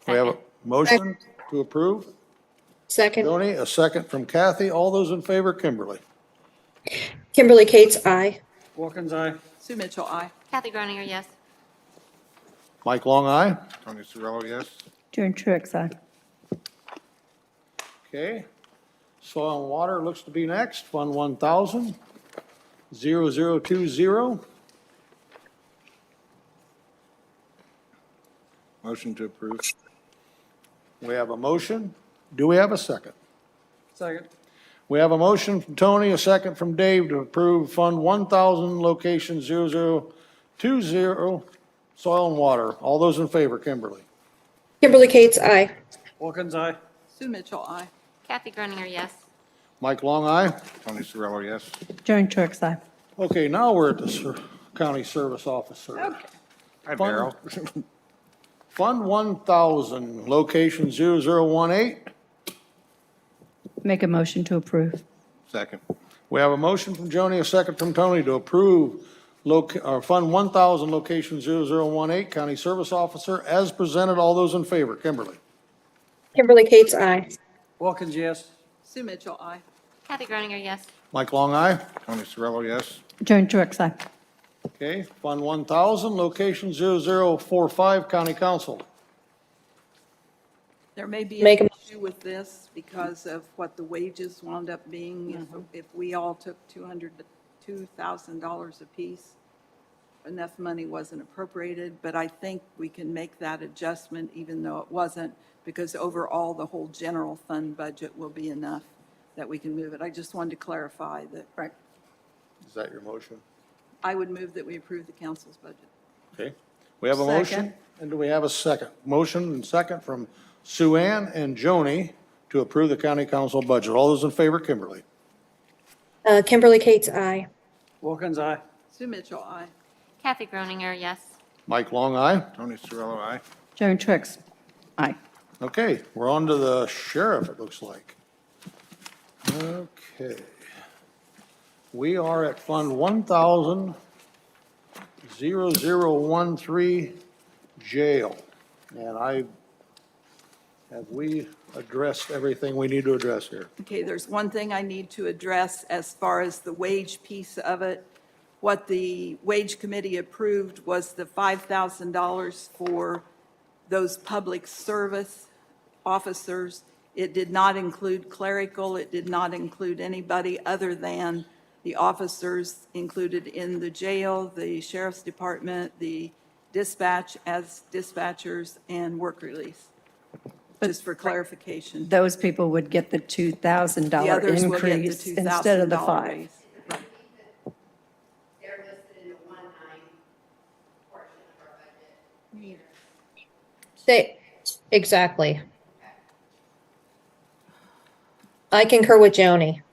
We have a motion to approve. Second. Tony, a second from Kathy. All those in favor, Kimberly? Kimberly Cates, aye. Wilkins, aye. Sue Mitchell, aye. Kathy Groninger, yes. Mike Long, aye. Tony Cirillo, yes. Joan Truax, aye. Okay. Soil and Water looks to be next. Fund 1,000, 0020. Motion to approve. We have a motion. Do we have a second? Second. We have a motion from Tony, a second from Dave to approve Fund 1,000, location 0020, Soil and Water. All those in favor, Kimberly? Kimberly Cates, aye. Wilkins, aye. Sue Mitchell, aye. Kathy Groninger, yes. Mike Long, aye. Tony Cirillo, yes. Joan Truax, aye. Okay, now we're at the County Service Officer. Hi, Fund- Darrell. Fund 1,000, location 0018. Make a motion to approve. Second. We have a motion from Joni, a second from Tony to approve Fund 1,000, location 0018, County Service Officer, as presented. All those in favor, Kimberly? Kimberly Cates, aye. Wilkins, yes. Sue Mitchell, aye. Kathy Groninger, yes. Mike Long, aye. Tony Cirillo, yes. Joan Truax, aye. Okay, Fund 1,000, location 0045, County Council. There may be Make an a- issue with this because of what the wages wound up being. If we all took $2,000 apiece, enough money wasn't appropriated, but I think we can make that adjustment even though it wasn't, because overall, the whole general fund budget will be enough that we can move it. I just wanted to clarify that. Right. Is that your motion? I would move that we approve the council's budget. Okay, we have a motion, Second. and do we have a second? Motion and second from Sue Ann and Joni to approve the county council budget. All those in favor, Kimberly? Kimberly Cates, aye. Wilkins, aye. Sue Mitchell, aye. Kathy Groninger, yes. Mike Long, aye. Tony Cirillo, aye. Joan Truax, aye. Okay, we're on to the sheriff, it looks like. Okay. We are at Fund 1,0013, jail. And have we addressed everything we need to address here? Okay, there's one thing I need to address as far as the wage piece of it. What the wage committee approved was the $5,000 for those public service officers. It did not include clerical, it did not include anybody other than the officers included in the jail, the sheriff's department, the dispatch as dispatchers, and work release. Just for clarification. Those people would get the The $2,000 others will get the increase instead of the $2,000 $5,000. raise. They're listed in the 1/9 portion of our budget. Exactly. I concur with Joni.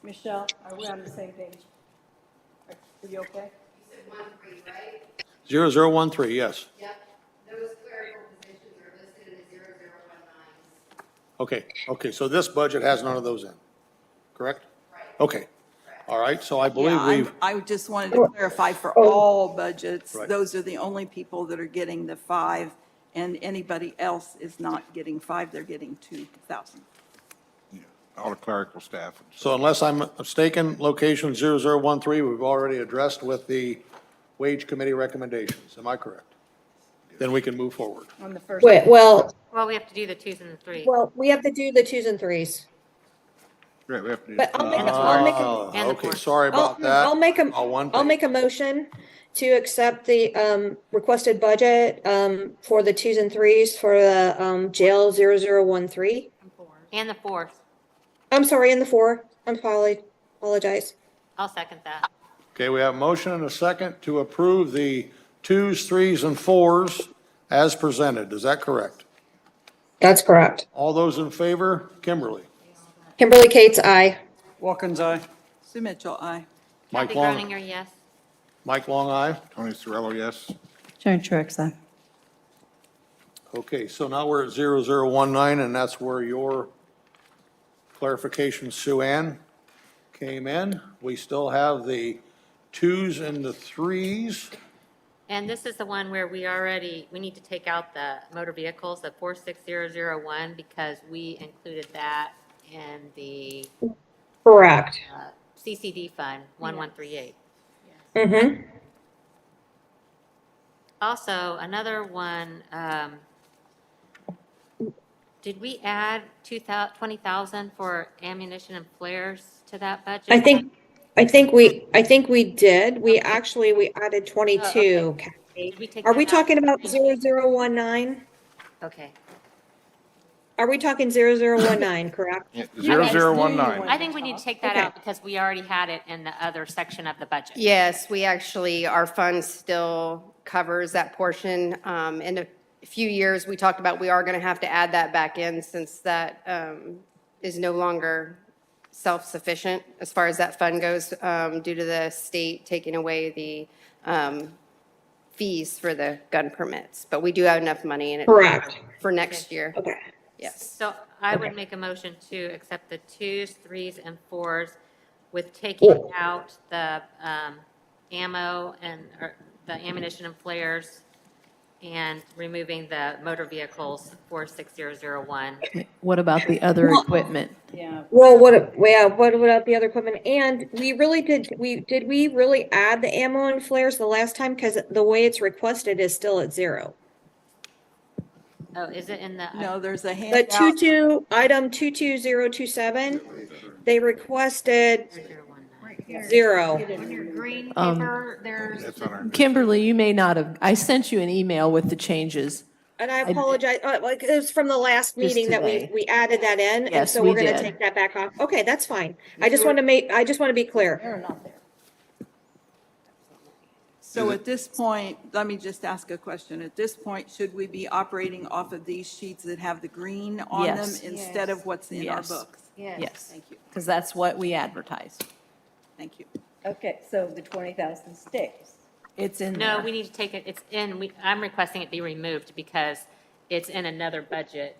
Michelle, are we on the same page? Are you okay? 0013, yes. Yep, those clerical positions are listed in the 0019. Okay, so this budget has none of those in, correct? Right. Okay, all right, so I believe Yeah, we've, I just wanted to clarify for all budgets, Right. those are the only people that are getting the 5, and anybody else is not getting 5, they're getting 2,000. All the clerical staff. so unless I'm mistaken, location 0013, we've already addressed with the wage committee recommendations, am I correct? Then we can move forward. On the first. Wait, well, Well, we have to do the 2s and the 3s. we have to do the 2s and 3s. Right, we have to do. But I'll make, And the I'll make, fourth. And the Okay, fourth. sorry about that. I'll make a, All one I'll page. make a motion to accept the requested budget for the 2s and 3s for the jail 0013. And the 4th. I'm sorry, and the 4. Apologize. I'll second that. Okay, we have a motion and a second to approve the 2s, 3s, and 4s as presented. Is that correct? That's correct. All those in favor? Kimberly? Kimberly Cates, aye. Watkins, aye. Sue Mitchell, aye. Mike Kathy Long? Groninger, yes. Mike Long, aye. Tony Cirillo, yes. Joan Truax, aye. Okay, so now we're at 0019, and that's where your clarification, Sue Ann, came in. We still have the 2s and the 3s. And this is the one where we need to take out the motor vehicles, the 46001, because we included that in the Correct. CCD fund 1138. Mm-hmm. Also, another one, did we add 20,000 for ammunition and flares to that budget? I think we did. We added 22. Kathy. Did we take Are we that out? talking about 0019? Okay. Are we talking 0019, correct? Yeah, 0019. I think we need to take that Okay. out because we already had it in the other section of the budget. Yes, we actually, our fund still covers that portion. In a few years, we talked about we are going to have to add that back in since that is no longer self-sufficient as far as that fund goes due to the state taking away the fees for the gun permits. But we do have enough money in it. Correct. For next year. Okay. Yes. So I would make a motion to accept the 2s, 3s, and 4s with taking out the ammo and or the ammunition and flares and removing the motor vehicles 46001. What about the other equipment? Yeah. Well, what about the other equipment? And we really add the ammo and flares the last time? Because the way it's requested is still at 0. Oh, is it in the? No, there's a The handout. item 22027, they requested 0. On your green Um, paper, there's. That's on our. Kimberly, you may not have, I sent you an email with the changes. And I apologize, like, it was from the last meeting that today. we added that in, and Yes, so we we're gonna did. take that back off. Okay, that's fine. I just want to be clear. They're not there. So at this point, let me just ask a question. At this point, should we be operating off of these sheets that have the green on them Yes. instead of what's in our Yes. books? Yes, Thank you, because that's what we advertised. thank you. Okay, so the 20,000 stays. It's in No, there. we need to take it, it's in, I'm requesting it be removed because it's in another budget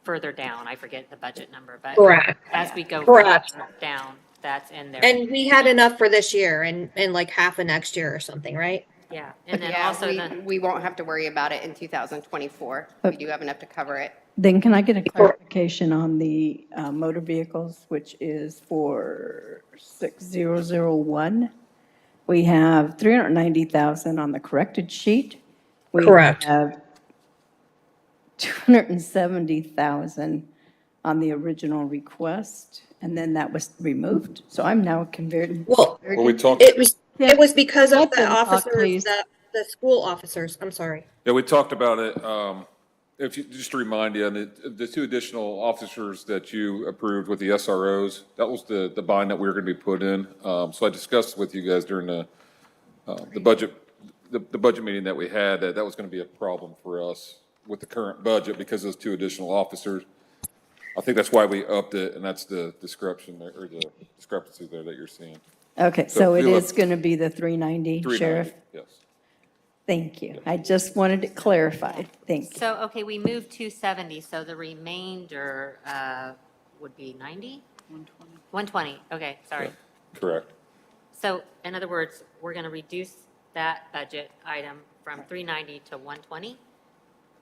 further down. I forget the budget number, but. Correct. As we go Correct. further down, that's in there. And we had enough for this year and like half of next year or something, right? Yeah, and then Yeah, also the. we won't have to worry about it in 2024. We do have enough to cover it. Then can I get a clarification on the motor vehicles, which is for 6001? We have 390,000 on the corrected sheet. Correct. We have 270,000 on the original request, and then that was removed. So I'm now converted. Well, Well, we talked, it was because of Let the them talk, officers, please. the school officers, I'm sorry. yeah, we talked about it. If you, just to remind you, the 2 additional officers that you approved with the SROs, that was the bind that we were going to be put in. So I discussed with you guys during the budget the budget meeting that we had, that was going to be a problem for us with the current budget because of those 2 additional officers. I think that's why we upped it, and that's the discrepancy there, or the discrepancy there that you're seeing. Okay, So so if it we is look- going to be the 390, 390, Sheriff? yes. Thank you. I just wanted it clarified. Thank you. So, okay, we moved 270, so the remainder would be 90? 120, okay, sorry. Correct. So in other words, we're going to reduce that budget item from 390 to 120? Is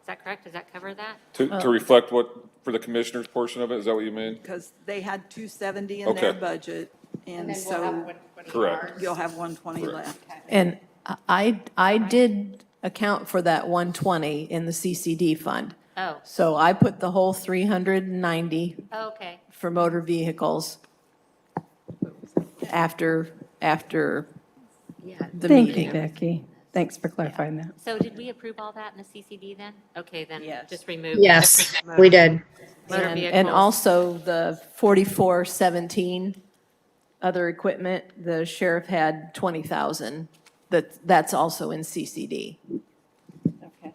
that correct? Does that cover that? To reflect what, for the commissioner's portion of it, is that what you mean? Because they had 270 in their Okay. budget, and then we'll have so 120 Correct. ours. you'll have 120 Correct. left. And I did account for that 120 in the CCD fund. Oh, So I put the whole 390 okay. for motor vehicles after Yeah. the Thank you, meeting. Becky. Thanks for clarifying that. So did we approve all that in the CCD then? Okay, then just remove. Yes, we did. Motor And vehicles. also the 4417 other equipment, the sheriff had 20,000. That's also in CCD. Okay.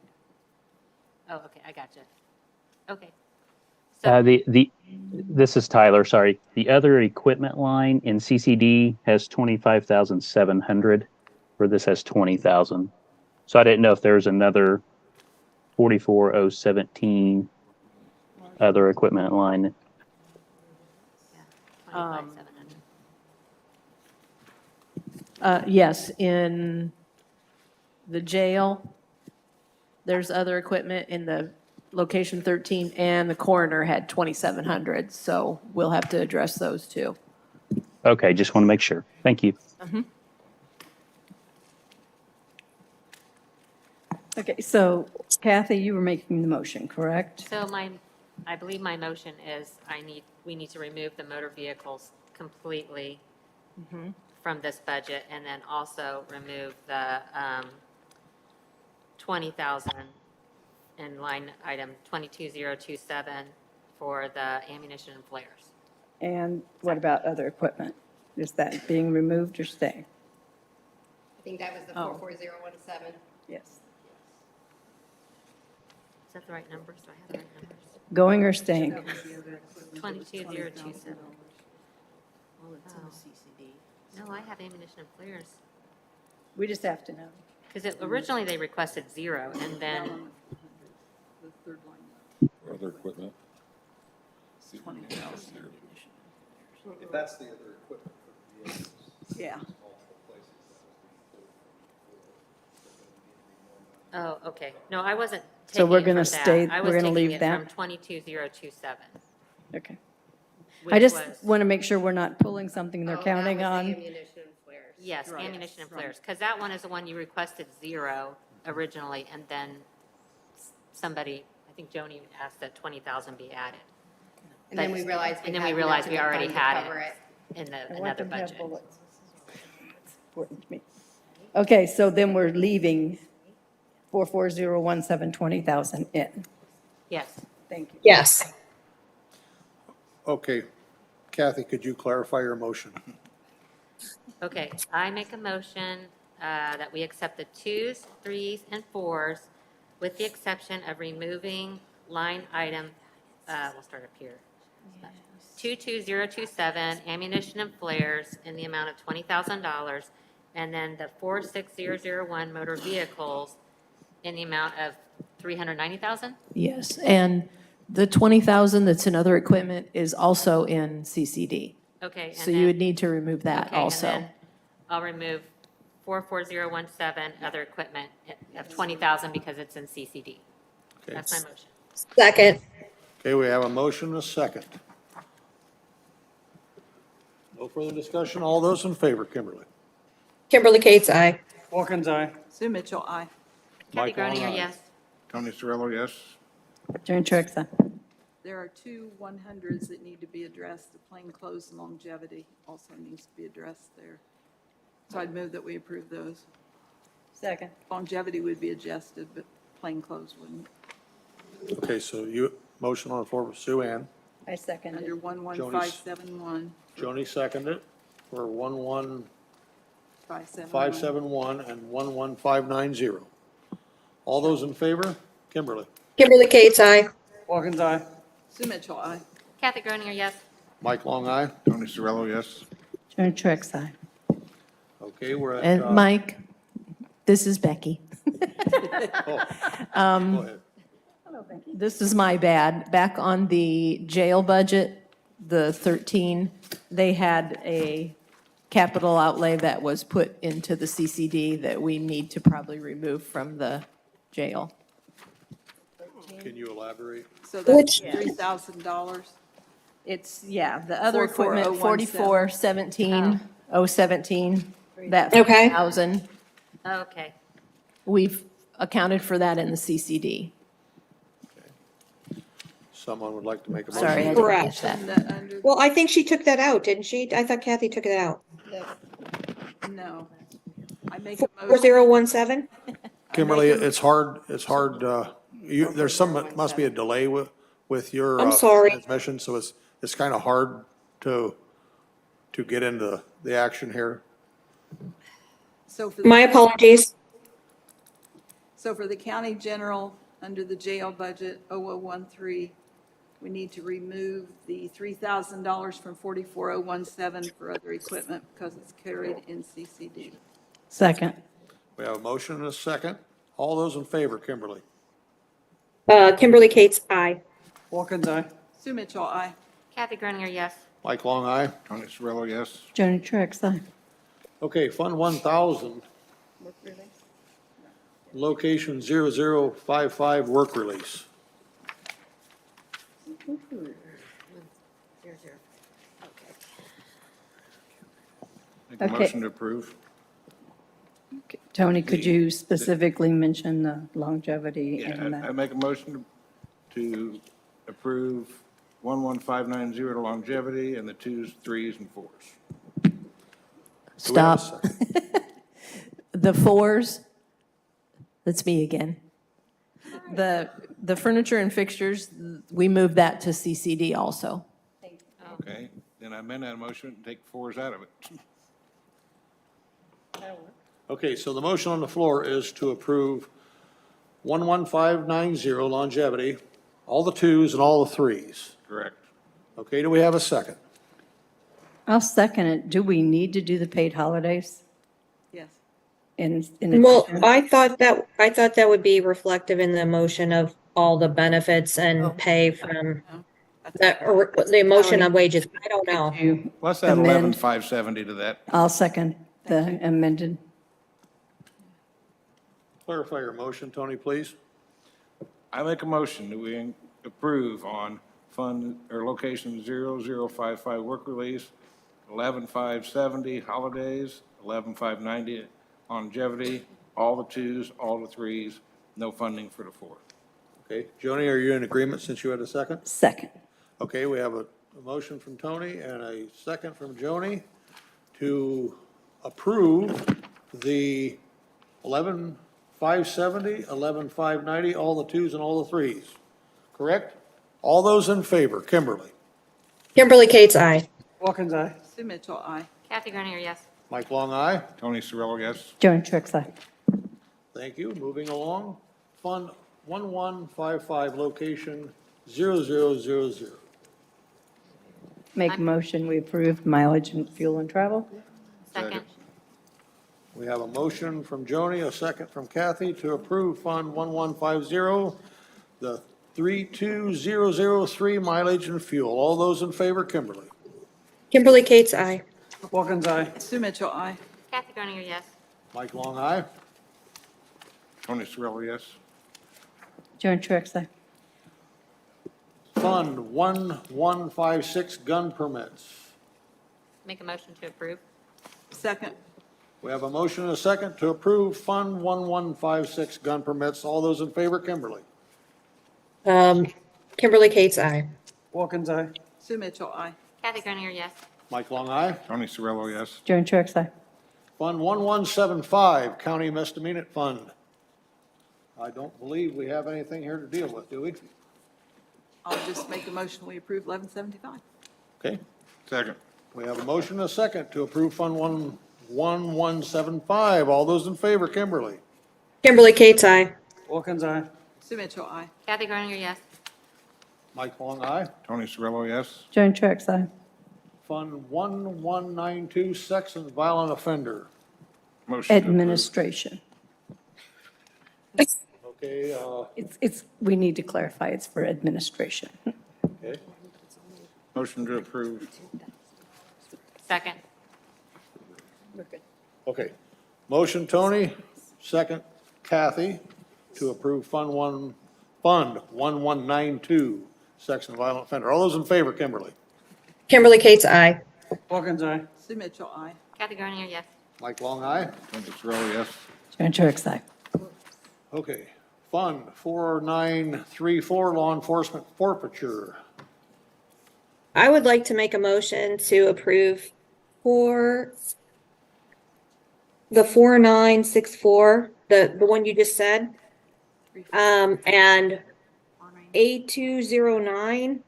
Oh, okay, I gotcha. Okay. This is Tyler, sorry. The other equipment line in CCD has 25,700, where this has 20,000. So I didn't know if there was another 44,017 other equipment line. 25,700. Yes, in the jail, there's other equipment in the location 13, and the coroner had 2,700, so we'll have to address those too. Okay, just want to make sure. Thank you. Okay, so Kathy, you were making the motion, correct? So I believe my motion is we need to remove the motor vehicles completely from this budget, and then also remove the 20,000 in line item 22027 for the ammunition and flares. And what about other equipment? Is that being removed or staying? I think that was the 44017. Yes. Is that the right numbers? Do I have the right numbers? Going or staying? 22027. No, I have ammunition and flares. We just have to know. Because originally they requested 0, and then, The third line. Other equipment. If that's the other equipment for the vehicles. Yeah. oh, okay. No, I wasn't So taking we're it gonna from that. stay- I we're was gonna taking leave it that? from 22027. Okay. I which just was- want to make sure we're not pulling something they're Oh, that counting was the on. ammunition and flares. Yes, Right. ammunition and flares, because that one is the one you requested 0 originally, and then somebody, I think Joni asked that 20,000 be added. And then we realized And then we had realized enough we in the already fund to had cover it in I want another them to have budget. bullets. It's important to me. Okay, so then we're leaving 44017, 20,000 in. Yes. Thank you. Yes. Okay, Kathy, could you clarify your motion? Okay, I make a motion that we accept the 2s, 3s, and 4s with the exception of removing line item, we'll start up here. 22027, ammunition and flares in the amount of $20,000, and then the 46001 motor vehicles in the amount of 390,000? Yes, and the 20,000 that's in other equipment is also in CCD. Okay, and So you would then, need to remove that okay, and also. then I'll remove 44017, other equipment of 20,000 because it's in CCD. Okay. That's my motion. Second. Okay, we have a motion and a second. No further discussion. All those in favor, Kimberly? Kimberly Cates, aye. Wilkins, aye. Sue Mitchell, aye. Kathy Michael, Groninger, aye. yes. Tony Cirillo, yes? Turn Truxa. There are 2 100s that need to be addressed. The plainclothes and longevity also needs to be addressed there. So I'd move that we approve those. Second. Longevity would be adjusted, but plainclothes wouldn't. Okay, so you, motion on the floor for Sue Ann. I second Under it. 11571. Joni seconded it for 571 and 11590. All those in favor? Kimberly? Kimberly Kate's aye. Watkins, aye. Sue Mitchell, aye. Kathy Groninger, yes. Mike Long, aye. Tony Cirillo, yes. Joan Truitt, aye. Okay, we're at. And Mike, this is Becky. Go ahead. This is my bad. Back on the jail budget, the 13, they had a capital outlay that was put into the CCD that we need to probably remove from the jail. Can you elaborate? So that's Which- $3,000. It's, yeah, the other equipment, 44017. 4417017, that Okay. 5,000, Okay. we've accounted for that in the CCD. Someone would like to make a motion? Sorry, I didn't Correct. catch that. Well, I think she took that out, didn't she? I thought Kathy took it out. No. I make a motion. 4017? Kimberly, it's hard, there's must be a delay with your. I'm sorry. Transmission, so it's kind of hard to get into the action here. So for My the, apologies. so for the county general, under the jail budget 0013, we need to remove the $3,000 from 44017 for other equipment because it's carried in CCD. Second. We have a motion and a second. All those in favor, Kimberly? Kimberly Kate's aye. Watkins, aye. Sue Mitchell, aye. Kathy Groninger, yes. Mike Long, aye. Tony Cirillo, yes. Joan Truitt, aye. Okay, Fund 1000, location 0055, work release. Make a Okay. motion to approve. Tony, could you specifically mention the longevity and I that? make a motion to approve 11590 to longevity and the 2s, 3s, and 4s. Do we have a Stop. second? The 4s, that's me again. The furniture and fixtures, we moved that to CCD also. Okay, then I amend that motion and take 4s out of it. Okay, so the motion on the floor is to approve 11590 longevity, all the 2s and all the 3s. Correct. Okay, do we have a second? I'll second it. Do we need to do the paid holidays Yes. in Well, addition? I thought that would be reflective in the motion of all the benefits and pay from the motion of wages. I don't know. You Let's add amend- 11570 to that. I'll second the amended. Clarify your motion, Tony, please. I make a motion that we approve on fund, or location 0055 work release, 11570 holidays, 11590 longevity, all the 2s, all the 3s, no funding for the 4th. Okay, Joni, are you in agreement since you had a second? Second. Okay, we have a motion from Tony and a second from Joni to approve the 11570, 11590, all the 2s and all the 3s. Correct? All those in favor, Kimberly? Kimberly Kate's aye. Watkins, aye. Sue Mitchell, aye. Kathy Groninger, yes. Mike Long, aye. Tony Cirillo, yes. Joan Truitt, aye. Thank you. Moving along. Fund 1155, location 0000. Make a motion, we approve mileage and fuel and travel. Second. We have a motion from Joni, a second from Kathy to approve Fund 1150, the 32003 mileage and fuel. All those in favor, Kimberly? Kimberly Kate's aye. Watkins, aye. Sue Mitchell, aye. Kathy Groninger, yes. Mike Long, aye. Tony Cirillo, yes. Joan Truitt, aye. Fund 1156, gun permits. Make a motion to approve. Second. We have a motion and a second to approve Fund 1156, gun permits. All those in favor, Kimberly? Kimberly Kate's aye. Watkins, aye. Sue Mitchell, aye. Kathy Groninger, yes. Mike Long, aye. Tony Cirillo, yes. Joan Truitt, aye. Fund 1175, County Misdemeanor Fund. I don't believe we have anything here to deal with, do we? I'll just make a motion, we approve 1175. Okay. Second. We have a motion and a second to approve Fund 1175. All those in favor, Kimberly? Kimberly Kate's aye. Wilkins, aye. Sue Mitchell, aye. Kathy Gröninger, yes. Mike Long, aye. Tony Cirillo, yes. Joan Truax, aye. Fund 1192, sex and violent offender. Motion to approve. Administration. Okay, We need to clarify, it's for administration. okay. Motion to approve. Second. Okay. Motion, Tony. Second, Kathy, to approve Fund 1192, sex and violent offender. All those in favor, Kimberly? Kimberly Kate's aye. Wilkins, aye. Sue Mitchell, aye. Kathy Gröninger, yes. Mike Long, aye. Tony Cirillo, yes. Joan Truax, aye. Okay. Fund 4934, law enforcement forfeiture. I would like to make a motion to approve the 4964, the one you just said, and 8209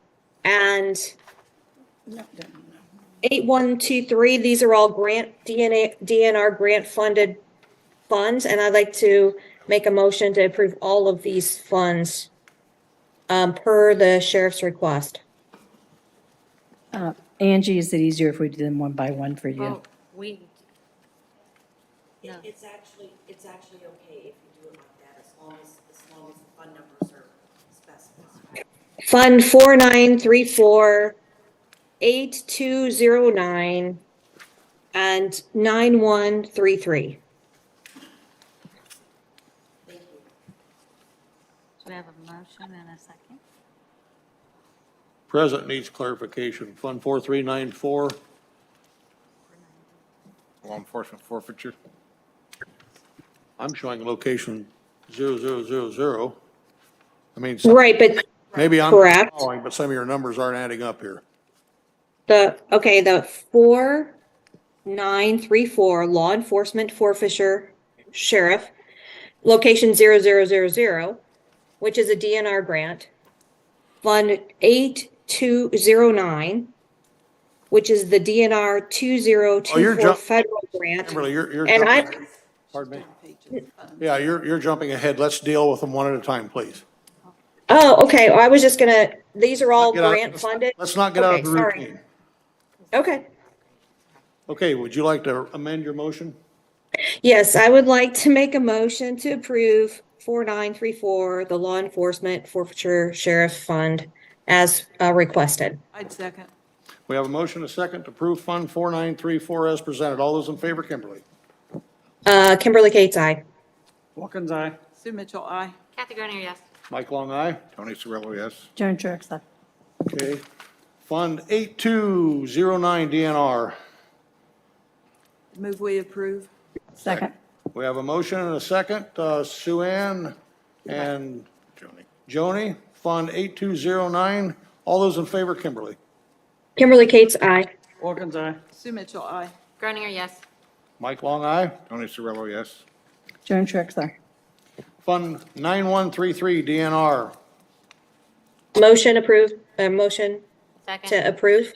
and 8123. These are all DNR grant funded funds, and I'd like to make a motion to approve all of these funds per the sheriff's request. Angie, is it easier if we do them one by one for you? Well, we, It's actually okay if you do it like that, as long as the fund numbers are specified. Fund 4934, 8209, and 9133. Do we have a motion and a second? President needs clarification. Fund 4394. Law enforcement forfeiture. I'm showing location 0000. I mean, Right, but maybe I'm correct. following, but some of your numbers aren't adding up here. the 4934 law enforcement forfeiture sheriff, location 0000, which is a DNR grant. Fund 8209, which is the DNR 2024 federal grant. Kimberly, you're And jumping. Pardon me? Yeah, you're jumping ahead. Let's deal with them one at a time, please. Oh, okay. I was just gonna, these are all Get out- grant funded? Let's not get out Okay, of the sorry. routine. Okay. Okay, would you like to amend your motion? Yes, I would like to make a motion to approve 4934, the law enforcement forfeiture sheriff fund as requested. I'd second. We have a motion, a second, to approve Fund 4934 as presented. All those in favor, Kimberly? Kimberly Kate's aye. Wilkins, aye. Sue Mitchell, aye. Kathy Gröninger, yes. Mike Long, aye. Tony Cirillo, yes. Joan Truax, aye. Okay. Fund 8209 DNR. Move we approve. Second. We have a motion and a second. Sue Ann and Joni, Fund 8209. All those in favor, Kimberly? Kimberly Kate's aye. Wilkins, aye. Sue Mitchell, aye. Gröninger, yes. Mike Long, aye. Tony Cirillo, yes. Joan Truax, aye. Fund 9133 DNR. Motion approved, motion Second. to approve.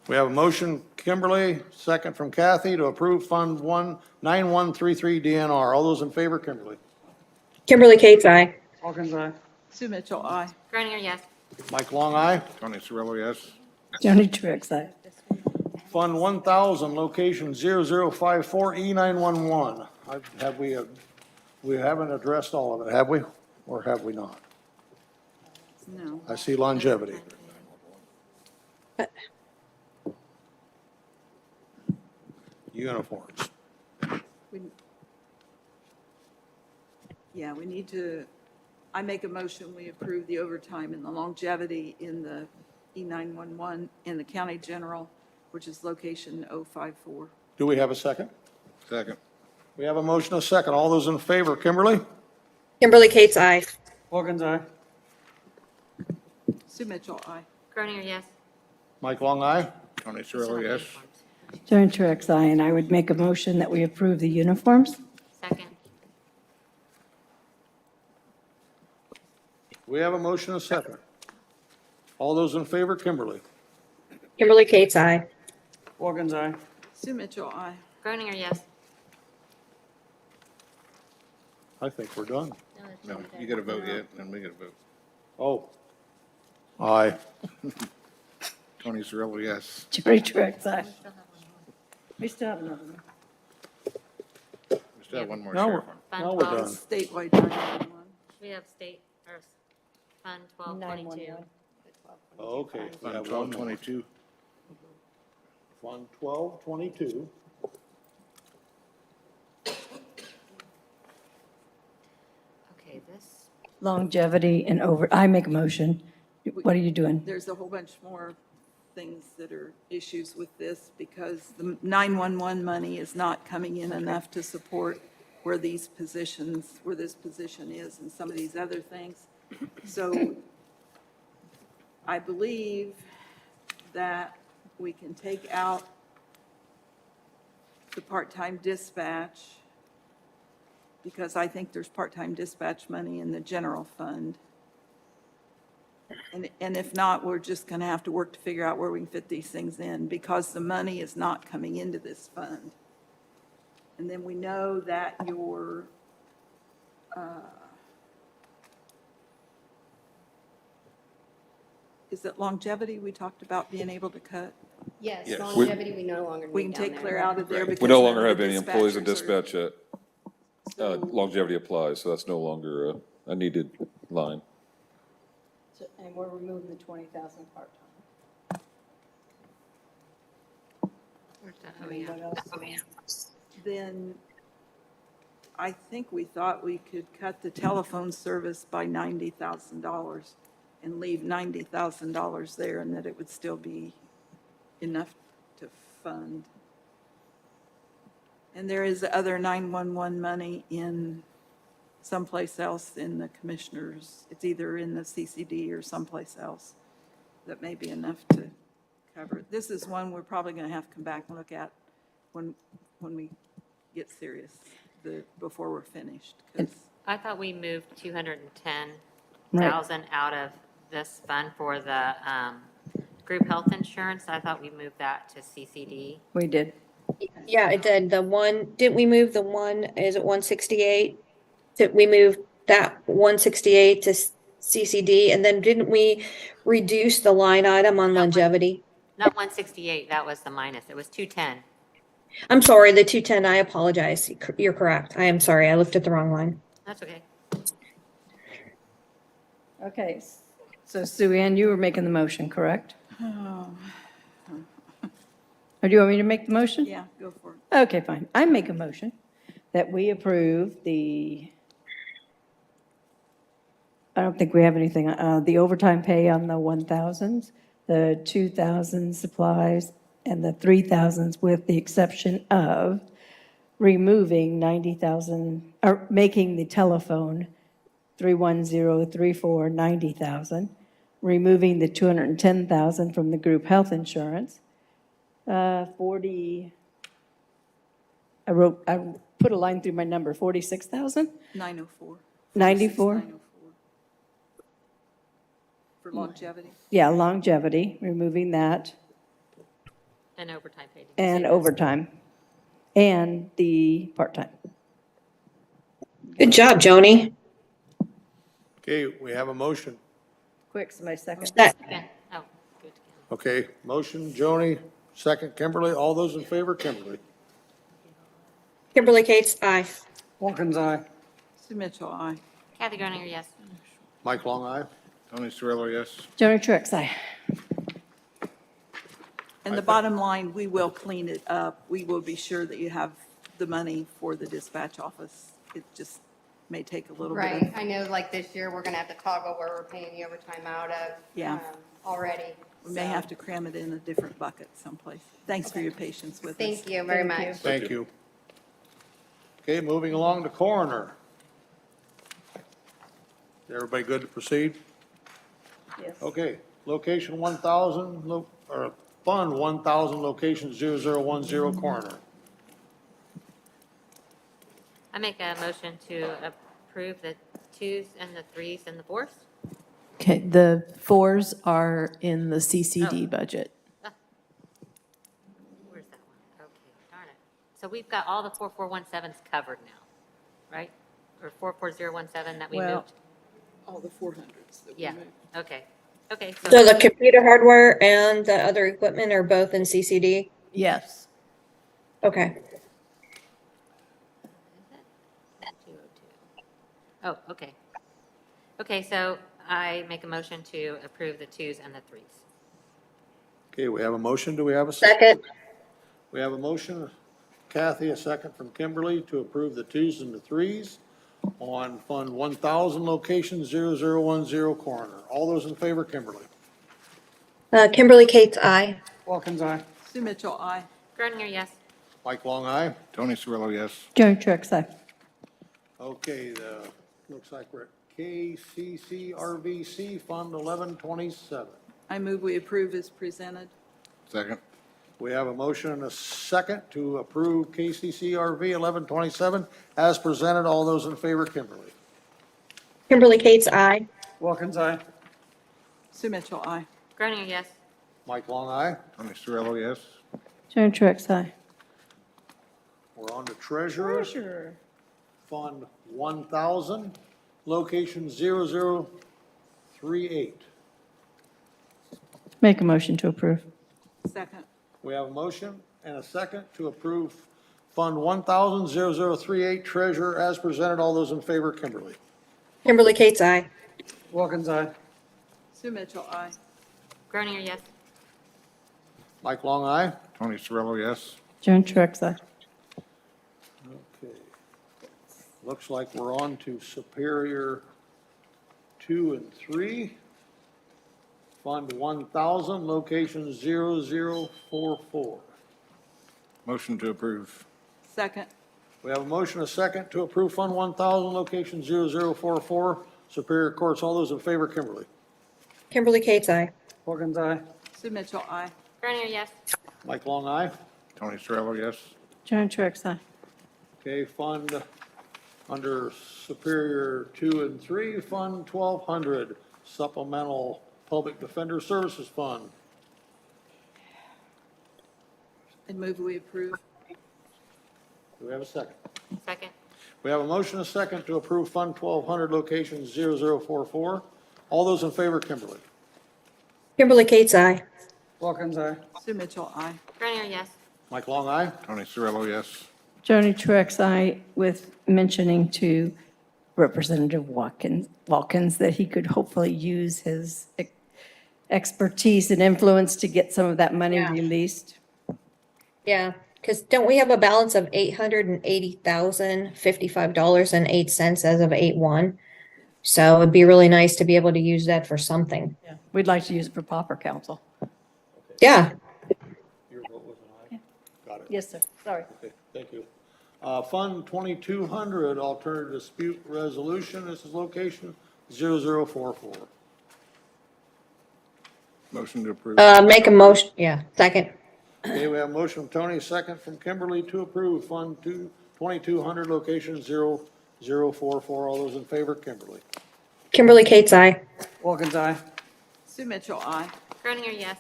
We have a motion, Kimberly, second from Kathy, to approve Fund 9133 DNR. All those in favor, Kimberly? Kimberly Kate's aye. Wilkins, aye. Sue Mitchell, aye. Gröninger, yes. Mike Long, aye. Tony Cirillo, yes. Joan Truax, aye. Fund 1000, location 0054 E911. We haven't addressed all of it, have we? Or have we not? No. I see longevity. Uniforms. Yeah, we need to, I make a motion, we approve the overtime and the longevity in the E911 in the county general, which is location 054. Do we have a second? Second. We have a motion, a second. All those in favor, Kimberly? Kimberly Kate's aye. Wilkins, aye. Sue Mitchell, aye. Gröninger, yes. Mike Long, aye. Tony Cirillo, yes. Joan Truax, aye. And I would make a motion that we approve the uniforms. Second. We have a motion, a second. All those in favor, Kimberly? Kimberly Kate's aye. Wilkins, aye. Sue Mitchell, aye. Groninger, yes. I think we're done. No, you gotta vote yet, and then we gotta vote. Oh. Aye. Tony Cirillo, yes. Jody Truitt, aye. We still have another one. We still have one more Now sheriff we're, one. Fund now we're 12. done. Statewide 911. We have state, or Fund 1222. Okay. we Fund have 1222. Fund 1222. Okay, this, Longevity and I make a motion. What are you doing? There's a whole bunch more things that are issues with this because the 911 money is not coming in enough to support where this position is and some of these other things. So I believe that we can take out the part-time dispatch because I think there's part-time dispatch money in the general fund. And if not, we're just going to have to work to figure out where we can fit these things in because the money is not coming into this fund. And then we know that your, is it longevity we talked about being able to cut? Yes, Yes. longevity, we no longer need We can down take there. clear out of there because. We no none longer of the have any employees in dispatchers are- dispatch yet. Longevity applies, so that's no longer a needed line. And we're removing the 20,000 part-time. where's that? Oh, yeah. Then I think we thought we could cut the telephone service by $90,000 and leave $90,000 there and that it would still be enough to fund. And there is other 911 money in someplace else in the commissioners. It's either in the CCD or someplace else that may be enough to cover it. This is one we're probably going to have to come back and look at when we get serious, before we're finished. 'Cause I thought we moved 210,000 out of this fund for the group health insurance. I thought we moved that to CCD. We did. Yeah, it did. The one, didn't we move the one, is it 168? We moved that 168 to CCD, and then didn't we reduce the line item on longevity? Not 168, that was the minus. It was 210. I'm sorry, the 210, I apologize. You're correct. I am sorry, I looked at the wrong line. That's okay. Okay, so Sue Ann, you were making the motion, correct? Or do you want me to make the motion? Yeah, go for it. Okay, fine. I make a motion that we approve I don't think we have anything, the overtime pay on the 1,000s, the 2,000 supplies, and the 3,000s with the exception of removing 90,000, or making the telephone 31034 90,000, removing the 210,000 from the group health insurance, 40, I put a line through my number, 46,000? 904. 94? 904. For longevity. Yeah, longevity, removing that, And overtime paid. and overtime, and the part-time. Good job, Joni. Okay, we have a motion. Quick, somebody second. Okay. Oh, good. Okay, motion, Joni, second, Kimberly. All those in favor, Kimberly? Kimberly Cates, aye. Wilkins, aye. Sue Mitchell, aye. Kathy Groninger, yes. Mike Long, aye. Tony Cirillo, yes. Joni Truitt, aye. And the bottom line, we will clean it up. We will be sure that you have the money for the dispatch office. It just may take a little bit of. Right, I know like this year, we're going to have to toggle where we're paying the overtime out of. Yeah. Already. We may so. have to cram it in a different bucket someplace. Thanks for your patience with us. Thank you very much. Thank you. Okay, moving along to coroner. Everybody good to proceed? Yes. Okay, location 1,000, or fund 1,000, location 0010 coroner. I make a motion to approve the 2s and the 3s and the 4s. Okay, the 4s are in the CCD budget. Where's that one? Okay, darn it. So we've got all the 4417s covered now, right? Or 44017 that we Well, moved? all the 400s that we Yeah, moved. okay. Okay. So the computer hardware and the other equipment are both in CCD? Yes. Okay. Oh, okay. Okay, so I make a motion to approve the 2s and the 3s. Okay, we have a motion. Do we have a second? Second. We have a motion, Kathy, a second from Kimberly to approve the 2s and the 3s on Fund 1,000, location 0010 coroner. All those in favor, Kimberly? Kimberly Kate's aye. Wilkins, aye. Sue Mitchell, aye. Groninger, yes. Mike Long, aye. Tony Cirillo, yes. Joan Truax, aye. Okay, looks like we're at KCCRVC Fund 1127. I move we approve as presented. Second. We have a motion and a second to approve KCCRV 1127 as presented. All those in favor, Kimberly? Kimberly Kate's aye. Wilkins, aye. Sue Mitchell, aye. Groninger, yes. Mike Long, aye. Tony Cirillo, yes. Joan Truax, aye. We're on to treasurers. Fund 1,000, location 0038. Make a motion to approve. Second. We have a motion and a second to approve Fund 1,000-0038 treasurer as presented. All those in favor, Kimberly? Kimberly Kate's aye. Wilkins, aye. Sue Mitchell, aye. Groninger, yes. Mike Long, aye. Tony Cirillo, yes. Joan Truax, aye. Okay. Looks like we're on to Superior 2 and 3. Fund 1,000, location 0044. Motion to approve. Second. We have a motion, a second to approve Fund 1,000, location 0044, Superior Courts. All those in favor, Kimberly? Kimberly Kate's aye. Wilkins, aye. Sue Mitchell, aye. Groninger, yes. Mike Long, aye. Tony Cirillo, yes. Joan Truax, aye. Okay, fund under Superior 2 and 3, Fund 1,200, Supplemental Public Defender Services Fund. I move we approve. Do we have a second? Second. We have a motion, a second to approve Fund 1,200, location 0044. All those in favor, Kimberly? Kimberly Kate's aye. Wilkins, aye. Sue Mitchell, aye. Groninger, yes. Mike Long, aye. Tony Cirillo, yes. Joni Truax, aye, with mentioning to Representative Watkins that he could hopefully use his expertise and influence to get some of that money released. Yeah, because don't we have a balance of $880,055.08 as of 8/1? So it'd be really nice to be able to use that for something. We'd like to use it for pauper council. Yeah. Your vote was an aye? Got it. Yes, sir. Sorry. Okay, thank you. Fund 2,200, Alternative Dispute Resolution. This is location 0044. Motion to approve. Make a motion, yeah, second. Okay, we have a motion from Tony, second from Kimberly to approve Fund 2,200, location 0044. All those in favor, Kimberly? Kimberly Kate's aye. Wilkins, aye. Sue Mitchell, aye. Groninger, yes.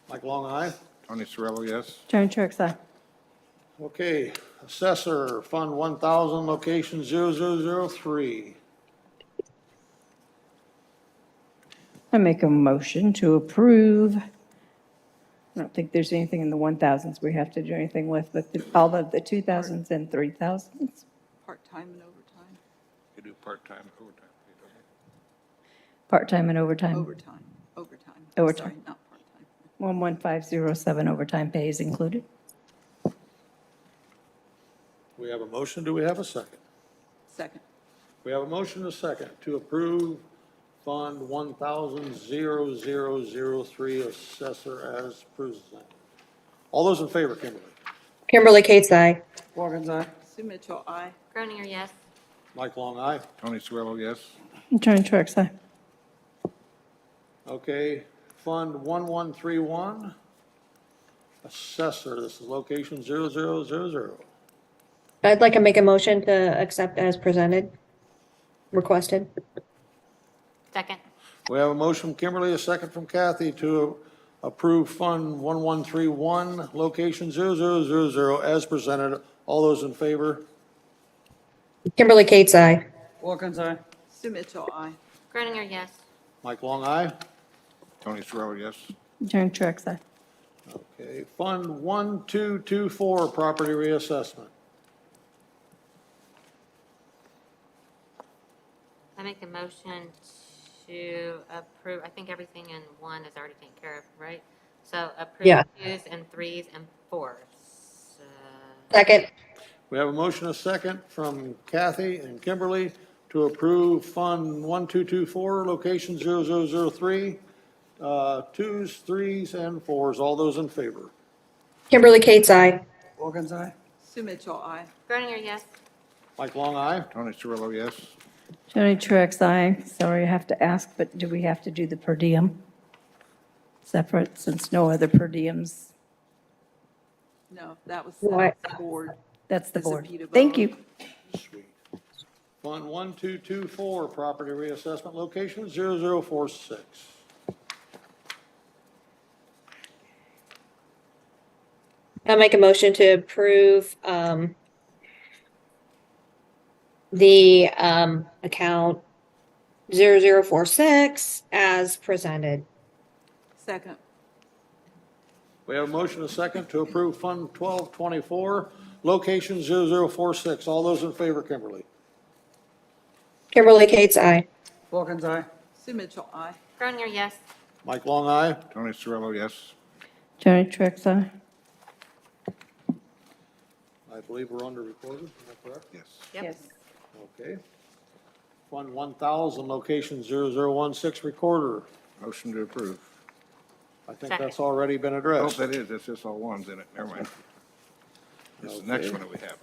Mike Long, aye. Tony Cirillo, yes. Joni Truax, aye. Okay, Assessor, Fund 1,000, location 0003. I make a motion to approve. I don't think there's anything in the 1,000s we have to do anything with, but all of the 2,000s and 3,000s. Part-time and overtime. You do part-time, overtime. Part-time and overtime. Overtime. Overtime. Sorry, not part-time. 11507 overtime pay is included. We have a motion. Do we have a second? Second. We have a motion and a second to approve Fund 1,000,003, Assessor as presented. All those in favor, Kimberly? Kimberly Kate's aye. Wilkins, aye. Sue Mitchell, aye. Groninger, yes. Mike Long, aye. Tony Cirillo, yes. Joni Truax, aye. Okay, Fund 1131, Assessor, this is location 0000. I'd like to make a motion to accept as presented, requested. Second. We have a motion from Kimberly, a second from Kathy to approve Fund 1131, location 0000 as presented. All those in favor? Kimberly Kate's aye. Wilkins, aye. Sue Mitchell, aye. Groninger, yes. Mike Long, aye. Tony Terrell, yes. Joan Truax, aye. Okay, Fund 1224, property reassessment. I make a motion to approve, I think everything in one is already taken care of, right? So approve Yeah. 2s and 3s and 4s. Second. We have a motion, a second, from Kathy and Kimberly to approve Fund 1224, location 0003, 2s, 3s, and 4s. All those in favor? Kimberly Kate's aye. Wilkins, aye. Sue Mitchell, aye. Groninger, yes. Mike Long, aye. Tony Terrell, yes. Joan Truax, aye. Sorry, I have to ask, but do we have to do the per diem separate since no other per diems? No, that was What? the board. That's the Is it board. Peter Thank Bowen? you. Sweet. Fund 1224, property reassessment, location 0046. I make a motion to approve the account 0046 as presented. Second. We have a motion, a second, to approve Fund 1224, location 0046. All those in favor, Kimberly? Kimberly Kate's aye. Wilkins, aye. Sue Mitchell, aye. Groninger, yes. Mike Long, aye. Tony Terrell, yes. Joan Truax, aye. I believe we're under recorded, is that correct? Yes. Yep. Okay. Fund 1000, location 0016, recorder. Motion to approve. I think Second. that's already been Oh, addressed. that is, that's just all ones in it, never mind. This is the next one that we have.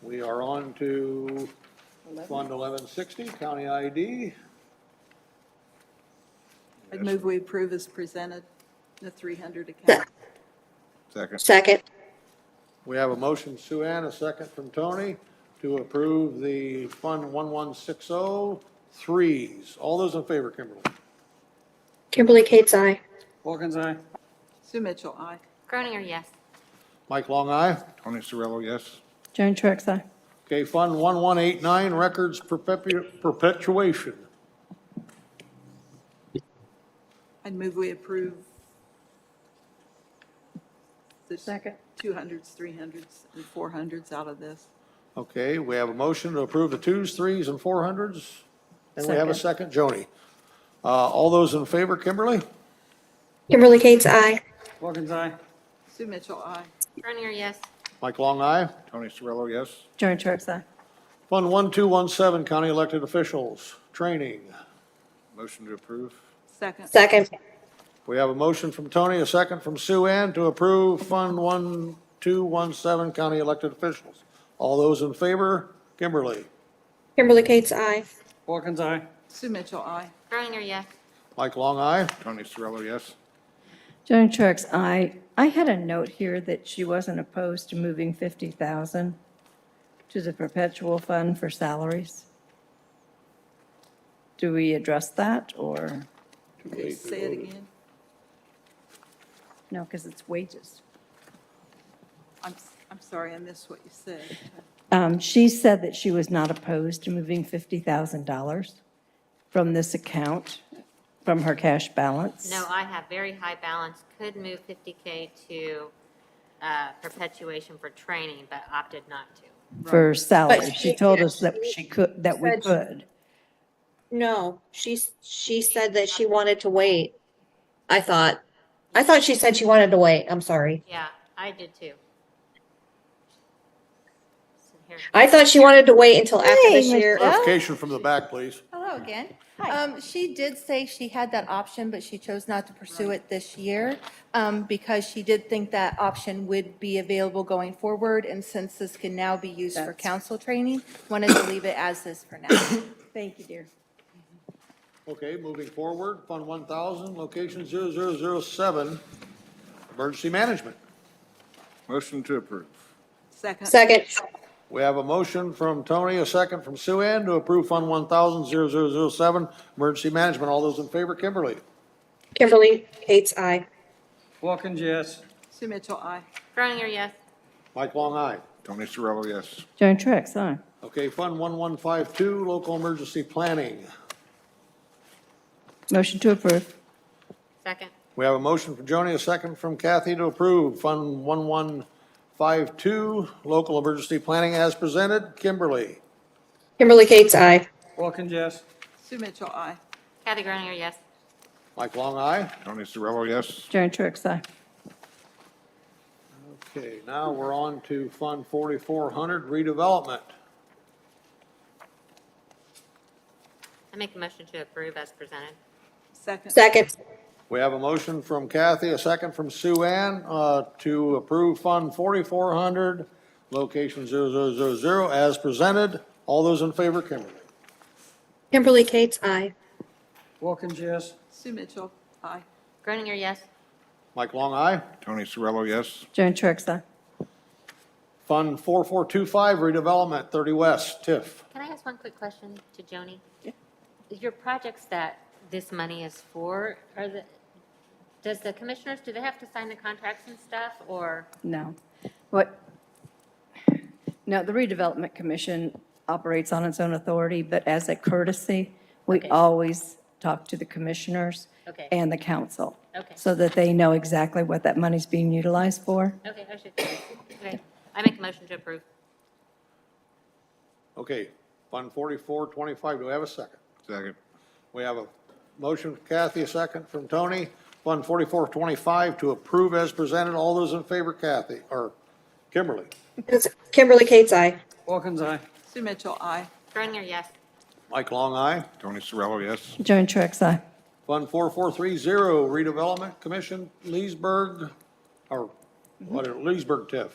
We are on to Fund 1160, county ID. I'd move we approve as presented, the 300 account. Second. Second. We have a motion, Sue Ann, a second from Tony, to approve the Fund 1160 threes. All those in favor, Kimberly? Kimberly Kate's aye. Wilkins, aye. Sue Mitchell, aye. Groninger, yes. Mike Long, aye. Tony Terrell, yes. Joan Truax, aye. Okay, Fund 1189, records perpetuation. I'd move we approve the Second. 200s, 300s, and 400s out of this. Okay, we have a motion to approve the 2s, 3s, and 400s. And we have a second, Joni. All those in favor, Kimberly? Kimberly Kate's aye. Wilkins, aye. Sue Mitchell, aye. Groninger, yes. Mike Long, aye. Tony Terrell, yes. Joan Truax, aye. Fund 1217, county elected officials, training. Motion to approve. Second. Second. We have a motion from Tony, a second from Sue Ann to approve Fund 1217, county elected officials. All those in favor, Kimberly? Kimberly Kate's aye. Wilkins, aye. Sue Mitchell, aye. Groninger, yes. Mike Long, aye. Tony Terrell, yes. Joan Truax, aye. I had a note here that she wasn't opposed to moving 50,000 to the perpetual fund for salaries. Do we address that, or, Say it again. no, because it's wages? I'm sorry, I missed what you said. She said that she was not opposed to moving $50,000 from this account, from her cash balance. No, I have very high balance, could move 50K to perpetuation for training, but opted not to. For salary. But She she- told us that she could, that we said she- could. No, she said that she wanted to wait. I thought she said she wanted to wait. I'm sorry. Yeah, I did too. So here. I thought she wanted to wait until after Hey, this year. Michelle. Clarification from the back, please. Hello again. She did say she had that option, but she chose not to pursue it this year because she did think that option would be available going forward. And since this can now be used for council training, wanted to leave it as is for now. Thank you, dear. Okay, moving forward, Fund 1000, location 0007, emergency management. Motion to approve. Second. Second. We have a motion from Tony, a second from Sue Ann to approve Fund 1000, 0007, emergency management. All those in favor, Kimberly? Kimberly Kate's aye. Wilkins, yes. Sue Mitchell, aye. Groninger, yes. Mike Long, aye. Tony Cirillo, yes. Joan Truitt, aye. Okay, Fund 1152, local emergency planning. Motion to approve. Second. We have a motion from Joni, a second from Kathy to approve Fund 1152, local emergency planning as presented. Kimberly. Kimberly Cates, aye. Wilkins, yes. Sue Mitchell, aye. Kathy Groninger, yes. Mike Long, aye. Tony Cirillo, yes. Joan Truitt, aye. Okay, now we're on to Fund 4400, redevelopment. I make a motion to approve as presented. Second. Second. We have a motion from Kathy, a second from Sue Ann, to approve Fund 4400, location 0000, as presented. All those in favor, Kimberly. Kimberly Cates, aye. Wilkins, yes. Sue Mitchell, aye. Groninger, yes. Mike Long, aye. Tony Cirillo, yes. Joan Truitt, aye. Fund 4425, redevelopment, 30 West, TIF. Can I ask one quick question to Joni? Yeah. Your projects that this money is for, does the commissioners, do they have to sign the contracts and stuff, or? No. No, the redevelopment commission operates on its own authority, but as a courtesy, we Okay. always talk to the commissioners Okay. and the council. Okay. So that they know exactly what that money's being utilized for. Okay, I should, okay. I make a motion to approve. Okay, Fund 4425, do we have a second? Second. We have a motion from Kathy, a second from Tony. Fund 4425 to approve as presented. All those in favor, Kathy, or Kimberly. Kimberly Cates, aye. Wilkins, aye. Sue Mitchell, aye. Groninger, yes. Mike Long, aye. Tony Cirillo, yes. Joan Truitt, aye. Fund 4430, redevelopment commission, Leesburg, or what, Leesburg TIF.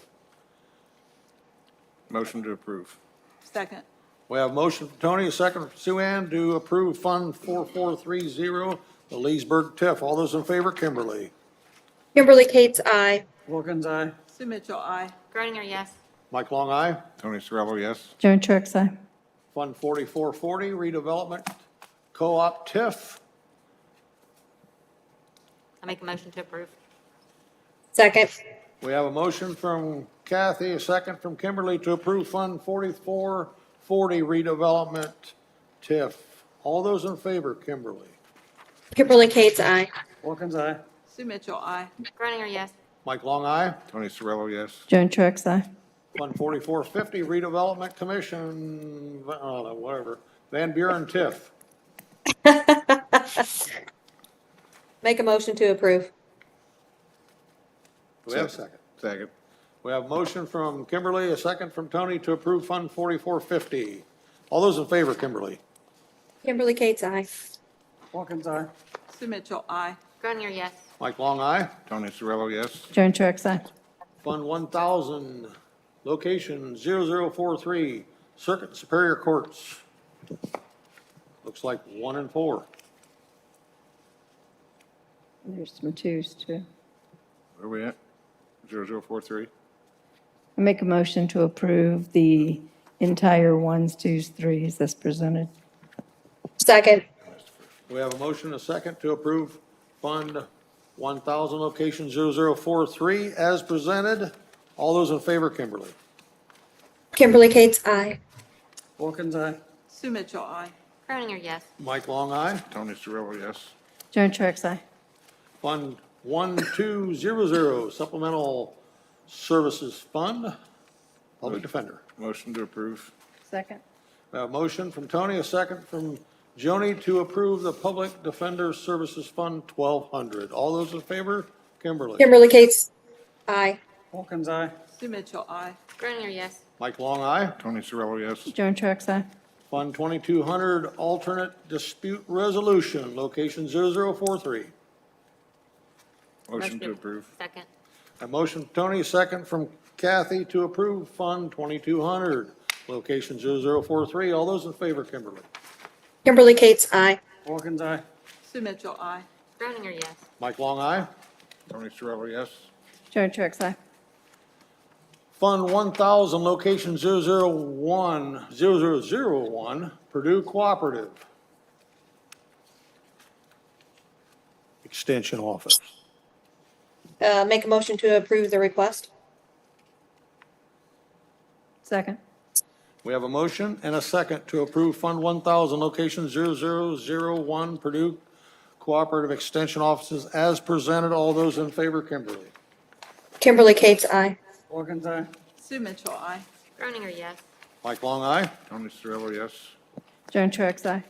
Motion to approve. Second. We have a motion from Tony, a second from Sue Ann to approve Fund 4430, the Leesburg TIF. All those in favor, Kimberly. Kimberly Cates, aye. Wilkins, aye. Sue Mitchell, aye. Groninger, yes. Mike Long, aye. Tony Cirillo, yes. Joan Truitt, aye. Fund 4440, redevelopment co-op TIF. I make a motion to approve. Second. We have a motion from Kathy, a second from Kimberly to approve Fund 4440 redevelopment TIF. All those in favor, Kimberly. Kimberly Cates, aye. Wilkins, aye. Sue Mitchell, aye. Groninger, yes. Mike Long, aye. Tony Cirillo, yes. Joan Truitt, aye. Fund 4450 redevelopment commission, I don't know, whatever. Van Buren TIF. Make a motion to approve. Do we have a second? Second. We have a motion from Kimberly, a second from Tony to approve Fund 4450. All those in favor, Kimberly. Kimberly Cates, aye. Wilkins, aye. Sue Mitchell, aye. Groninger, yes. Mike Long, aye. Tony Cirillo, yes. Joan Truitt, aye. Fund 1000, location 0043, Circuit Superior Courts. Looks like 1 and 4. There's some twos, too. Where are we at? 0043? I make a motion to approve the entire ones, twos, threes as presented. Second. We have a motion, a second, to approve Fund 1000, location 0043, as presented. All those in favor, Kimberly. Kimberly Cates, aye. Wilkins, aye. Sue Mitchell, aye. Groninger, yes. Mike Long, aye. Tony Cirillo, yes. Joan Truitt, aye. Fund 1200, Supplemental Services Fund, Public Defender. Motion to approve. Second. We have a motion from Tony, a second from Joni to approve the Public Defender Services Fund 1200. All those in favor? Kimberly. Kimberly Cates, aye. Wilkins, aye. Sue Mitchell, aye. Groninger, yes. Mike Long, aye. Tony Cirillo, yes. Joan Truitt, aye. Fund 2200, Alternate Dispute Resolution, location 0043. Motion to approve. Second. A motion from Tony, a second from Kathy to approve Fund 2200, location 0043. All those in favor, Kimberly. Kimberly Cates, aye. Wilkins, aye. Sue Mitchell, aye. Groninger, yes. Mike Long, aye. Tony Cirillo, yes. Joan Truitt, aye. Fund 1000, location 0001, Purdue Cooperative. Extension Office. make a motion to approve the request. Second. We have a motion and a second to approve Fund 1000, location 0001, Purdue Cooperative Extension Offices as presented. All those in favor, Kimberly? Kimberly Kate's aye. Wilkins, aye. Sue Mitchell, aye. Groninger, yes. Mike Long, aye. Tony Cirillo, yes. Joan Truax, aye.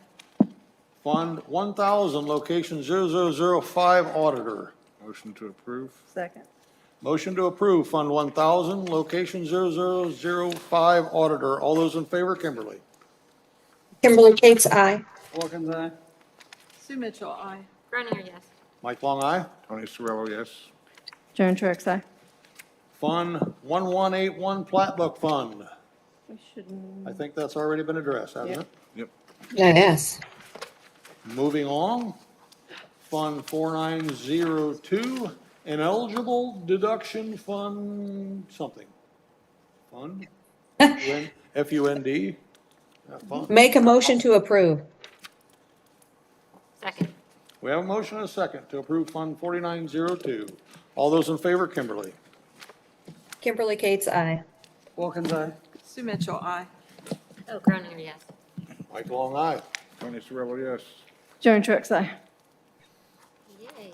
Fund 1000, location 0005, Auditor. Motion to approve. Second. Motion to approve Fund 1000, location 0005, Auditor. All those in favor, Kimberly? Kimberly Kate's aye. Wilkins, aye. Sue Mitchell, aye. Groninger, yes. Mike Long, aye. Tony Cirillo, yes. Joan Truax, aye. Fund 1181, Plat Book Fund. We shouldn't. I think that's already been addressed, hasn't it? Yep. Yes. Moving on, Fund 4902, Ineligible Deduction Fund something. Fund? F-U-N-D? Fund. Make a motion to approve. Second. We have a motion and a second to approve Fund 4902. All those in favor, Kimberly? Kimberly Kate's aye. Wilkins, aye. Sue Mitchell, aye. Oh, Groninger, yes. Mike Long, aye. Tony Cirillo, yes. Joan Truax, aye. Yay.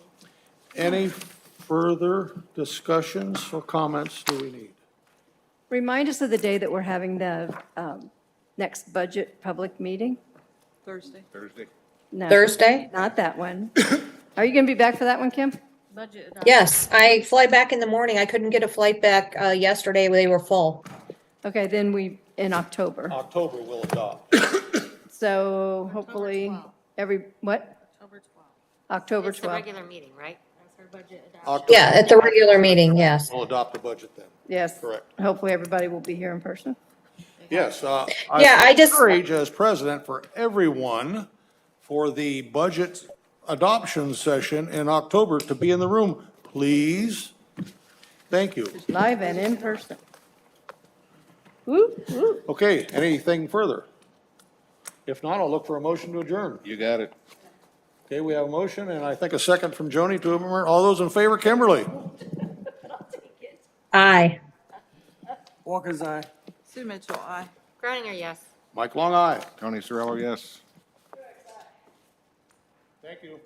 Any further discussions or comments do we need? Remind us of the day that we're having the next budget public meeting? Thursday. Thursday. No, Thursday? not that one. Are you going to be back for that one, Kim? Budget. Yes, I fly back in the morning. I couldn't get a flight back yesterday. They were full. Okay, then in October. October will adopt. So hopefully, 12th. what? October 12th. October It's the 12th. regular meeting, right? That's our budget adoption. October Yeah, at the regular meeting, yes. We'll adopt the budget then. Yes. Correct. Hopefully, everybody will be here in person. Yes. Yeah, I just- encourage as president for everyone for the budget adoption session in October to be in the room, please. Thank you. Live and in person. Woo, woo. Okay, anything further? If not, I'll look for a motion to adjourn. You got it. Okay, we have a motion and I think a second from Joni to adjourn. All those in favor, Kimberly? Aye. Wilkins, aye. Sue Mitchell, aye. Groninger, yes. Mike Long, aye. Tony Cirillo, yes. Thank you.